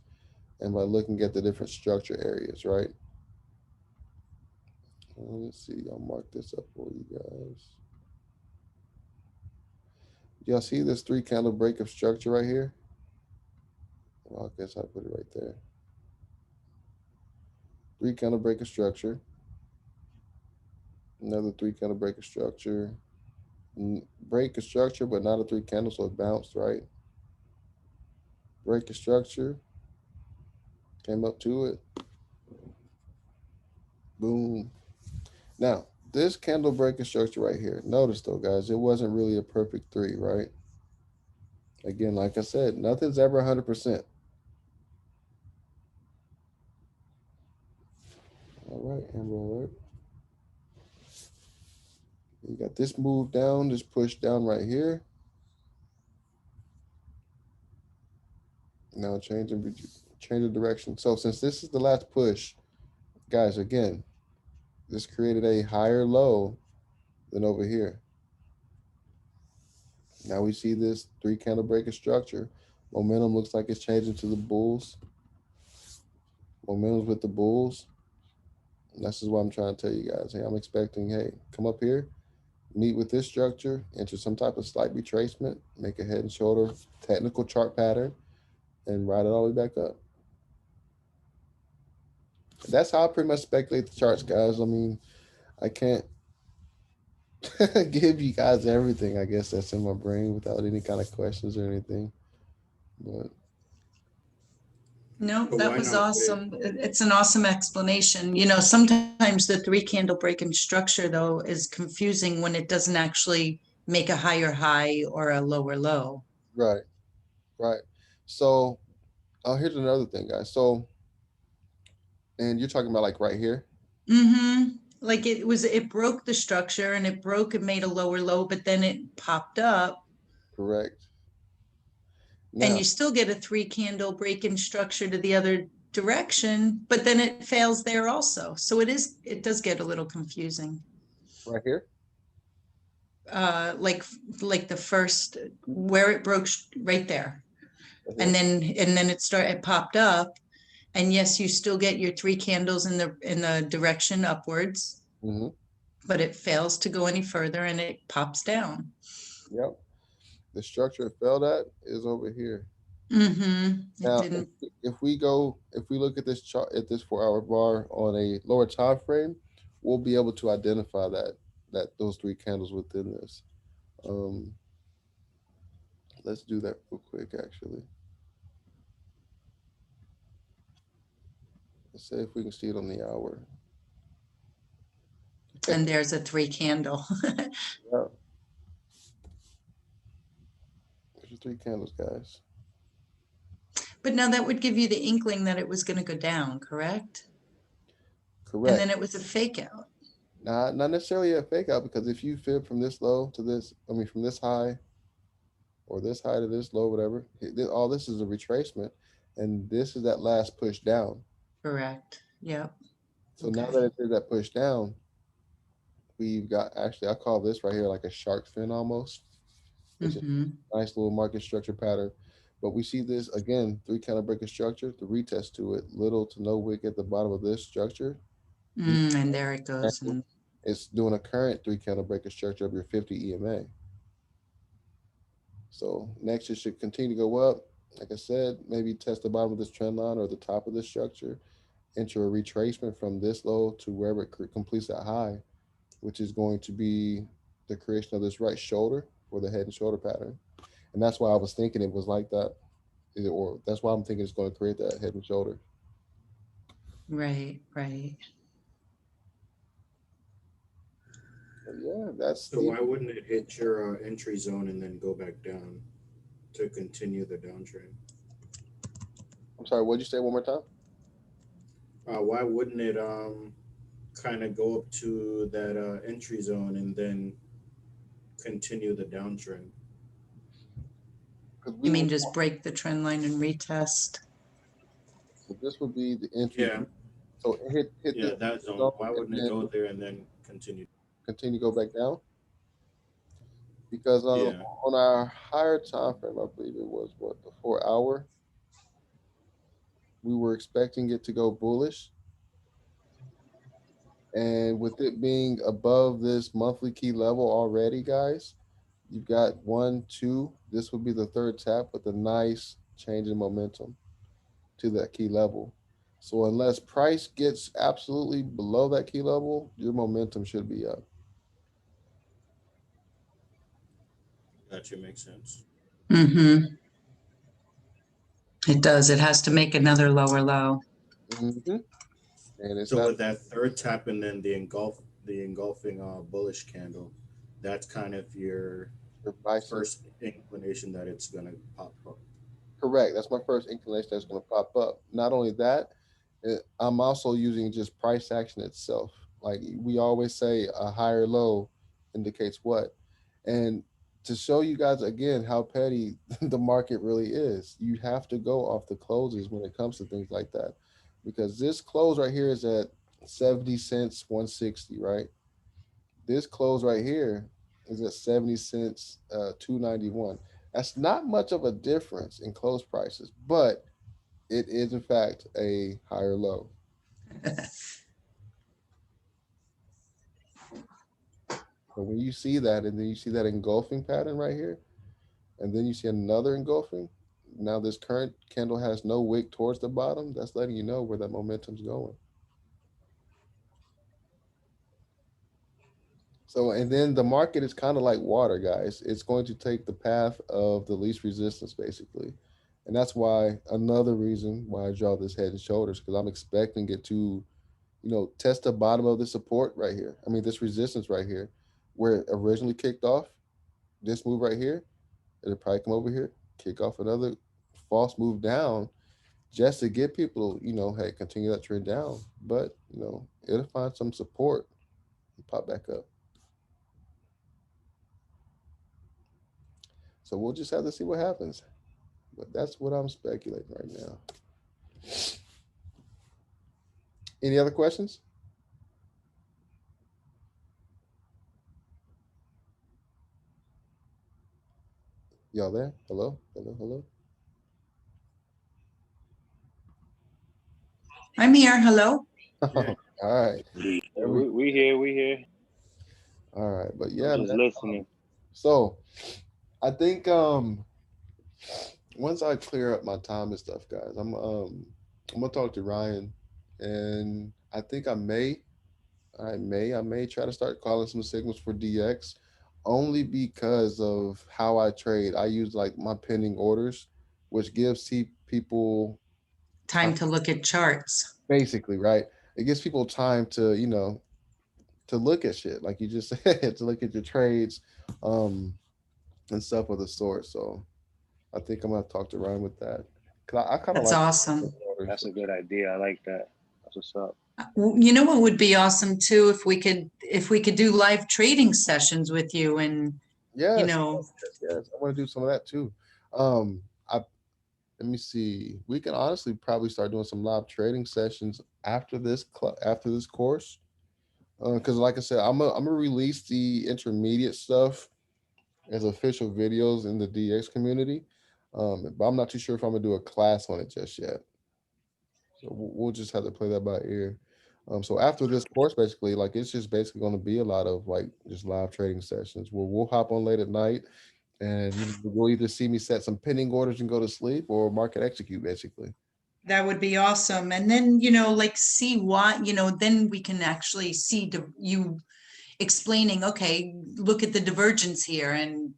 A: and by looking at the different structure areas, right? Let's see, I'll mark this up for you guys. Y'all see this 3 candle break of structure right here? Well, I guess I'll put it right there. 3 candle break of structure. Another 3 candle break of structure. Break of structure, but not a 3 candle, so it bounced, right? Break of structure. Came up to it. Boom. Now, this candle break of structure right here. Notice though, guys, it wasn't really a perfect 3, right? Again, like I said, nothing's ever 100%. All right, Amber Alert. You got this move down, this push down right here. Now change the direction. So since this is the last push, guys, again, this created a higher low than over here. Now we see this 3 candle breaker structure. Momentum looks like it's changing to the bulls. Momentum's with the bulls. And this is what I'm trying to tell you guys. Hey, I'm expecting, hey, come up here, meet with this structure, enter some type of slight retracement, make a head and shoulder technical chart pattern, and ride it all the way back up. That's how I pretty much speculate the charts, guys. I mean, I can't give you guys everything, I guess, that's in my brain without any kind of questions or anything. But
J: No,
C: So
J: that
C: why
J: was
C: not
J: awesome. It's an awesome explanation. You know, sometimes the 3 candle breaking structure though is confusing when it doesn't actually make a higher high or a lower low.
A: right, right. So here's another thing, guys. So, and you're talking about like right here.
J: Mm-hmm. Like it broke the structure and it broke and made a lower low, but then it popped up
A: Correct.
J: and
A: Now,
J: you still get a 3 candle breaking structure to the other direction, but then it fails there also. So it does get a little confusing.
A: right here.
J: Like the first where it broke right there.
A: Right
J: And
A: here.
J: then it popped up. And yes, you still get your 3 candles in the direction upwards,
A: Mm-hmm.
J: but it fails to go any further and it pops down.
A: Yep. The structure it failed at is over here.
J: Mm-hmm. It
A: Now,
J: didn't.
A: if we look at this chart at this 4-hour bar on a lower time frame, we'll be able to identify that those 3 candles within this. Let's do that real quick, actually. Let's see if we can see it on the hour.
J: And there's a 3 candle.
A: Yeah. There's your 3 candles, guys.
J: But now that would give you the inkling that it was going to go down, correct?
A: Correct.
J: And then it was a fake out.
A: Not necessarily a fake out, because if you fib from this low to this, I mean, from this high or this high to this low, whatever, all this is a retracement, and this is that last push down.
J: Correct. Yep.
A: So now that it did that push down, we've got, actually, I call this right here like a shark fin almost. It's a nice little market structure pattern. But we see this again, 3 candle breaker structure, the retest to it, little to no wick at the bottom of this structure.
J: And there it goes.
A: It's doing a current 3 candle breaker structure of your 50 EMA. So next it should continue to go up. Like I said, maybe test the bottom of this trend line or the top of this structure, enter a retracement from this low to wherever it completes that high, which is going to be the creation of this right shoulder for the head and shoulder pattern. And that's why I was thinking it was like that, or that's why I'm thinking it's going to create that head and shoulder.
J: Right, right.
A: But yeah, that's
C: so why wouldn't it hit your entry zone and then go back down to continue the downtrend?
A: I'm sorry, what'd you say one more time?
C: Why wouldn't it kind of go up to that entry zone and then continue the downtrend?
J: You mean just break the trend line and retest?
A: So this would be the entry.
C: Yeah.
A: So hit
C: that zone. Why wouldn't it go there and then continue
A: to go back down? Because on our higher time frame, I believe it was the 4-hour, we were expecting it to go bullish. And with it being above this monthly key level already, guys, you've got 1, 2. This would be the 3rd tap with a nice change in momentum to that key level. So unless price gets absolutely below that key level, your momentum should be up.
C: Gotcha, makes sense.
J: Mm-hmm. It does. It has to make another lower low.
A: Mm-hmm. And it's
C: so with that 3rd tap and then the engulfing bullish candle, that's kind of your first inclination inclination that it's gonna pop up.
A: Correct. That's my first inclination that's going to pop up. Not only that, I'm also using just price action itself. Like we always say, a higher low indicates what. And to show you guys again how petty the market really is, you have to go off the closes when it comes to things like that. Because this close right here is at 70 cents, 160, right? This close right here is at 70 cents, 291. That's not much of a difference in close prices, but it is in fact a higher low. So when you see that, and then you see that engulfing pattern right here, and then you see another engulfing, now this current candle has no wick towards the bottom, that's letting you know where that momentum's going. So, and then the market is kind of like water, guys. It's going to take the path of the least resistance, basically. And that's why, another reason why I draw this head and shoulders, because I'm expecting it to, test the bottom of the support right here. I mean, this resistance right here, where it originally kicked off, this move right here, it'll probably come over here, kick off another false move down, just to get people, hey, continue that trend down. But, it'll find some support and pop back up. So we'll just have to see what happens. But that's what I'm speculating right now. Any other questions? Y'all there? Hello? Hello? Hello?
J: I'm here. Hello.
A: All right.
E: We here.
A: All right. But yeah,
E: Just
A: man.
E: listening.
A: So I think once I clear up my time and stuff, guys, I'm gonna talk to Ryan, and I think I may try to start calling some signals for DX, only because of how I trade. I use like my pending orders, which gives people
J: Time to look at charts.
A: basically, right? It gives people time to, to look at shit, like you just said, to look at your trades, and stuff of the sort. So I think I'm gonna talk to Ryan with that. Cause I kind of
J: That's
A: like
J: awesome.
E: That's a good idea. I like that. That's what's up.
J: You know what would be awesome too, if we could do live trading sessions with you, and
A: yes,
J: you know,
A: yes, I want to do some of that too. Let me see. We can honestly probably start doing some live trading sessions after this course. Because like I said, I'm gonna release the intermediate stuff as official videos in the DX community. But I'm not too sure if I'm gonna do a class on it just yet. So we'll just have to play that by ear. So after this course, basically, like it's just basically going to be a lot of like just live trading sessions where we'll hop on late at night, and we'll either see me set some pending orders and go to sleep, or market execute, basically.
J: that would be awesome. And then, like see what, then we can actually see you explaining, okay, look at the divergence here, and,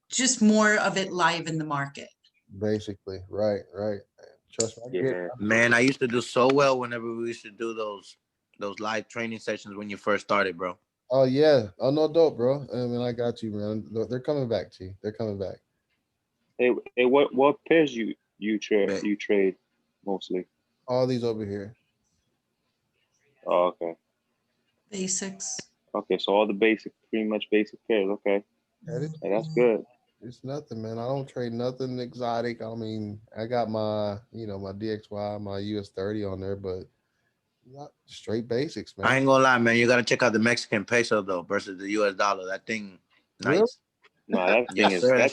J: just more of it live in the market.
A: Basically, right. Trust me.
I: Yeah, man, I used to do so well whenever we used to do those live training sessions when you first started, bro.
A: Oh yeah. Oh no, dope, bro. I mean, I got you, man. They're coming back, T. They're coming back.
E: Hey, what pairs you trade mostly?
A: All these over here.
E: Oh, okay.
J: Basics.
E: Okay, so all the pretty much basic pairs. Okay, hey, that's good.
A: It's nothing, man. I don't trade nothing exotic. I mean, I got my, my DXY, my US30 on there, but not straight basics, man.
I: I ain't gonna lie, man. You gotta check out the Mexican peso though versus the US dollar. That thing, nice.
E: No, that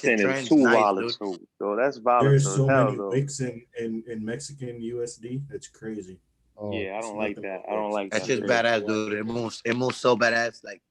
E: thing is too volatile. So that's volatile.
C: There's so
E: hell,
C: many
E: though.
C: wicks in Mexican USD. That's crazy.
A: Oh,
E: Yeah, I don't like that. I don't like
I: That's
E: that.
I: just badass, dude. It moves so badass. Like